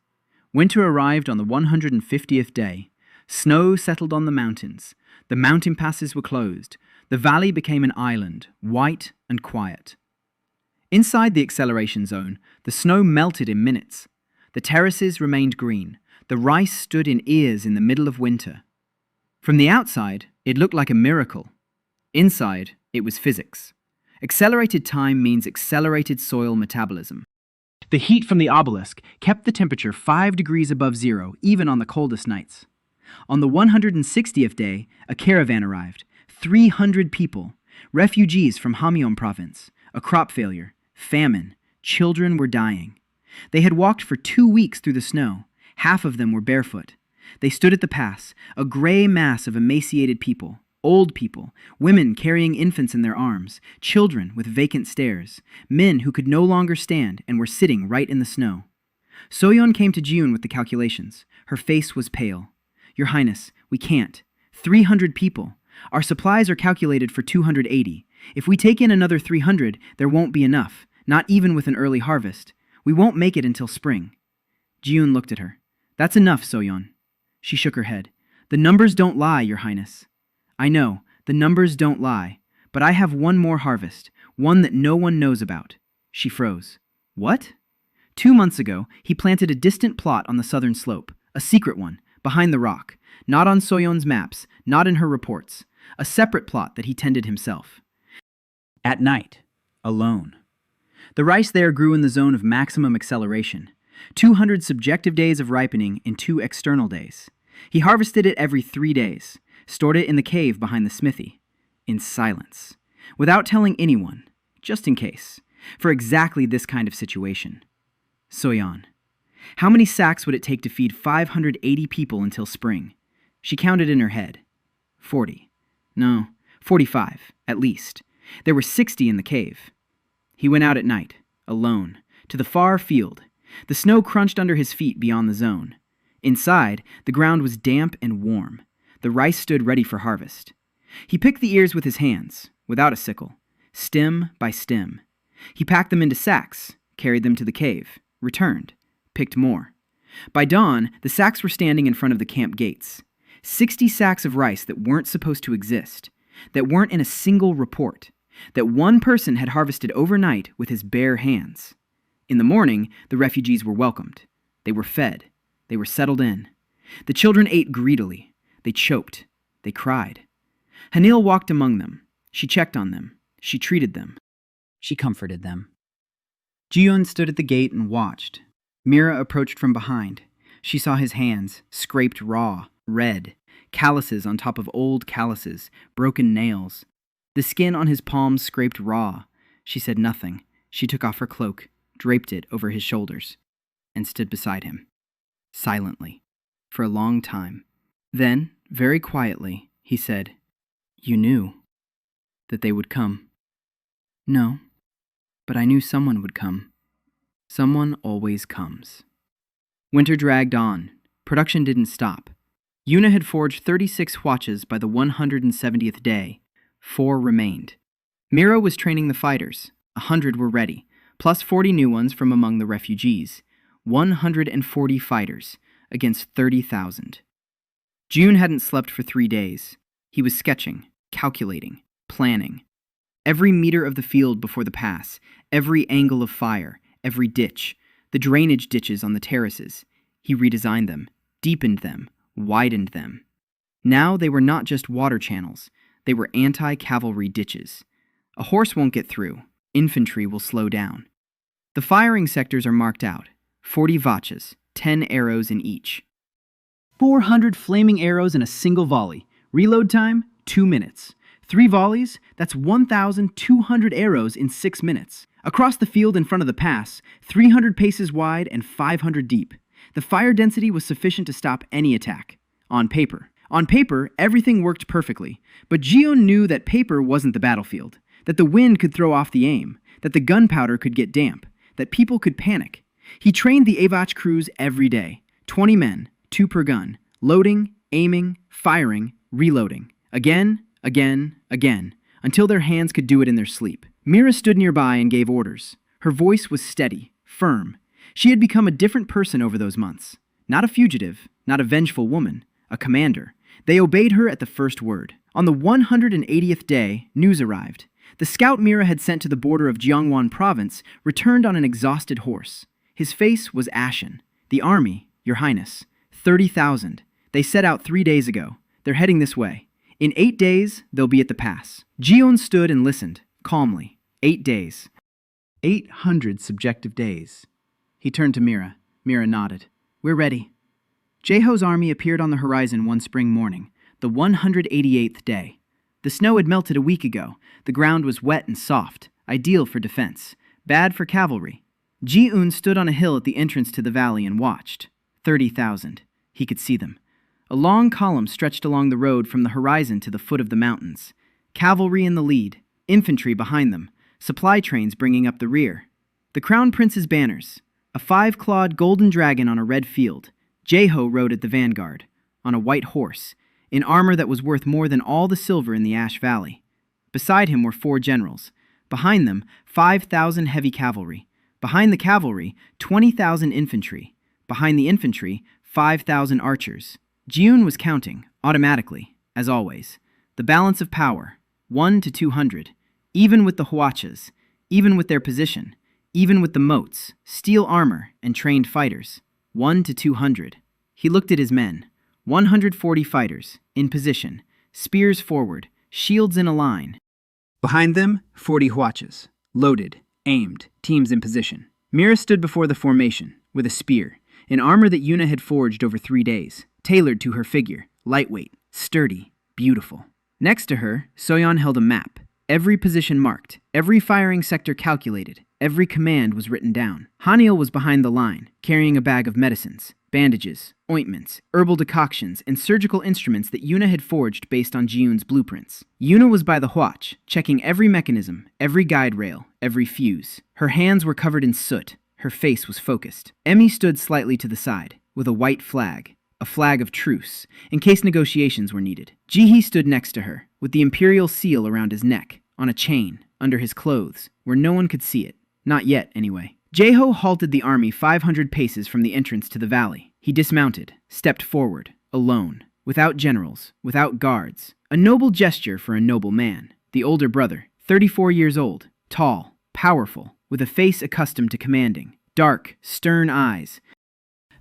Winter arrived on the 150th day. Snow settled on the mountains. The mountain passes were closed. The valley became an island, white and quiet. Inside the acceleration zone, the snow melted in minutes. The terraces remained green. The rice stood in ears in the middle of winter. From the outside, it looked like a miracle. Inside, it was physics. Accelerated time means accelerated soil metabolism. The heat from the obelisk kept the temperature 5 degrees above zero, even on the coldest nights. On the 160th day, a caravan arrived. 300 people, refugees from Hamyeon province, a crop failure, famine, children were dying. They had walked for 2 weeks through the snow. Half of them were barefoot. They stood at the pass, a gray mass of emaciated people, old people, women carrying infants in their arms, children with vacant stares, men who could no longer stand and were sitting right in the snow. Soyeon came to Jiun with the calculations. Her face was pale. "Your Highness, we can't. 300 people. Our supplies are calculated for 280. If we take in another 300, there won't be enough, not even with an early harvest. We won't make it until spring." Jiun looked at her. "That's enough, Soyeon." She shook her head. "The numbers don't lie, Your Highness." "I know, the numbers don't lie, but I have one more harvest, one that no one knows about." She froze. "What?" 2 months ago, he planted a distant plot on the southern slope, a secret one, behind the rock, not on Soyeon's maps, not in her reports, a separate plot that he tended himself. At night, alone. The rice there grew in the zone of maximum acceleration, 200 subjective days of ripening in 2 external days. He harvested it every 3 days, stored it in the cave behind the smithy, in silence, without telling anyone, just in case, for exactly this kind of situation. Soyeon. How many sacks would it take to feed 580 people until spring? She counted in her head. 40. No, 45, at least. There were 60 in the cave. He went out at night, alone, to the far field. The snow crunched under his feet beyond the zone. Inside, the ground was damp and warm. The rice stood ready for harvest. He picked the ears with his hands, without a sickle, stem by stem. He packed them into sacks, carried them to the cave, returned, picked more. By dawn, the sacks were standing in front of the camp gates. 60 sacks of rice that weren't supposed to exist, that weren't in a single report, that one person had harvested overnight with his bare hands. In the morning, the refugees were welcomed. They were fed. They were settled in. The children ate greedily. They choked. They cried. Hanil walked among them. She checked on them. She treated them. She comforted them. Jiun stood at the gate and watched. Mira approached from behind. She saw his hands, scraped raw, red, calluses on top of old calluses, broken nails. The skin on his palms scraped raw. She said nothing. She took off her cloak, draped it over his shoulders, and stood beside him, silently, for a long time. Then, very quietly, he said. You knew that they would come. No, but I knew someone would come. Someone always comes. Winter dragged on. Production didn't stop. Yuna had forged 36 watches by the 170th day. 4 remained. Mira was training the fighters. 100 were ready, plus 40 new ones from among the refugees. 140 fighters against 30,000. June hadn't slept for 3 days. He was sketching, calculating, planning. Every meter of the field before the pass, every angle of fire, every ditch, the drainage ditches on the terraces. He redesigned them, deepened them, widened them. Now they were not just water channels, they were anti-cavalry ditches. A horse won't get through, infantry will slow down. The firing sectors are marked out, 40 vachas, 10 arrows in each. 400 flaming arrows in a single volley. Reload time, 2 minutes. 3 volleys, that's 1,200 arrows in 6 minutes. Across the field in front of the pass, 300 paces wide and 500 deep. The fire density was sufficient to stop any attack. On paper. On paper, everything worked perfectly, but Jion knew that paper wasn't the battlefield, that the wind could throw off the aim, that the gunpowder could get damp, that people could panic. He trained the Avach crews every day, 20 men, 2 per gun, loading, aiming, firing, reloading. Again, until their hands could do it in their sleep. Mira stood nearby and gave orders. Her voice was steady, firm. She had become a different person over those months. Not a fugitive, not a vengeful woman, a commander. They obeyed her at the first word. On the 180th day, news arrived. The scout Mira had sent to the border of Jiangwan province returned on an exhausted horse. His face was ashen. The army, Your Highness, 30,000. They set out 3 days ago. They're heading this way. In 8 days, they'll be at the pass. Jion stood and listened, calmly. 8 days. 800 subjective days. He turned to Mira. Mira nodded. We're ready. Jaeho's army appeared on the horizon one spring morning, the 188th day. The snow had melted a week ago. The ground was wet and soft, ideal for defense, bad for cavalry. Ji-un stood on a hill at the entrance to the valley and watched. 30,000. He could see them. A long column stretched along the road from the horizon to the foot of the mountains. Cavalry in the lead, infantry behind them, supply trains bringing up the rear. The Crown Prince's banners, a 5-clawed golden dragon on a red field. Jaeho rode at the vanguard, on a white horse, in armor that was worth more than all the silver in the Ash Valley. Beside him were 4 generals. Behind them, 5,000 heavy cavalry. Behind the cavalry, 20,000 infantry. Behind the infantry, 5,000 archers. Jiun was counting, automatically, as always. The balance of power, 1 to 200. Even with the huachas, even with their position, even with the moats, steel armor, and trained fighters. 1 to 200. He looked at his men. 140 fighters, in position, spears forward, shields in a line. Behind them, 40 huachas, loaded, aimed, teams in position. Mira stood before the formation, with a spear, in armor that Yuna had forged over 3 days, tailored to her figure, lightweight, sturdy, beautiful. Next to her, Soyeon held a map, every position marked, every firing sector calculated, every command was written down. Haniel was behind the line, carrying a bag of medicines, bandages, ointments, herbal decoctions, and surgical instruments that Yuna had forged based on Jiun's blueprints. Yuna was by the huach, checking every mechanism, every guide rail, every fuse. Her hands were covered in soot. Her face was focused. Emmy stood slightly to the side, with a white flag, a flag of truce, in case negotiations were needed. Jihi stood next to her, with the imperial seal around his neck, on a chain, under his clothes, where no one could see it. Not yet, anyway. Jaeho halted the army 500 paces from the entrance to the valley. He dismounted, stepped forward, alone, without generals, without guards. A noble gesture for a noble man. The older brother, 34 years old, tall, powerful, with a face accustomed to commanding, dark, stern eyes.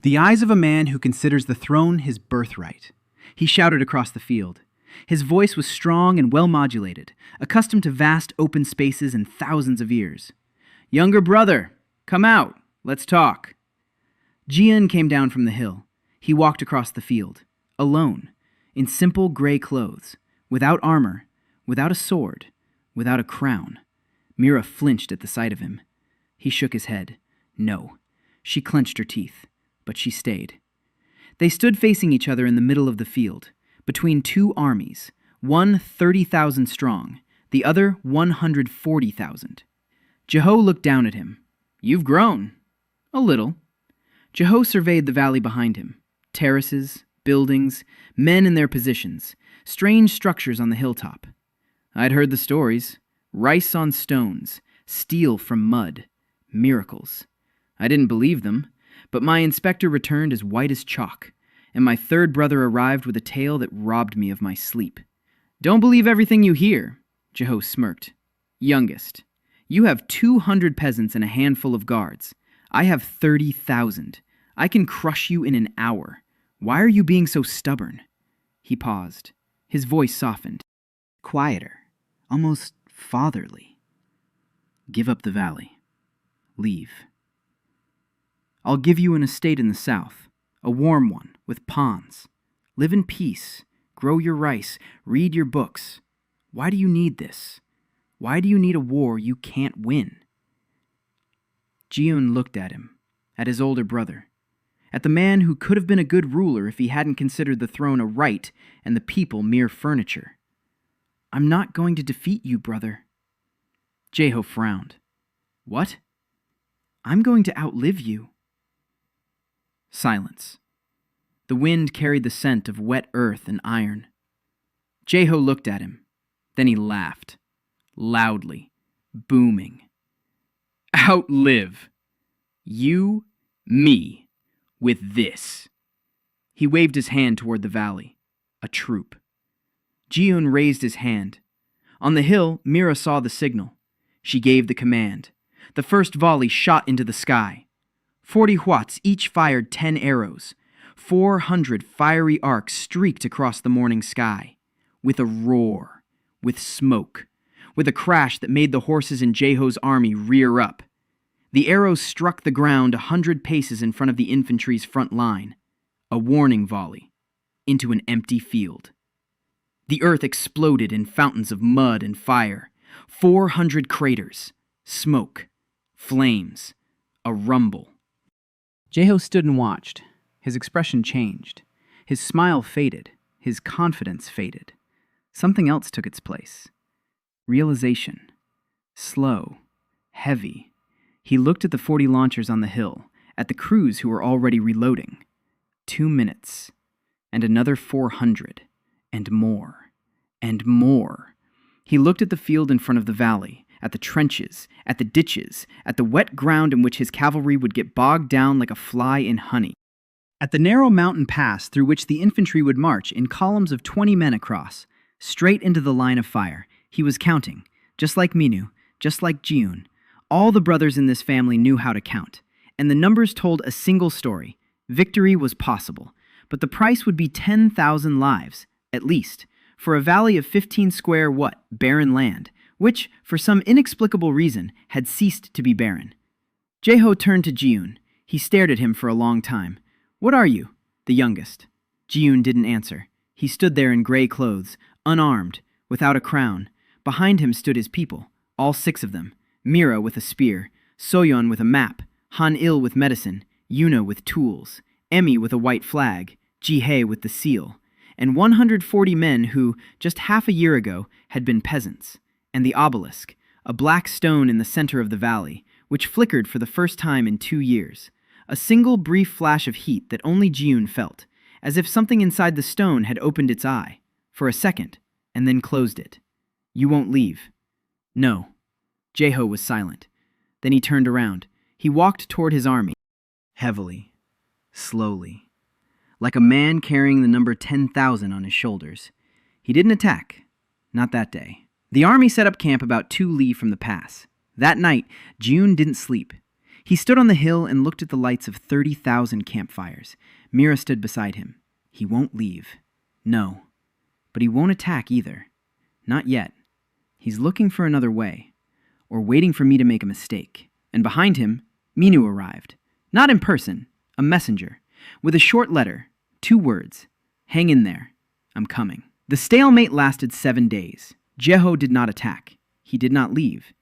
The eyes of a man who considers the throne his birthright. He shouted across the field. His voice was strong and well-modulated, accustomed to vast open spaces and thousands of ears. "Younger brother, come out, let's talk." Jian came down from the hill. He walked across the field, alone, in simple gray clothes, without armor, without a sword, without a crown. Mira flinched at the sight of him. He shook his head. No. She clenched her teeth, but she stayed. They stood facing each other in the middle of the field, between 2 armies, one 30,000 strong, the other 140,000. Yahello looked down at him. "You've grown." "A little." Yahello surveyed the valley behind him. Terraces, buildings, men in their positions, strange structures on the hilltop. "I'd heard the stories. Rice on stones, steel from mud, miracles. I didn't believe them, but my inspector returned as white as chalk, and my third brother arrived with a tale that robbed me of my sleep." "Don't believe everything you hear," Yahello smirked. "Youngest, you have 200 peasants and a handful of guards. I have 30,000. I can crush you in an hour. Why are you being so stubborn?" He paused. His voice softened. Quieter, almost fatherly. "Give up the valley. Leave. I'll give you an estate in the south, a warm one with ponds. Live in peace, grow your rice, read your books. Why do you need this? Why do you need a war you can't win?" Jiun looked at him, at his older brother, at the man who could have been a good ruler if he hadn't considered the throne a right and the people mere furniture. "I'm not going to defeat you, brother." Yahello frowned. "What?" "I'm going to outlive you." Silence. The wind carried the scent of wet earth and iron. Yahello looked at him. Then he laughed, loudly, booming. "Outlive? You, me, with this." He waved his hand toward the valley. A troop. Jiun raised his hand. On the hill, Mira saw the signal. She gave the command. The first volley shot into the sky. 40 Huats each fired 10 arrows. 400 fiery arcs streaked across the morning sky. With a roar, with smoke, with a crash that made the horses in Jaeho's army rear up. The arrows struck the ground 100 paces in front of the infantry's front line. A warning volley. Into an empty field. The earth exploded in fountains of mud and fire. 400 craters. Smoke. Flames. A rumble. Jaeho stood and watched. His expression changed. His smile faded. His confidence faded. Something else took its place. Realization. Slow. Heavy. He looked at the 40 launchers on the hill, at the crews who were already reloading. 2 minutes. And another 400. And more. And more. He looked at the field in front of the valley, at the trenches, at the ditches, at the wet ground in which his cavalry would get bogged down like a fly in honey. At the narrow mountain pass through which the infantry would march in columns of 20 men across, straight into the line of fire. He was counting, just like Minu, just like Jiun. All the brothers in this family knew how to count, and the numbers told a single story. Victory was possible, but the price would be 10,000 lives, at least, for a valley of 15 square barren land, which, for some inexplicable reason, had ceased to be barren. Jaeho turned to Jiun. He stared at him for a long time. "What are you?" The youngest. Jiun didn't answer. He stood there in gray clothes, unarmed, without a crown. Behind him stood his people, all 6 of them. Mira with a spear, Soyeon with a map, Han-il with medicine, Yuna with tools, Emmy with a white flag, Ji-hye with the seal, and 140 men who, just half a year ago, had been peasants, and the obelisk, a black stone in the center of the valley, which flickered for the first time in 2 years. A single brief flash of heat that only Jiun felt, as if something inside the stone had opened its eye, for a second, and then closed it. "You won't leave." "No." Jaeho was silent. Then he turned around. He walked toward his army. Heavily. Slowly. Like a man carrying the number 10,000 on his shoulders. He didn't attack. Not that day. The army set up camp about 2 li from the pass. That night, Jiun didn't sleep. He stood on the hill and looked at the lights of 30,000 campfires. Mira stood beside him. He won't leave. No. But he won't attack either. Not yet. He's looking for another way. Or waiting for me to make a mistake. And behind him, Minu arrived. Not in person, a messenger. With a short letter, 2 words. "Hang in there. I'm coming." The stalemate lasted 7 days. Jaeho did not attack. He did not leave.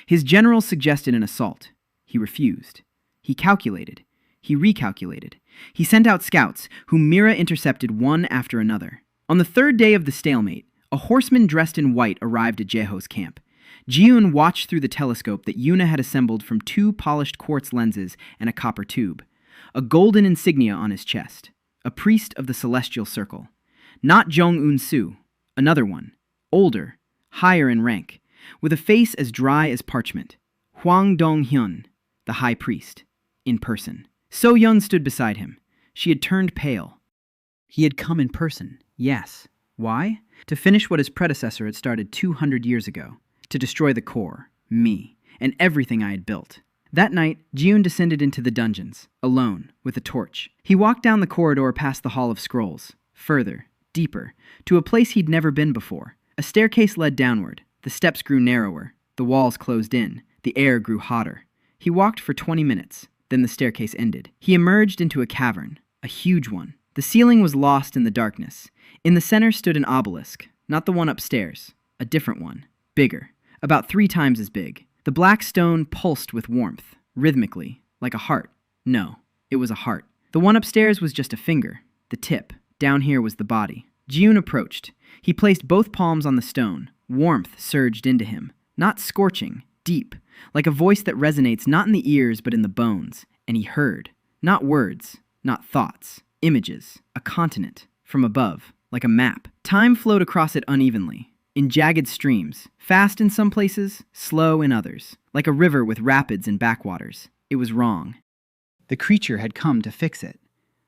His generals suggested an assault. He refused. He calculated. He recalculated. He sent out scouts, whom Mira intercepted one after another. On the 3rd day of the stalemate, A horseman dressed in white arrived at Jeho's camp. Ji-un watched through the telescope that Yuna had assembled from 2 polished quartz lenses and a copper tube. A golden insignia on his chest. A priest of the celestial circle. Not Jong-un-su, another one. Older, higher in rank, with a face as dry as parchment. Hwang Dong-hyun, the high priest, in person. So-yeon stood beside him. She had turned pale. He had come in person, yes. Why? To finish what his predecessor had started 200 years ago. To destroy the core, me, and everything I had built. That night, Ji-un descended into the dungeons, alone, with a torch. He walked down the corridor past the Hall of Scrolls, further, deeper, to a place he'd never been before. A staircase led downward. The steps grew narrower. The walls closed in. The air grew hotter. He walked for 20 minutes. Then the staircase ended. He emerged into a cavern, a huge one. The ceiling was lost in the darkness. In the center stood an obelisk, not the one upstairs, a different one, bigger, about 3 times as big. The black stone pulsed with warmth, rhythmically, like a heart. No, it was a heart. The one upstairs was just a finger, the tip. Down here was the body. Ji-un approached. He placed both palms on the stone. Warmth surged into him, not scorching, deep, like a voice that resonates not in the ears but in the bones. And he heard, not words, not thoughts, images, a continent, from above, like a map. Time flowed across it unevenly, in jagged streams, fast in some places, slow in others, like a river with rapids and backwaters. It was wrong. The creature had come to fix it.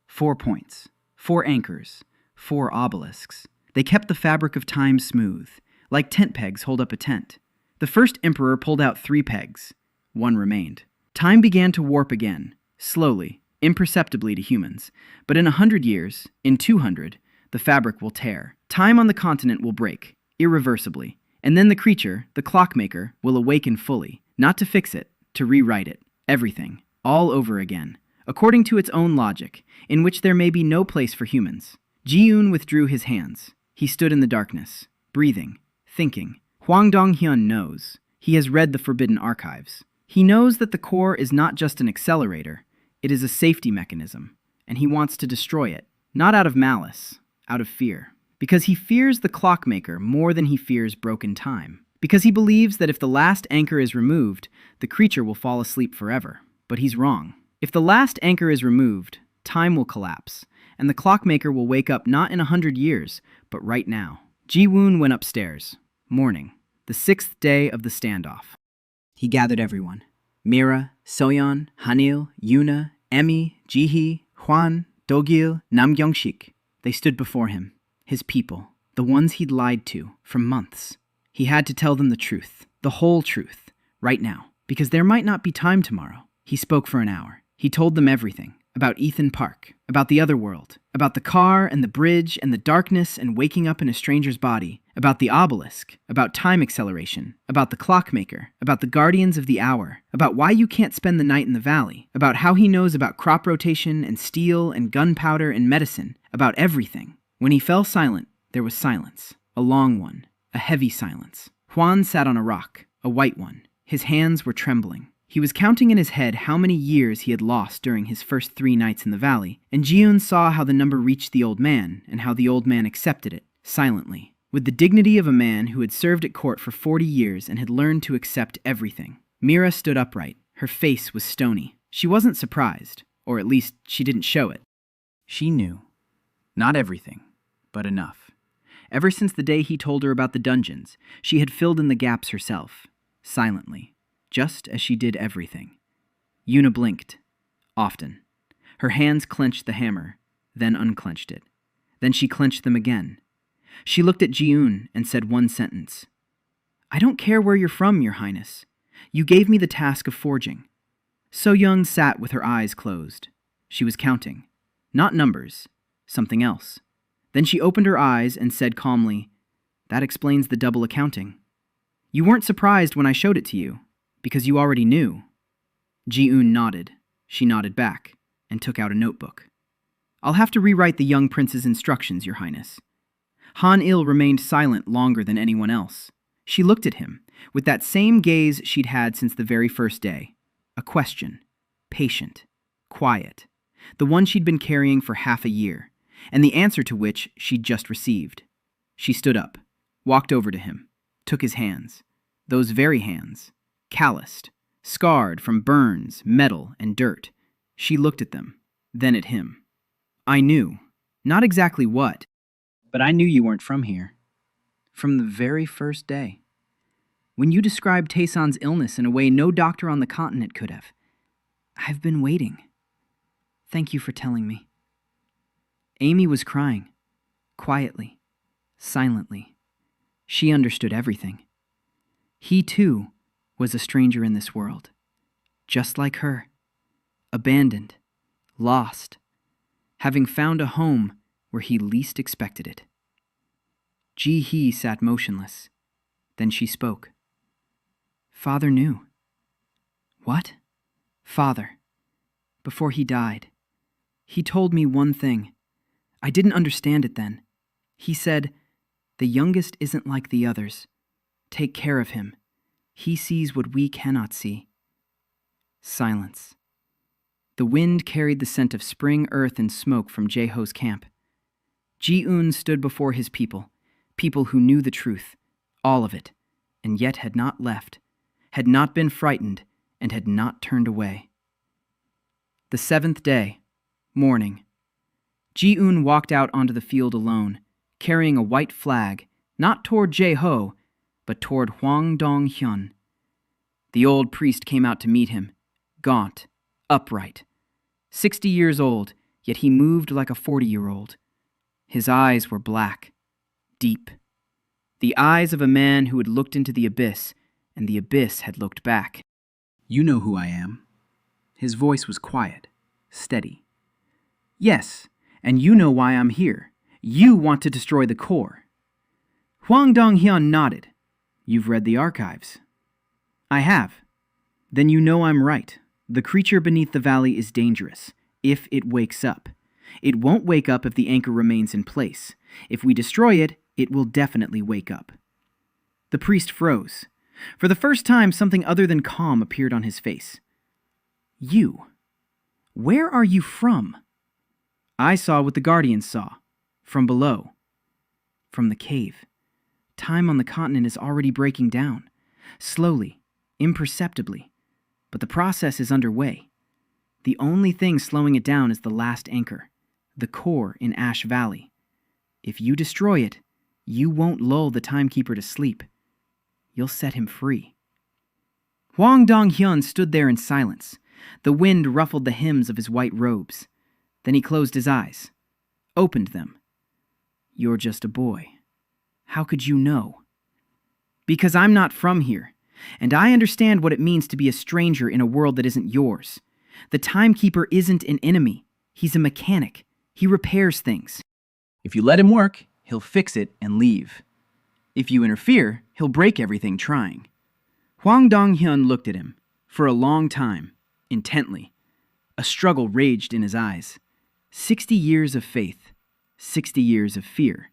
4 points, 4 anchors, 4 obelisks. They kept the fabric of time smooth, like tent pegs hold up a tent. The first emperor pulled out 3 pegs. 1 remained. Time began to warp again, slowly, imperceptibly to humans. But in 100 years, in 200, the fabric will tear. Time on the continent will break, irreversibly. And then the creature, the clockmaker, will awaken fully, not to fix it, to rewrite it. Everything, all over again, according to its own logic, in which there may be no place for humans. Ji-un withdrew his hands. He stood in the darkness, breathing, thinking. Hwang Dong-hyun knows. He has read the forbidden archives. He knows that the core is not just an accelerator, it is a safety mechanism, and he wants to destroy it, not out of malice, out of fear. Because he fears the clockmaker more than he fears broken time. Because he believes that if the last anchor is removed, the creature will fall asleep forever. But he's wrong. If the last anchor is removed, time will collapse, and the clockmaker will wake up not in 100 years, but right now. Ji-woon went upstairs. Morning. The 6th day of the standoff. He gathered everyone. Mira, Soyeon, Hanil, Yuna, Emi, Jihi, Hwan, Dogil, Namgyeongshik. They stood before him. His people. The ones he'd lied to for months. He had to tell them the truth. The whole truth. Right now. Because there might not be time tomorrow. He spoke for an hour. He told them everything. About Ethan Park. About the other world. About the car and the bridge and the darkness and waking up in a stranger's body. About the obelisk. About time acceleration. About the clockmaker. About the guardians of the hour. About why you can't spend the night in the valley. About how he knows about crop rotation and steel and gunpowder and medicine. About everything. When he fell silent, there was silence. A long one. A heavy silence. Hwan sat on a rock. A white one. His hands were trembling. He was counting in his head how many years he had lost during his first 3 nights in the valley, and Ji-un saw how the number reached the old man, and how the old man accepted it, silently, with the dignity of a man who had served at court for 40 years and had learned to accept everything. Mira stood upright. Her face was stony. She wasn't surprised, or at least she didn't show it. She knew. Not everything, but enough. Ever since the day he told her about the dungeons, she had filled in the gaps herself, silently. Just as she did everything. Yuna blinked. Often. Her hands clenched the hammer, then unclenched it. Then she clenched them again. She looked at Ji-un and said one sentence. "I don't care where you're from, Your Highness. You gave me the task of forging." So-young sat with her eyes closed. She was counting. Not numbers. Something else. Then she opened her eyes and said calmly, "That explains the double accounting. You weren't surprised when I showed it to you. Because you already knew." Ji-un nodded. She nodded back, and took out a notebook. "I'll have to rewrite the young prince's instructions, Your Highness." Han-il remained silent longer than anyone else. She looked at him, with that same gaze she'd had since the very first day. A question. Patient. Quiet. The one she'd been carrying for half a year, and the answer to which she'd just received. She stood up. walked over to him, took his hands, those very hands, calloused, scarred from burns, metal, and dirt. She looked at them, then at him. I knew, not exactly what, but I knew you weren't from here. From the very first day. When you described Taeson's illness in a way no doctor on the continent could have. I've been waiting. Thank you for telling me. Amy was crying, quietly, silently. She understood everything. He, too, was a stranger in this world, just like her, abandoned, lost, having found a home where he least expected it. Ji-hee sat motionless. Then she spoke. Father knew. What? Father. Before he died. He told me one thing. I didn't understand it then. He said, the youngest isn't like the others. Take care of him. He sees what we cannot see. Silence. The wind carried the scent of spring earth and smoke from Jaeho's camp. Ji-un stood before his people who knew the truth, all of it, and yet had not left, had not been frightened, and had not turned away. The 7th day, morning. Ji-un walked out onto the field alone, carrying a white flag, not toward Jaeho, but toward Hwang Dong-hyun. The old priest came out to meet him, gaunt, upright. 60 years old, yet he moved like a 40-year-old. His eyes were black, deep. The eyes of a man who had looked into the abyss, and the abyss had looked back. You know who I am. His voice was quiet, steady. Yes, and you know why I'm here. You want to destroy the core. Hwang Dong-hyun nodded. You've read the archives. I have. Then you know I'm right. The creature beneath the valley is dangerous, if it wakes up. It won't wake up if the anchor remains in place. If we destroy it, it will definitely wake up. The priest froze. For the first time, something other than calm appeared on his face. You. Where are you from? I saw what the guardians saw. From below. From the cave. Time on the continent is already breaking down. Slowly, imperceptibly. But the process is underway. The only thing slowing it down is the last anchor, the core in Ash Valley. If you destroy it, you won't lull the timekeeper to sleep. You'll set him free. Hwang Dong-hyun stood there in silence. The wind ruffled the hems of his white robes. Then he closed his eyes, opened them. You're just a boy. How could you know? Because I'm not from here, and I understand what it means to be a stranger in a world that isn't yours. The timekeeper isn't an enemy. He's a mechanic. He repairs things. If you let him work, he'll fix it and leave. If you interfere, he'll break everything trying. Hwang Dong-hyun looked at him, for a long time, intently. A struggle raged in his eyes. 60 years of faith, 60 years of fear,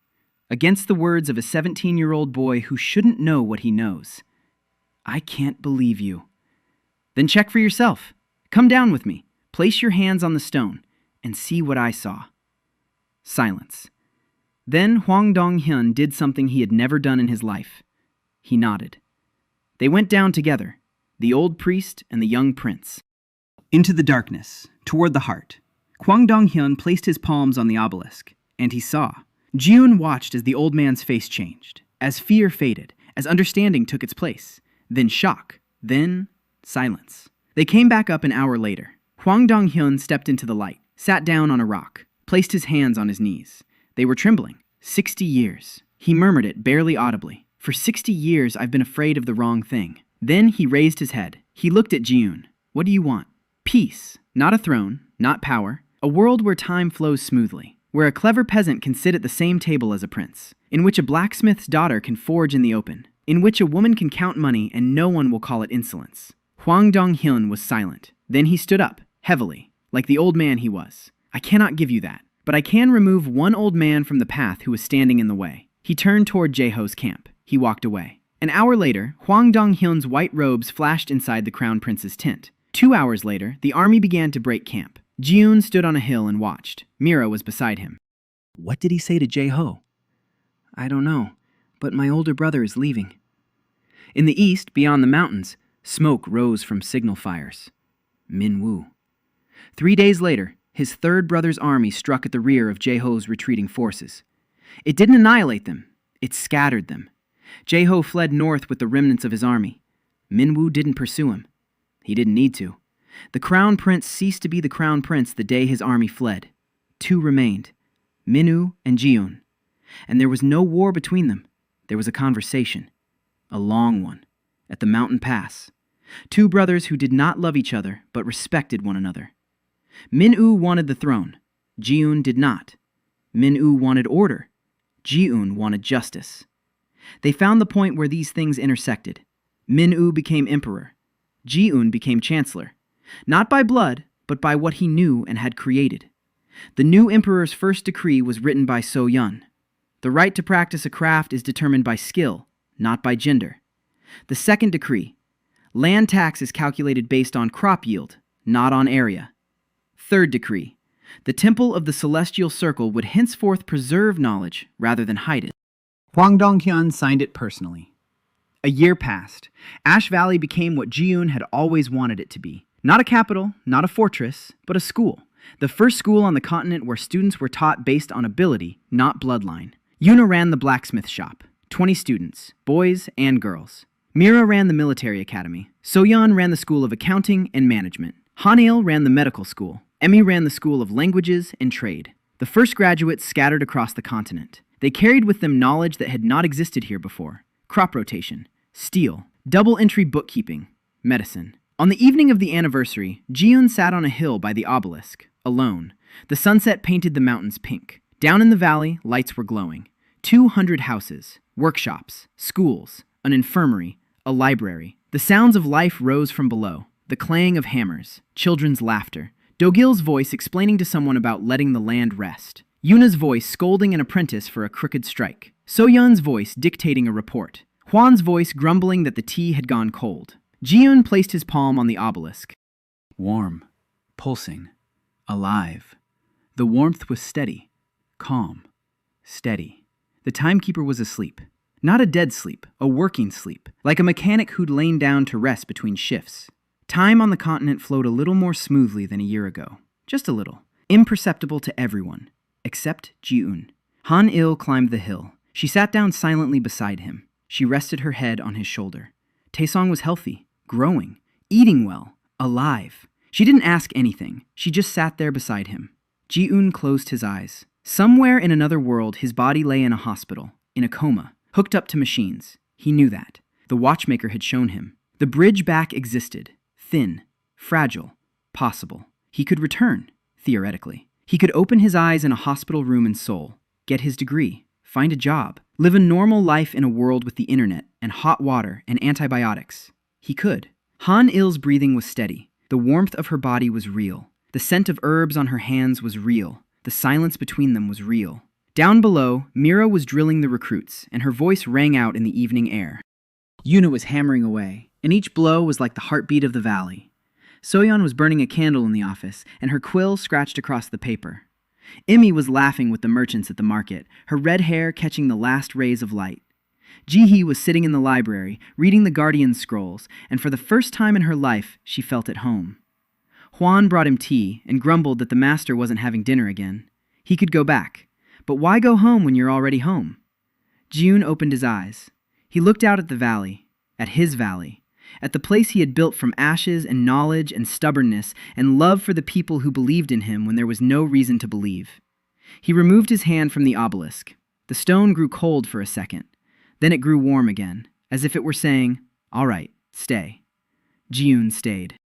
against the words of a 17-year-old boy who shouldn't know what he knows. I can't believe you. Then check for yourself. Come down with me. Place your hands on the stone and see what I saw. Silence. Then Hwang Dong-hyun did something he had never done in his life. He nodded. They went down together, the old priest and the young prince. Into the darkness, toward the heart. Hwang Dong-hyun placed his palms on the obelisk, and he saw. Ji-un watched as the old man's face changed, as fear faded, as understanding took its place. Then shock, then silence. They came back up an hour later. Hwang Dong-hyun stepped into the light, sat down on a rock, placed his hands on his knees. They were trembling. 60 years. He murmured it barely audibly. For 60 years I've been afraid of the wrong thing. Then he raised his head. He looked at Ji-un. What do you want? Peace. Not a throne, not power. A world where time flows smoothly. Where a clever peasant can sit at the same table as a prince. In which a blacksmith's daughter can forge in the open. In which a woman can count money and no one will call it insolence. Hwang Dong-hyun was silent. Then he stood up, heavily, like the old man he was. I cannot give you that. But I can remove one old man from the path who was standing in the way. He turned toward Jaeho's camp. He walked away. An hour later, Hwang Dong-hyun's white robes flashed inside the crown prince's tent. 2 hours later, the army began to break camp. Ji-un stood on a hill and watched. Mira was beside him. What did he say to Jaeho? I don't know, But my older brother is leaving. In the east, beyond the mountains, smoke rose from signal fires. Minwoo. 3 days later, his third brother's army struck at the rear of Jaeho's retreating forces. It didn't annihilate them, it scattered them. Jaeho fled north with the remnants of his army. Minwoo didn't pursue him. He didn't need to. The crown prince ceased to be the crown prince the day his army fled. 2 remained, Minwoo and Jiun. And there was no war between them. There was a conversation, a long one, at the mountain pass. 2 brothers who did not love each other but respected one another. Minwoo wanted the throne. Jiun did not. Minwoo wanted order. Jiun wanted justice. They found the point where these things intersected. Minwoo became emperor. Jiun became chancellor. Not by blood, but by what he knew and had created. The new emperor's first decree was written by So-yun. The right to practice a craft is determined by skill, not by gender. The second decree: land tax is calculated based on crop yield, not on area. Third decree: the temple of the celestial circle would henceforth preserve knowledge rather than hide it. Hwang Dong-hyun signed it personally. A year passed. Ash Valley became what Jiun had always wanted it to be. Not a capital, not a fortress, but a school. The first school on the continent where students were taught based on ability, not bloodline. Yuna ran the blacksmith shop. 20 students, boys and girls. Mira ran the military academy. So-yeon ran the school of accounting and management. Han-il ran the medical school. Emmy ran the school of languages and trade. The first graduates scattered across the continent. They carried with them knowledge that had not existed here before. Crop rotation, steel, double-entry bookkeeping, medicine. On the evening of the anniversary, Jiun sat on a hill by the obelisk, alone. The sunset painted the mountains pink. Down in the valley, lights were glowing. 200 houses, workshops, schools, an infirmary, a library. The sounds of life rose from below. The clang of hammers, children's laughter. Do-gil's voice explaining to someone about letting the land rest. Yuna's voice scolding an apprentice for a crooked strike. So-yeon's voice dictating a report. Hwan's voice grumbling that the tea had gone cold. Jiun placed his palm on the obelisk. Warm, pulsing, alive. The warmth was steady, calm, steady. The timekeeper was asleep. Not a dead sleep, a working sleep, like a mechanic who'd lain down to rest between shifts. Time on the continent flowed a little more smoothly than a year ago. Just a little. Imperceptible to everyone, except Jiun. Han-il climbed the hill. She sat down silently beside him. She rested her head on his shoulder. Taesong was healthy, growing, eating well, alive. She didn't ask anything. She just sat there beside him. Jiun closed his eyes. Somewhere in another world, his body lay in a hospital, in a coma, hooked up to machines. He knew that. The watchmaker had shown him. The bridge back existed. Thin, fragile, possible. He could return, theoretically. He could open his eyes in a hospital room in Seoul, get his degree, find a job, live a normal life in a world with the internet and hot water and antibiotics. He could. Han-il's breathing was steady. The warmth of her body was real. The scent of herbs on her hands was real. The silence between them was real. Down below, Mira was drilling the recruits, and her voice rang out in the evening air. Yuna was hammering away, and each blow was like the heartbeat of the valley. So-yeon was burning a candle in the office, and her quill scratched across the paper. Emmy was laughing with the merchants at the market, her red hair catching the last rays of light. Ji-hee was sitting in the library, reading the Guardian's scrolls, and for the first time in her life, she felt at home. Hwan brought him tea and grumbled that the master wasn't having dinner again. He could go back. But why go home when you're already home? Jiun opened his eyes. He looked out at the valley, at his valley, at the place he had built from ashes and knowledge and stubbornness and love for the people who believed in him when there was no reason to believe. He removed his hand from the obelisk. The stone grew cold for a second. Then it grew warm again, as if it were saying, "All right, stay." Jiun stayed.